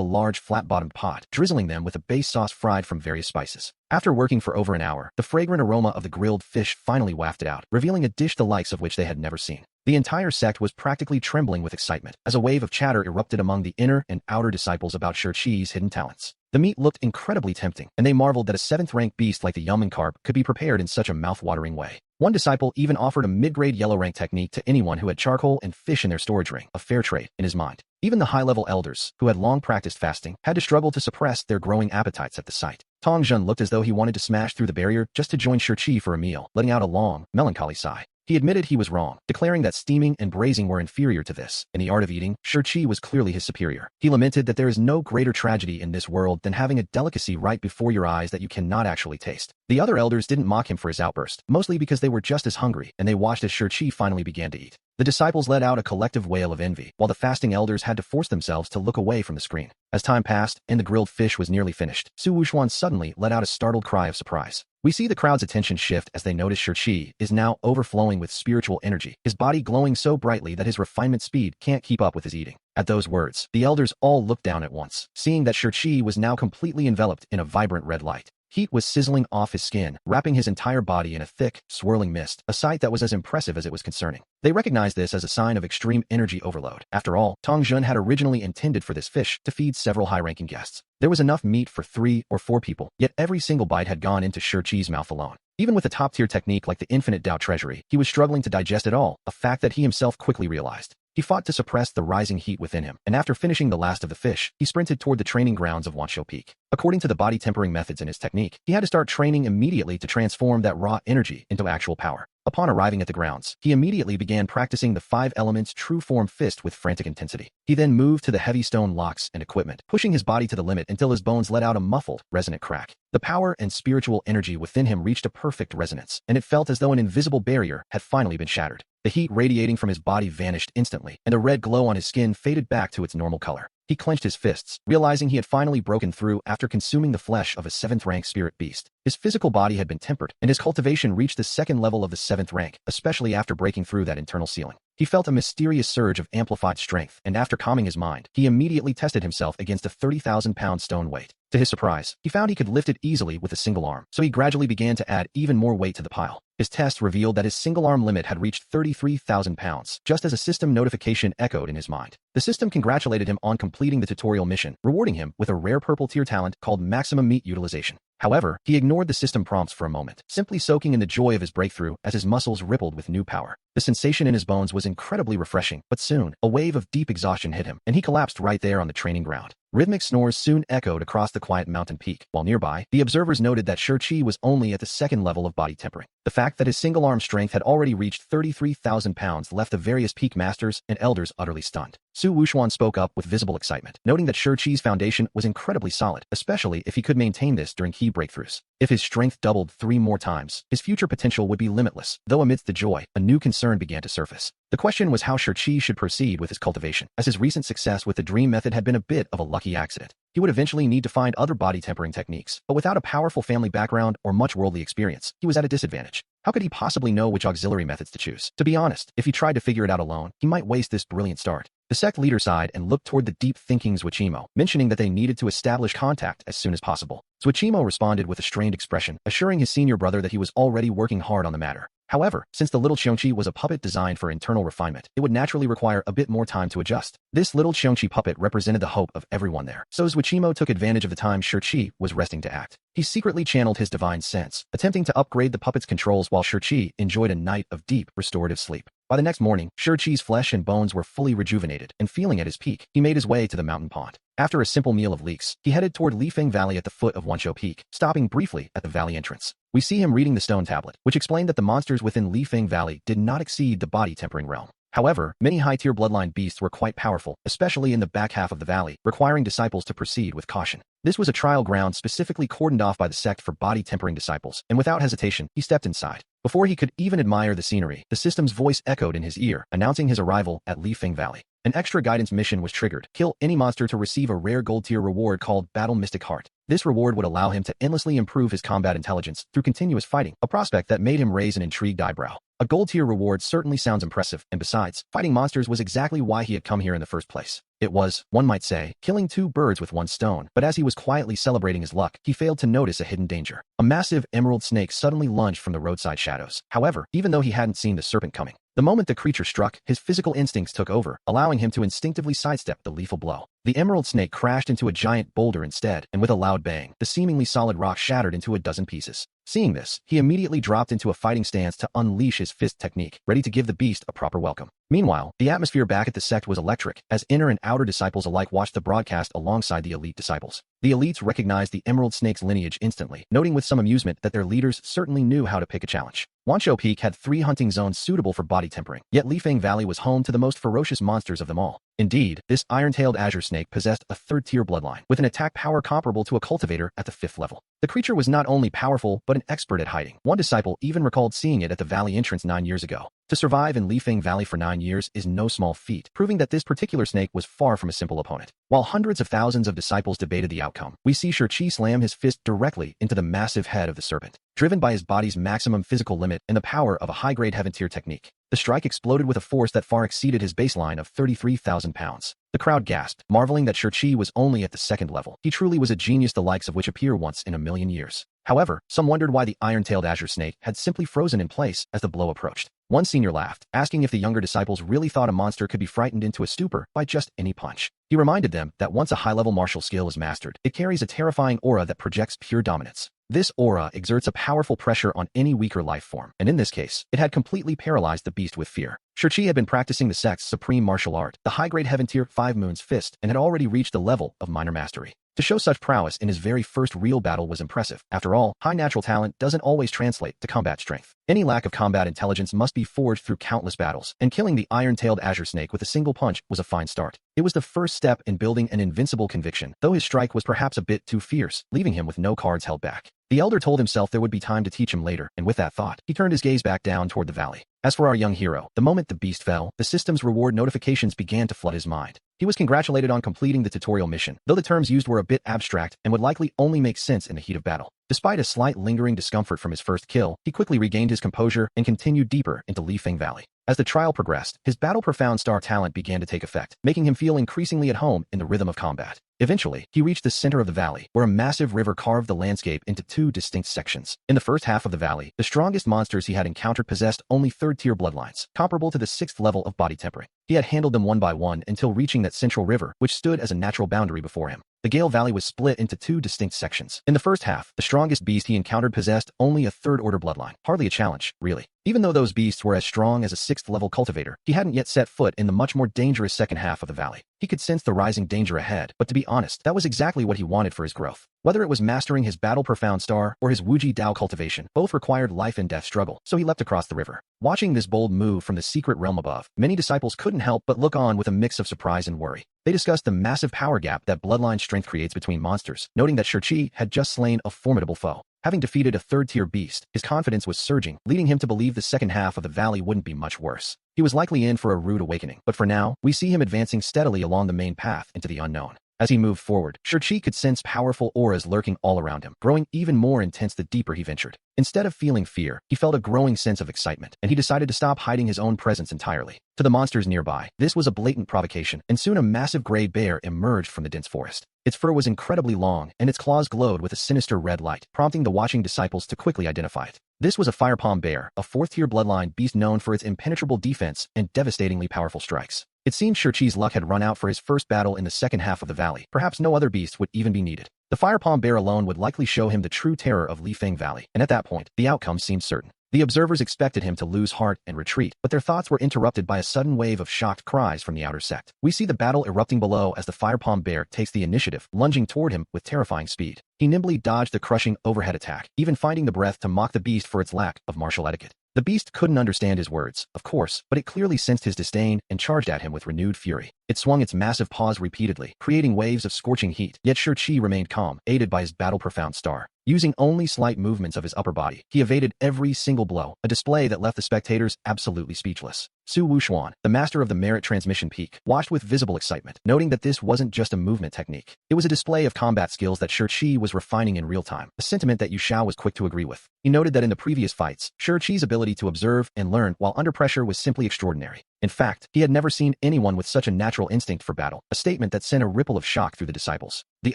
large flat-bottomed pot, drizzling them with a base sauce fried from various spices. After working for over an hour, the fragrant aroma of the grilled fish finally wafted out, revealing a dish the likes of which they had never seen. The entire sect was practically trembling with excitement, as a wave of chatter erupted among the inner and outer disciples about Shirchi's hidden talents. The meat looked incredibly tempting, and they marveled that a 7th-rank beast like the Yaman carp could be prepared in such a mouth-watering way. One disciple even offered a mid-grade yellow-rank technique to anyone who had charcoal and fish in their storage ring, a fair trade, in his mind. Even the high-level elders, who had long practiced fasting, had to struggle to suppress their growing appetites at the sight. Tongjun looked as though he wanted to smash through the barrier just to join Shirchi for a meal, letting out a long, melancholy sigh. He admitted he was wrong, declaring that steaming and braising were inferior to this. In the art of eating, Shirchi was clearly his superior. He lamented that there is no greater tragedy in this world than having a delicacy right before your eyes that you cannot actually taste. The other elders didn't mock him for his outburst, mostly because they were just as hungry, and they watched as Shirchi finally began to eat. The disciples let out a collective wail of envy, while the fasting elders had to force themselves to look away from the screen. As time passed, and the grilled fish was nearly finished, Su Wuxuan suddenly let out a startled cry of surprise. We see the crowd's attention shift as they notice Shirchi is now overflowing with spiritual energy, his body glowing so brightly that his refinement speed can't keep up with his eating. At those words, the elders all looked down at once, seeing that Shirchi was now completely enveloped in a vibrant red light. Heat was sizzling off his skin, wrapping his entire body in a thick, swirling mist, a sight that was as impressive as it was concerning. They recognized this as a sign of extreme energy overload. After all, Tongjun had originally intended for this fish to feed several high-ranking guests. There was enough meat for 3 or 4 people, yet every single bite had gone into Shirchi's mouth alone. Even with a top-tier technique like the Infinite Dao Treasury, he was struggling to digest it all, a fact that he himself quickly realized. He fought to suppress the rising heat within him, and after finishing the last of the fish, he sprinted toward the training grounds of Wanshou Peak. According to the body tempering methods in his technique, he had to start training immediately to transform that raw energy into actual power. Upon arriving at the grounds, he immediately began practicing the 5 elements true form fist with frantic intensity. He then moved to the heavy stone locks and equipment, pushing his body to the limit until his bones let out a muffled, resonant crack. The power and spiritual energy within him reached a perfect resonance, and it felt as though an invisible barrier had finally been shattered. The heat radiating from his body vanished instantly, and the red glow on his skin faded back to its normal color. He clenched his fists, realizing he had finally broken through after consuming the flesh of a 7th-rank spirit beast. His physical body had been tempered, and his cultivation reached the 2nd level of the 7th rank, especially after breaking through that internal ceiling. He felt a mysterious surge of amplified strength, and after calming his mind, he immediately tested himself against a 30,000-pound stone weight. To his surprise, he found he could lift it easily with a single arm, so he gradually began to add even more weight to the pile. His test revealed that his single-arm limit had reached 33,000 pounds, just as a system notification echoed in his mind. The system congratulated him on completing the tutorial mission, rewarding him with a rare purple tier talent called Maximum Meat Utilization. However, he ignored the system prompts for a moment, simply soaking in the joy of his breakthrough as his muscles rippled with new power. The sensation in his bones was incredibly refreshing, but soon, a wave of deep exhaustion hit him, and he collapsed right there on the training ground. Rhythmic snores soon echoed across the quiet mountain peak, while nearby, the observers noted that Shirchi was only at the 2nd level of body tempering. The fact that his single-arm strength had already reached 33,000 pounds left the various peak masters and elders utterly stunned. Su Wuxuan spoke up with visible excitement, noting that Shi-Chi's foundation was incredibly solid, especially if he could maintain this during key breakthroughs. If his strength doubled 3 more times, his future potential would be limitless. Though amidst the joy, a new concern began to surface. The question was how Shi-Chi should proceed with his cultivation, as his recent success with the dream method had been a bit of a lucky accident. He would eventually need to find other body tempering techniques, but without a powerful family background or much worldly experience, he was at a disadvantage. How could he possibly know which auxiliary methods to choose? To be honest, if he tried to figure it out alone, he might waste this brilliant start. The sect leader sighed and looked toward the deep-thinking Zuichimo, mentioning that they needed to establish contact as soon as possible. Zuichimo responded with a strained expression, assuring his senior brother that he was already working hard on the matter. However, since the little Qiongqi was a puppet designed for internal refinement, it would naturally require a bit more time to adjust. This little Qiongqi puppet represented the hope of everyone there, so Zuichimo took advantage of the time Shi-Chi was resting to act. He secretly channeled his divine sense, attempting to upgrade the puppet's controls while Shi-Chi enjoyed a night of deep, restorative sleep. By the next morning, Shi-Chi's flesh and bones were fully rejuvenated, and feeling at his peak, he made his way to the mountain pond. After a simple meal of leeks, he headed toward Lifeng Valley at the foot of Wanshou Peak, stopping briefly at the valley entrance. We see him reading the stone tablet, which explained that the monsters within Lifeng Valley did not exceed the body-tempering realm. However, many high-tier bloodline beasts were quite powerful, especially in the back half of the valley, requiring disciples to proceed with caution. This was a trial ground specifically cordoned off by the sect for body-tempering disciples, and without hesitation, he stepped inside. Before he could even admire the scenery, the system's voice echoed in his ear, announcing his arrival at Lifeng Valley. An extra guidance mission was triggered. Kill any monster to receive a rare gold-tier reward called Battle Mystic Heart. This reward would allow him to endlessly improve his combat intelligence through continuous fighting, a prospect that made him raise an intrigued eyebrow. A gold-tier reward certainly sounds impressive, and besides, fighting monsters was exactly why he had come here in the first place. It was, one might say, killing 2 birds with 1 stone, but as he was quietly celebrating his luck, he failed to notice a hidden danger. A massive emerald snake suddenly lunged from the roadside shadows. However, even though he hadn't seen the serpent coming, the moment the creature struck, his physical instincts took over, allowing him to instinctively sidestep the lethal blow. The emerald snake crashed into a giant boulder instead, and with a loud bang, the seemingly solid rock shattered into a dozen pieces. Seeing this, he immediately dropped into a fighting stance to unleash his fist technique, ready to give the beast a proper welcome. Meanwhile, the atmosphere back at the sect was electric, as inner and outer disciples alike watched the broadcast alongside the elite disciples. The elites recognized the Emerald Snake's lineage instantly, noting with some amusement that their leaders certainly knew how to pick a challenge. Wanshou Peak had 3 hunting zones suitable for body tempering, yet Lifeng Valley was home to the most ferocious monsters of them all. Indeed, this iron-tailed azure snake possessed a 3rd-tier bloodline, with an attack power comparable to a cultivator at the 5th level. The creature was not only powerful, but an expert at hiding. One disciple even recalled seeing it at the valley entrance 9 years ago. To survive in Lifeng Valley for 9 years is no small feat, proving that this particular snake was far from a simple opponent. While hundreds of thousands of disciples debated the outcome, we see Shi-Chi slam his fist directly into the massive head of the serpent. Driven by his body's maximum physical limit and the power of a high-grade heaven-tier technique, the strike exploded with a force that far exceeded his baseline of 33,000 pounds. The crowd gasped, marveling that Shi-Chi was only at the 2nd level. He truly was a genius, the likes of which appear once in a million years. However, some wondered why the iron-tailed azure snake had simply frozen in place as the blow approached. One senior laughed, asking if the younger disciples really thought a monster could be frightened into a stupor by just any punch. He reminded them that once a high-level martial skill is mastered, it carries a terrifying aura that projects pure dominance. This aura exerts a powerful pressure on any weaker life form, and in this case, it had completely paralyzed the beast with fear. Shi-Chi had been practicing the sect's supreme martial art, the high-grade heaven-tier 5 Moon's Fist, and had already reached the level of minor mastery. To show such prowess in his very first real battle was impressive. After all, high natural talent doesn't always translate to combat strength. Any lack of combat intelligence must be forged through countless battles, and killing the iron-tailed azure snake with a single punch was a fine start. It was the first step in building an invincible conviction, though his strike was perhaps a bit too fierce, leaving him with no cards held back. The elder told himself there would be time to teach him later, and with that thought, he turned his gaze back down toward the valley. As for our young hero, the moment the beast fell, the system's reward notifications began to flood his mind. He was congratulated on completing the tutorial mission, though the terms used were a bit abstract and would likely only make sense in the heat of battle. Despite a slight lingering discomfort from his first kill, he quickly regained his composure and continued deeper into Lifeng Valley. As the trial progressed, his battle-profound star talent began to take effect, making him feel increasingly at home in the rhythm of combat. Eventually, he reached the center of the valley, where a massive river carved the landscape into 2 distinct sections. In the first half of the valley, the strongest monsters he had encountered possessed only 3rd-tier bloodlines, comparable to the 6th level of body tempering. He had handled them one by one until reaching that central river, which stood as a natural boundary before him. The Gale Valley was split into 2 distinct sections. In the first half, the strongest beast he encountered possessed only a 3rd-order bloodline. Hardly a challenge, really. Even though those beasts were as strong as a 6th-level cultivator, he hadn't yet set foot in the much more dangerous second half of the valley. He could sense the rising danger ahead, but to be honest, that was exactly what he wanted for his growth. Whether it was mastering his battle-profound star or his Wuji Dao cultivation, both required life-and-death struggle, so he leapt across the river. Watching this bold move from the secret realm above, many disciples couldn't help but look on with a mix of surprise and worry. They discussed the massive power gap that bloodline strength creates between monsters, noting that Shang-Chi had just slain a formidable foe. Having defeated a 3rd-tier beast, his confidence was surging, leading him to believe the second half of the valley wouldn't be much worse. He was likely in for a rude awakening, but for now, we see him advancing steadily along the main path into the unknown. As he moved forward, Shang-Chi could sense powerful auras lurking all around him, growing even more intense the deeper he ventured. Instead of feeling fear, he felt a growing sense of excitement, and he decided to stop hiding his own presence entirely. To the monsters nearby, this was a blatant provocation, and soon a massive gray bear emerged from the dense forest. Its fur was incredibly long, and its claws glowed with a sinister red light, prompting the watching disciples to quickly identify it. This was a firepalm bear, a 4th-tier bloodline beast known for its impenetrable defense and devastatingly powerful strikes. It seemed Shang-Chi's luck had run out for his first battle in the second half of the valley. Perhaps no other beast would even be needed. The firepalm bear alone would likely show him the true terror of Li Feng Valley, and at that point, the outcome seemed certain. The observers expected him to lose heart and retreat, but their thoughts were interrupted by a sudden wave of shocked cries from the outer sect. We see the battle erupting below as the firepalm bear takes the initiative, lunging toward him with terrifying speed. He nimbly dodged the crushing overhead attack, even finding the breath to mock the beast for its lack of martial etiquette. The beast couldn't understand his words, of course, but it clearly sensed his disdain and charged at him with renewed fury. It swung its massive paws repeatedly, creating waves of scorching heat, yet Shang-Chi remained calm, aided by his battle-profound star. Using only slight movements of his upper body, he evaded every single blow, a display that left the spectators absolutely speechless. Su Wuxuan, the master of the Merit Transmission Peak, watched with visible excitement, noting that this wasn't just a movement technique. It was a display of combat skills that Shang-Chi was refining in real time, a sentiment that Yu Xiao was quick to agree with. He noted that in the previous fights, Shang-Chi's ability to observe and learn while under pressure was simply extraordinary. In fact, he had never seen anyone with such a natural instinct for battle, a statement that sent a ripple of shock through the disciples. The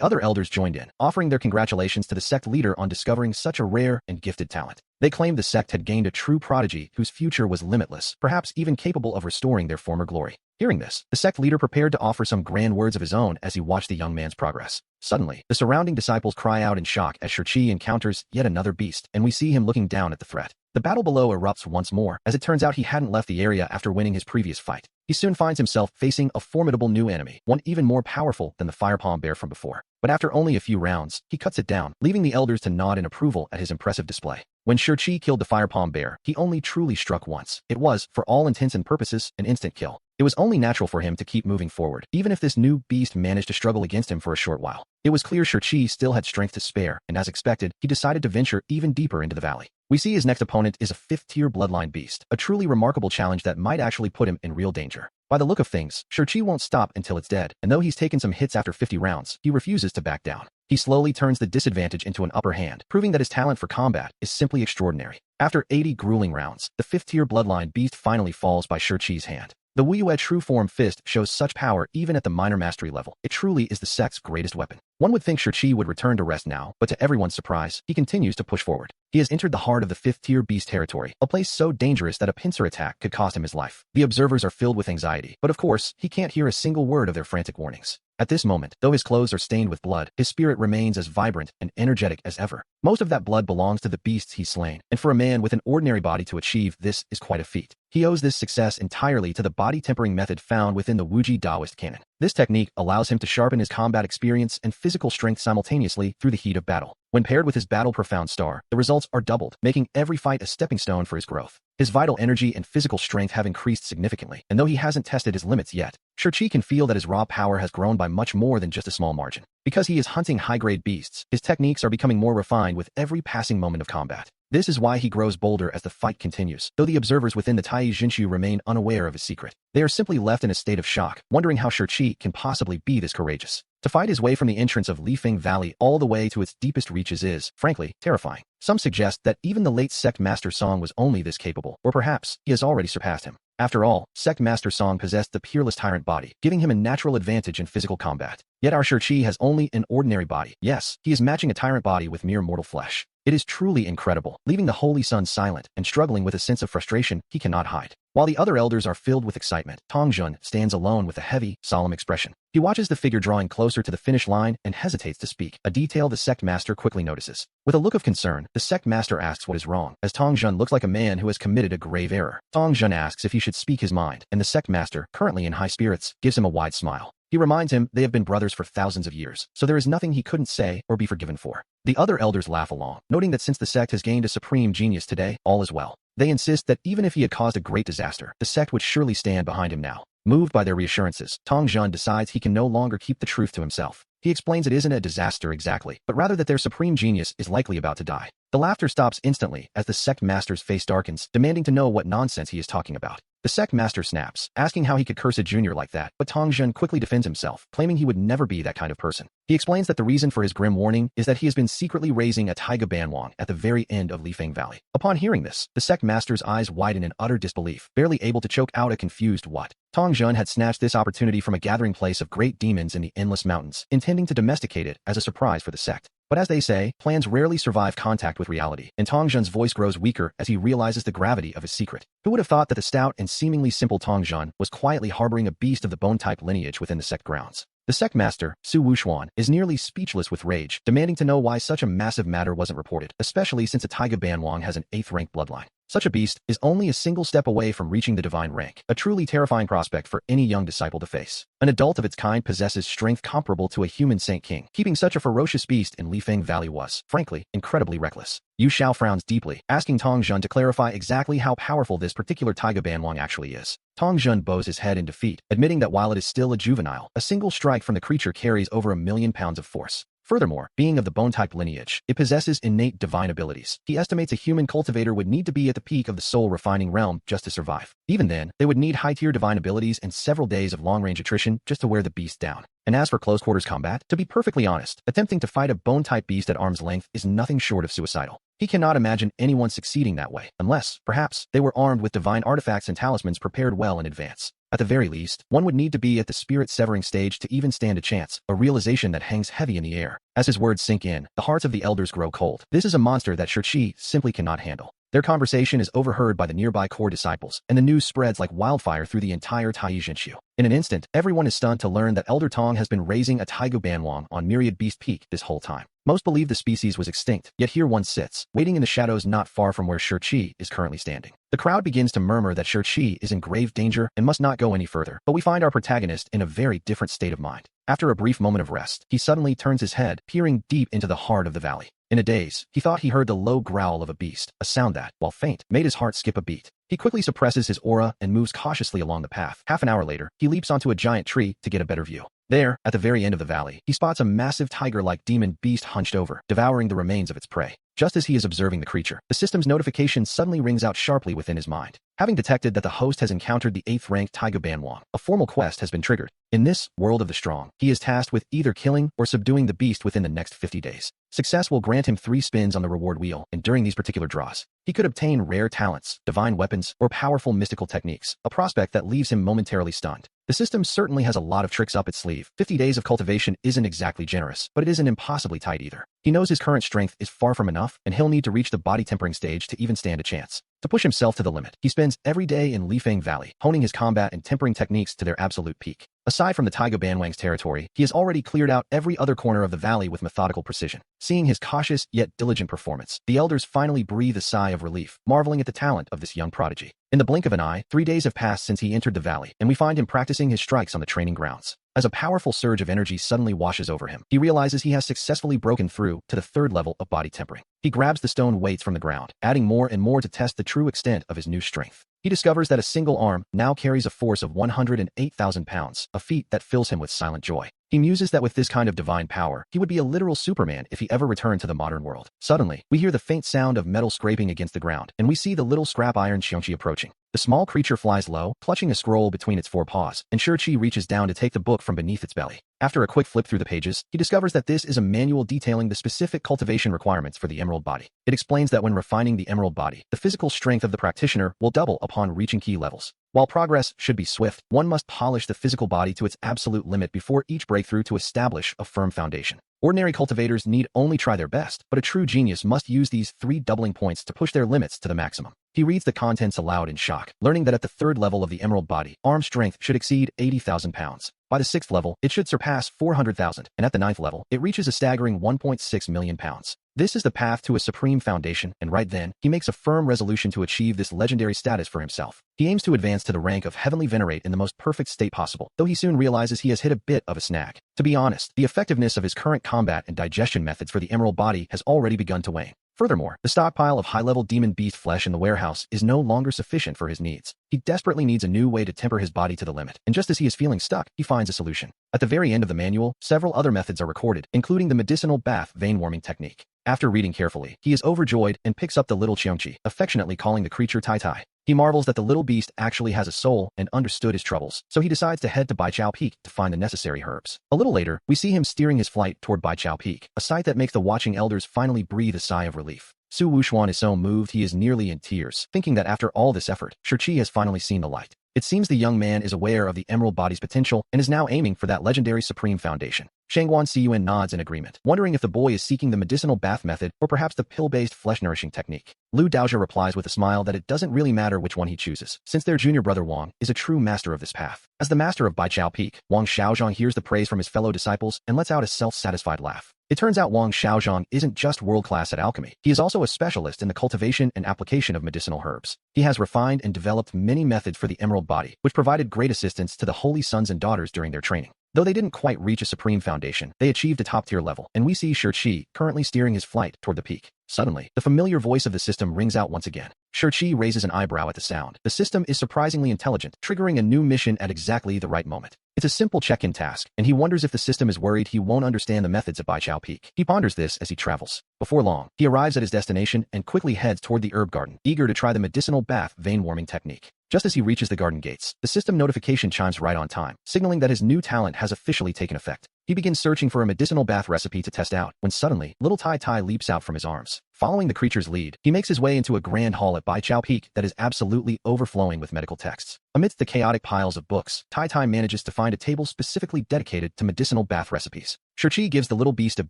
other elders joined in, offering their congratulations to the sect leader on discovering such a rare and gifted talent. They claimed the sect had gained a true prodigy whose future was limitless, perhaps even capable of restoring their former glory. Hearing this, the sect leader prepared to offer some grand words of his own as he watched the young man's progress. Suddenly, the surrounding disciples cry out in shock as Shang-Chi encounters yet another beast, and we see him looking down at the threat. The battle below erupts once more, as it turns out he hadn't left the area after winning his previous fight. He soon finds himself facing a formidable new enemy, one even more powerful than the firepalm bear from before. But after only a few rounds, he cuts it down, leaving the elders to nod in approval at his impressive display. When Shang-Chi killed the firepalm bear, he only truly struck once. It was, for all intents and purposes, an instant kill. It was only natural for him to keep moving forward, even if this new beast managed to struggle against him for a short while. It was clear Shang-Chi still had strength to spare, and as expected, he decided to venture even deeper into the valley. We see his next opponent is a 5th-tier bloodline beast, a truly remarkable challenge that might actually put him in real danger. By the look of things, Shang-Chi won't stop until it's dead, and though he's taken some hits after 50 rounds, he refuses to back down. He slowly turns the disadvantage into an upper hand, proving that his talent for combat is simply extraordinary. After 80 grueling rounds, the 5th-tier bloodline beast finally falls by Shang-Chi's hand. The Wuye True Form Fist shows such power even at the minor mastery level. It truly is the sect's greatest weapon. One would think Shang-Chi would return to rest now, but to everyone's surprise, he continues to push forward. He has entered the heart of the 5th-tier beast territory, a place so dangerous that a pincer attack could cost him his life. The observers are filled with anxiety, but of course, he can't hear a single word of their frantic warnings. At this moment, though his clothes are stained with blood, his spirit remains as vibrant and energetic as ever. Most of that blood belongs to the beasts he's slain, and for a man with an ordinary body to achieve this is quite a feat. He owes this success entirely to the body tempering method found within the Wuji Daoist canon. This technique allows him to sharpen his combat experience and physical strength simultaneously through the heat of battle. When paired with his battle-profound star, the results are doubled, making every fight a stepping stone for his growth. His vital energy and physical strength have increased significantly, and though he hasn't tested his limits yet, Shang-Chi can feel that his raw power has grown by much more than just a small margin. Because he is hunting high-grade beasts, his techniques are becoming more refined with every passing moment of combat. This is why he grows bolder as the fight continues, though the observers within the Tai Jinshu remain unaware of his secret. They are simply left in a state of shock, wondering how Shang-Chi can possibly be this courageous. To fight his way from the entrance of Li Feng Valley all the way to its deepest reaches is, frankly, terrifying. Some suggest that even the late Sect Master Song was only this capable, or perhaps he has already surpassed him. After all, Sect Master Song possessed the peerless tyrant body, giving him a natural advantage in physical combat. Yet our Shang-Chi has only an ordinary body. Yes, he is matching a tyrant body with mere mortal flesh. It is truly incredible, leaving the Holy Sun silent and struggling with a sense of frustration he cannot hide. While the other elders are filled with excitement, Tong Jun stands alone with a heavy, solemn expression. He watches the figure drawing closer to the finish line and hesitates to speak, a detail the sect master quickly notices. With a look of concern, the sect master asks what is wrong, as Tong Jun looks like a man who has committed a grave error. Tong Jun asks if he should speak his mind, and the sect master, currently in high spirits, gives him a wide smile. He reminds him they have been brothers for thousands of years, so there is nothing he couldn't say or be forgiven for. The other elders laugh along, noting that since the sect has gained a supreme genius today, all is well. They insist that even if he had caused a great disaster, the sect would surely stand behind him now. Moved by their reassurances, Tong Jun decides he can no longer keep the truth to himself. He explains it isn't a disaster exactly, but rather that their supreme genius is likely about to die. The laughter stops instantly as the sect master's face darkens, demanding to know what nonsense he is talking about. The sect master snaps, asking how he could curse a junior like that, but Tong Jun quickly defends himself, claiming he would never be that kind of person. He explains that the reason for his grim warning is that he has been secretly raising a taiga banwang at the very end of Lifeng Valley. Upon hearing this, the sect master's eyes widen in utter disbelief, barely able to choke out a confused what. Tong Jun had snatched this opportunity from a gathering place of great demons in the Endless Mountains, intending to domesticate it as a surprise for the sect. But as they say, plans rarely survive contact with reality, and Tong Jun's voice grows weaker as he realizes the gravity of his secret. Who would have thought that the stout and seemingly simple Tong Jun was quietly harboring a beast of the bone-type lineage within the sect grounds? The sect master, Su Wuxuan, is nearly speechless with rage, demanding to know why such a massive matter wasn't reported, especially since a Taiga Banwang has an 8th-rank bloodline. Such a beast is only a single step away from reaching the divine rank, a truly terrifying prospect for any young disciple to face. An adult of its kind possesses strength comparable to a human Saint King. Keeping such a ferocious beast in Lifeng Valley was, frankly, incredibly reckless. Yu Xiao frowns deeply, asking Tong Jun to clarify exactly how powerful this particular Taiga Banwang actually is. Tong Jun bows his head in defeat, admitting that while it is still a juvenile, a single strike from the creature carries over 1,000,000 pounds of force. Furthermore, being of the bone-type lineage, it possesses innate divine abilities. He estimates a human cultivator would need to be at the peak of the soul-refining realm just to survive. Even then, they would need high-tier divine abilities and several days of long-range attrition just to wear the beast down. And as for close-quarters combat, to be perfectly honest, attempting to fight a bone-type beast at arm's length is nothing short of suicidal. He cannot imagine anyone succeeding that way, unless, perhaps, they were armed with divine artifacts and talismans prepared well in advance. At the very least, one would need to be at the spirit-severing stage to even stand a chance, a realization that hangs heavy in the air. As his words sink in, the hearts of the elders grow cold. This is a monster that Shirchi simply cannot handle. Their conversation is overheard by the nearby core disciples, and the news spreads like wildfire through the entire Tai Zhenxiu. In an instant, everyone is stunned to learn that Elder Tong has been raising a Taiga Banwang on Myriad Beast Peak this whole time. Most believe the species was extinct, yet here one sits, waiting in the shadows not far from where Shirchi is currently standing. The crowd begins to murmur that Shirchi is in grave danger and must not go any further, but we find our protagonist in a very different state of mind. After a brief moment of rest, he suddenly turns his head, peering deep into the heart of the valley. In a daze, he thought he heard the low growl of a beast, a sound that, while faint, made his heart skip a beat. He quickly suppresses his aura and moves cautiously along the path. Half an hour later, he leaps onto a giant tree to get a better view. There, at the very end of the valley, he spots a massive tiger-like demon beast hunched over, devouring the remains of its prey. Just as he is observing the creature, the system's notification suddenly rings out sharply within his mind. Having detected that the host has encountered the 8th-ranked Taiga Banwang, a formal quest has been triggered. In this world of the strong, he is tasked with either killing or subduing the beast within the next 50 days. Success will grant him 3 spins on the reward wheel, and during these particular draws, he could obtain rare talents, divine weapons, or powerful mystical techniques, a prospect that leaves him momentarily stunned. The system certainly has a lot of tricks up its sleeve. 50 days of cultivation isn't exactly generous, but it isn't impossibly tight either. He knows his current strength is far from enough, and he'll need to reach the body tempering stage to even stand a chance. To push himself to the limit, he spends every day in Lifeng Valley, honing his combat and tempering techniques to their absolute peak. Aside from the Taiga Banwang's territory, he has already cleared out every other corner of the valley with methodical precision. Seeing his cautious yet diligent performance, the elders finally breathe a sigh of relief, marveling at the talent of this young prodigy. In the blink of an eye, 3 days have passed since he entered the valley, and we find him practicing his strikes on the training grounds. As a powerful surge of energy suddenly washes over him, he realizes he has successfully broken through to the 3rd level of body tempering. He grabs the stone weights from the ground, adding more and more to test the true extent of his new strength. He discovers that a single arm now carries a force of 108,000 pounds, a feat that fills him with silent joy. He muses that with this kind of divine power, he would be a literal Superman if he ever returned to the modern world. Suddenly, we hear the faint sound of metal scraping against the ground, and we see the little scrap iron Xiongqi approaching. The small creature flies low, clutching a scroll between its 4 paws, and Shirchi reaches down to take the book from beneath its belly. After a quick flip through the pages, he discovers that this is a manual detailing the specific cultivation requirements for the emerald body. It explains that when refining the emerald body, the physical strength of the practitioner will double upon reaching key levels. While progress should be swift, one must polish the physical body to its absolute limit before each breakthrough to establish a firm foundation. Ordinary cultivators need only try their best, but a true genius must use these 3 doubling points to push their limits to the maximum. He reads the contents aloud in shock, learning that at the 3rd level of the emerald body, arm strength should exceed 80,000 pounds. By the 6th level, it should surpass 400,000, and at the 9th level, it reaches a staggering 1.6 million pounds. This is the path to a supreme foundation, and right then, he makes a firm resolution to achieve this legendary status for himself. He aims to advance to the rank of Heavenly Venerate in the most perfect state possible, though he soon realizes he has hit a bit of a snag. To be honest, the effectiveness of his current combat and digestion methods for the emerald body has already begun to wane. Furthermore, the stockpile of high-level demon beast flesh in the warehouse is no longer sufficient for his needs. He desperately needs a new way to temper his body to the limit, and just as he is feeling stuck, he finds a solution. At the very end of the manual, several other methods are recorded, including the medicinal bath vein-warming technique. After reading carefully, he is overjoyed and picks up the little Cheongchi, affectionately calling the creature Tai Tai. He marvels that the little beast actually has a soul and understood his troubles, so he decides to head to Baichao Peak to find the necessary herbs. A little later, we see him steering his flight toward Baichao Peak, a sight that makes the watching elders finally breathe a sigh of relief. Su Wuxuan is so moved he is nearly in tears, thinking that after all this effort, Shurchi has finally seen the light. It seems the young man is aware of the emerald body's potential and is now aiming for that legendary supreme foundation. Shangguan Cun nods in agreement, wondering if the boy is seeking the medicinal bath method or perhaps the pill-based flesh-nourishing technique. Lu Daojia replies with a smile that it doesn't really matter which one he chooses, since their junior brother Wang is a true master of this path. As the master of Baichao Peak, Wang Xiaozhong hears the praise from his fellow disciples and lets out a self-satisfied laugh. It turns out Wang Xiaozhong isn't just world-class at alchemy. He is also a specialist in the cultivation and application of medicinal herbs. He has refined and developed many methods for the emerald body, which provided great assistance to the holy sons and daughters during their training. Though they didn't quite reach a supreme foundation, they achieved a top-tier level, and we see Shurchi currently steering his flight toward the peak. Suddenly, the familiar voice of the system rings out once again. Shurchi raises an eyebrow at the sound. The system is surprisingly intelligent, triggering a new mission at exactly the right moment. It's a simple check-in task, and he wonders if the system is worried he won't understand the methods at Baichao Peak. He ponders this as he travels. Before long, he arrives at his destination and quickly heads toward the herb garden, eager to try the medicinal bath vein-warming technique. Just as he reaches the garden gates, the system notification chimes right on time, signaling that his new talent has officially taken effect. He begins searching for a medicinal bath recipe to test out, when suddenly, little Tai Tai leaps out from his arms. Following the creature's lead, he makes his way into a grand hall at Baichao Peak that is absolutely overflowing with medical texts. Amidst the chaotic piles of books, Tai Tai manages to find a table specifically dedicated to medicinal bath recipes. Shurchi gives the little beast a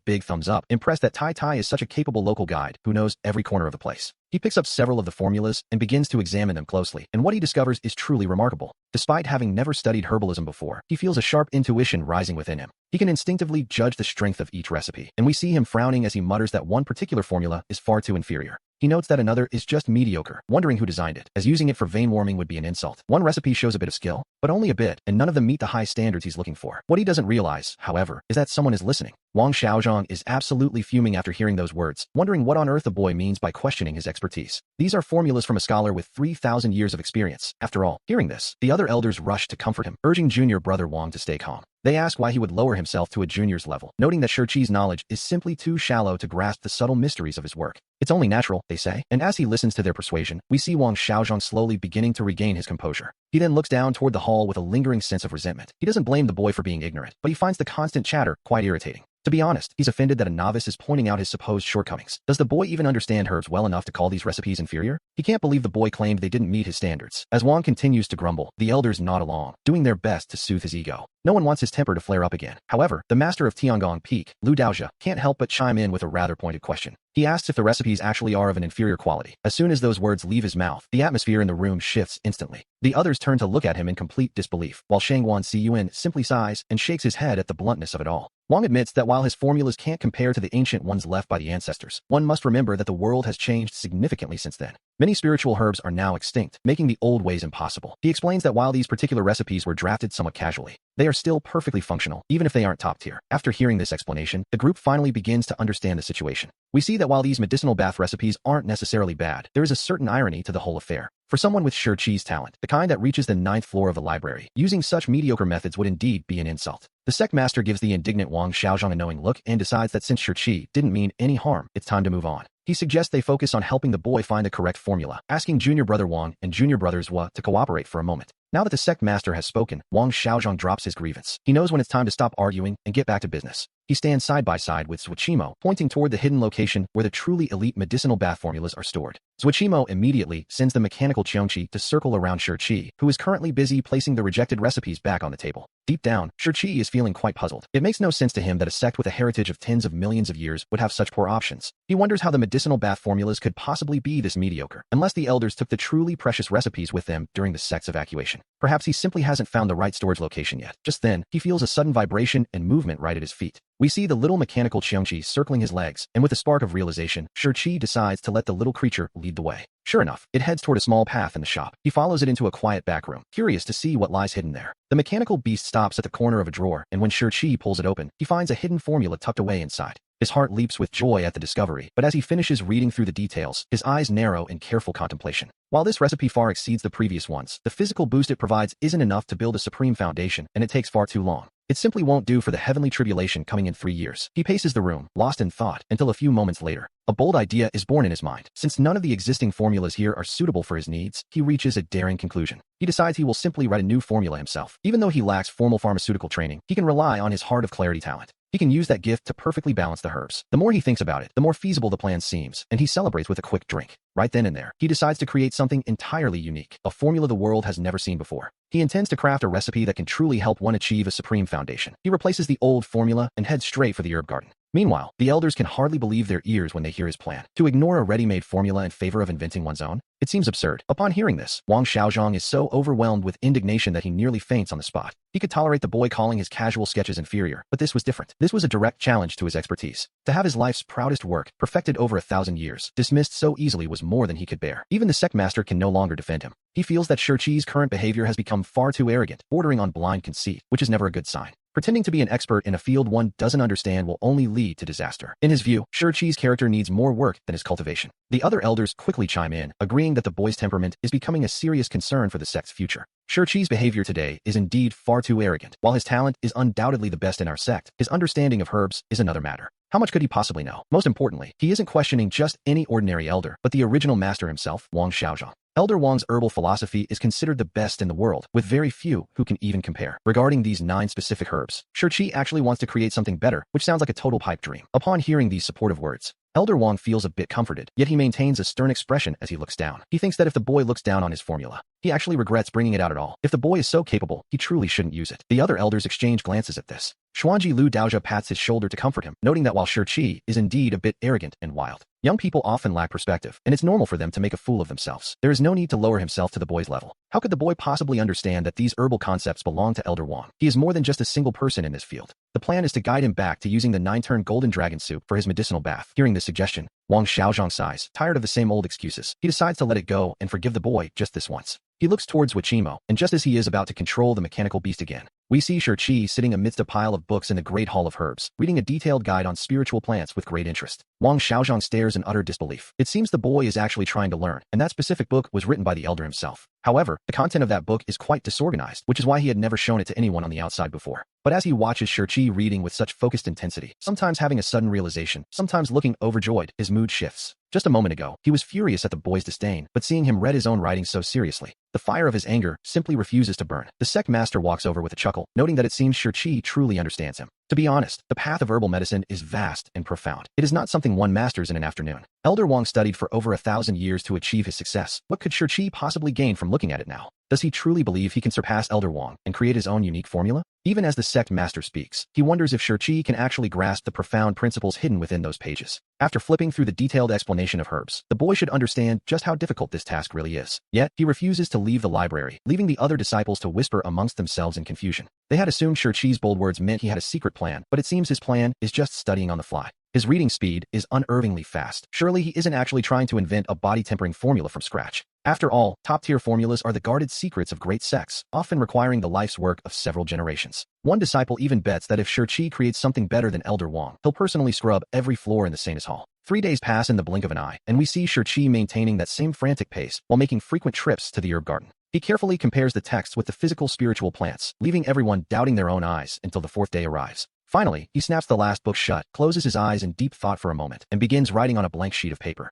big thumbs up, impressed that Tai Tai is such a capable local guide who knows every corner of the place. He picks up several of the formulas and begins to examine them closely, and what he discovers is truly remarkable. Despite having never studied herbalism before, he feels a sharp intuition rising within him. He can instinctively judge the strength of each recipe, and we see him frowning as he mutters that one particular formula is far too inferior. He notes that another is just mediocre, wondering who designed it, as using it for vein warming would be an insult. One recipe shows a bit of skill, but only a bit, and none of them meet the high standards he's looking for. What he doesn't realize, however, is that someone is listening. Wang Xiaozhong is absolutely fuming after hearing those words, wondering what on earth the boy means by questioning his expertise. These are formulas from a scholar with 3,000 years of experience. After all, hearing this, the other elders rush to comfort him, urging junior brother Wang to stay calm. They ask why he would lower himself to a junior's level, noting that Shurchi's knowledge is simply too shallow to grasp the subtle mysteries of his work. It's only natural, they say, and as he listens to their persuasion, we see Wang Xiaozhong slowly beginning to regain his composure. He then looks down toward the hall with a lingering sense of resentment. He doesn't blame the boy for being ignorant, but he finds the constant chatter quite irritating. To be honest, he's offended that a novice is pointing out his supposed shortcomings. Does the boy even understand herbs well enough to call these recipes inferior? He can't believe the boy claimed they didn't meet his standards. As Wang continues to grumble, the elders nod along, doing their best to soothe his ego. No one wants his temper to flare up again. However, the master of Tiangong Peak, Lu Daojia, can't help but chime in with a rather pointed question. He asks if the recipes actually are of an inferior quality. As soon as those words leave his mouth, the atmosphere in the room shifts instantly. The others turn to look at him in complete disbelief, while Shangguan Cun simply sighs and shakes his head at the bluntness of it all. Wang admits that while his formulas can't compare to the ancient ones left by the ancestors, one must remember that the world has changed significantly since then. Many spiritual herbs are now extinct, making the old ways impossible. He explains that while these particular recipes were drafted somewhat casually, they are still perfectly functional, even if they aren't top tier. After hearing this explanation, the group finally begins to understand the situation. We see that while these medicinal bath recipes aren't necessarily bad, there is a certain irony to the whole affair. For someone with Shurchi's talent, the kind that reaches the 9th floor of a library, using such mediocre methods would indeed be an insult. The sect master gives the indignant Wang Xiaozhong a knowing look and decides that since Shurchi didn't mean any harm, it's time to move on. He suggests they focus on helping the boy find the correct formula, asking junior brother Wang and junior brothers Hua to cooperate for a moment. Now that the sect master has spoken, Wang Xiaozhong drops his grievance. He knows when it's time to stop arguing and get back to business. He stands side by side with Zuochimo, pointing toward the hidden location where the truly elite medicinal bath formulas are stored. Zuochimo immediately sends the mechanical Qiongqi to circle around Shi, who is currently busy placing the rejected recipes back on the table. Deep down, Shi is feeling quite puzzled. It makes no sense to him that a sect with a heritage of tens of millions of years would have such poor options. He wonders how the medicinal bath formulas could possibly be this mediocre, unless the elders took the truly precious recipes with them during the sect's evacuation. Perhaps he simply hasn't found the right storage location yet. Just then, he feels a sudden vibration and movement right at his feet. We see the little mechanical Qiongqi circling his legs, and with a spark of realization, Shi decides to let the little creature lead the way. Sure enough, it heads toward a small path in the shop. He follows it into a quiet back room, curious to see what lies hidden there. The mechanical beast stops at the corner of a drawer, and when Shi pulls it open, he finds a hidden formula tucked away inside. His heart leaps with joy at the discovery, but as he finishes reading through the details, his eyes narrow in careful contemplation. While this recipe far exceeds the previous ones, the physical boost it provides isn't enough to build a supreme foundation, and it takes far too long. It simply won't do for the heavenly tribulation coming in 3 years. He paces the room, lost in thought, until a few moments later. A bold idea is born in his mind. Since none of the existing formulas here are suitable for his needs, he reaches a daring conclusion. He decides he will simply write a new formula himself. Even though he lacks formal pharmaceutical training, he can rely on his heart of clarity talent. He can use that gift to perfectly balance the herbs. The more he thinks about it, the more feasible the plan seems, and he celebrates with a quick drink. Right then and there, he decides to create something entirely unique, a formula the world has never seen before. He intends to craft a recipe that can truly help one achieve a supreme foundation. He replaces the old formula and heads straight for the herb garden. Meanwhile, the elders can hardly believe their ears when they hear his plan. To ignore a ready-made formula in favor of inventing one's own? It seems absurd. Upon hearing this, Wang Xiaozhong is so overwhelmed with indignation that he nearly faints on the spot. He could tolerate the boy calling his casual sketches inferior, but this was different. This was a direct challenge to his expertise. To have his life's proudest work, perfected over 1,000 years, dismissed so easily was more than he could bear. Even the sect master can no longer defend him. He feels that Shi's current behavior has become far too arrogant, bordering on blind conceit, which is never a good sign. Pretending to be an expert in a field one doesn't understand will only lead to disaster. In his view, Shi's character needs more work than his cultivation. The other elders quickly chime in, agreeing that the boy's temperament is becoming a serious concern for the sect's future. Shi's behavior today is indeed far too arrogant. While his talent is undoubtedly the best in our sect, his understanding of herbs is another matter. How much could he possibly know? Most importantly, he isn't questioning just any ordinary elder, but the original master himself, Wang Xiaozhong. Elder Wang's herbal philosophy is considered the best in the world, with very few who can even compare. Regarding these 9 specific herbs, Shi actually wants to create something better, which sounds like a total pipe dream. Upon hearing these supportive words, Elder Wang feels a bit comforted, yet he maintains a stern expression as he looks down. He thinks that if the boy looks down on his formula, he actually regrets bringing it out at all. If the boy is so capable, he truly shouldn't use it. The other elders exchange glances at this. Xuanji Lu Daozha pats his shoulder to comfort him, noting that while Shi is indeed a bit arrogant and wild, young people often lack perspective, and it's normal for them to make a fool of themselves. There is no need to lower himself to the boy's level. How could the boy possibly understand that these herbal concepts belong to Elder Wang? He is more than just a single person in this field. The plan is to guide him back to using the 9-turn golden dragon soup for his medicinal bath. Hearing this suggestion, Wang Xiaozhong sighs, tired of the same old excuses. He decides to let it go and forgive the boy just this once. He looks towards Zuochimo, and just as he is about to control the mechanical beast again, we see Shi sitting amidst a pile of books in the Great Hall of Herbs, reading a detailed guide on spiritual plants with great interest. Wang Xiaozhong stares in utter disbelief. It seems the boy is actually trying to learn, and that specific book was written by the elder himself. However, the content of that book is quite disorganized, which is why he had never shown it to anyone on the outside before. But as he watches Shi reading with such focused intensity, sometimes having a sudden realization, sometimes looking overjoyed, his mood shifts. Just a moment ago, he was furious at the boy's disdain, but seeing him read his own writing so seriously, the fire of his anger simply refuses to burn. The sect master walks over with a chuckle, noting that it seems Shi truly understands him. To be honest, the path of herbal medicine is vast and profound. It is not something one masters in an afternoon. Elder Wang studied for over 1,000 years to achieve his success. What could Shi possibly gain from looking at it now? Does he truly believe he can surpass Elder Wang and create his own unique formula? Even as the sect master speaks, he wonders if Shi can actually grasp the profound principles hidden within those pages. After flipping through the detailed explanation of herbs, the boy should understand just how difficult this task really is. Yet, he refuses to leave the library, leaving the other disciples to whisper amongst themselves in confusion. They had assumed Shi's bold words meant he had a secret plan, but it seems his plan is just studying on the fly. His reading speed is unerringly fast. Surely he isn't actually trying to invent a body-tempering formula from scratch. After all, top-tier formulas are the guarded secrets of great sects, often requiring the life's work of several generations. One disciple even bets that if Shi creates something better than Elder Wang, he'll personally scrub every floor in the Sanus Hall. 3 days pass in the blink of an eye, and we see Shi maintaining that same frantic pace while making frequent trips to the herb garden. He carefully compares the texts with the physical spiritual plants, leaving everyone doubting their own eyes until the 4th day arrives. Finally, he snaps the last book shut, closes his eyes in deep thought for a moment, and begins writing on a blank sheet of paper.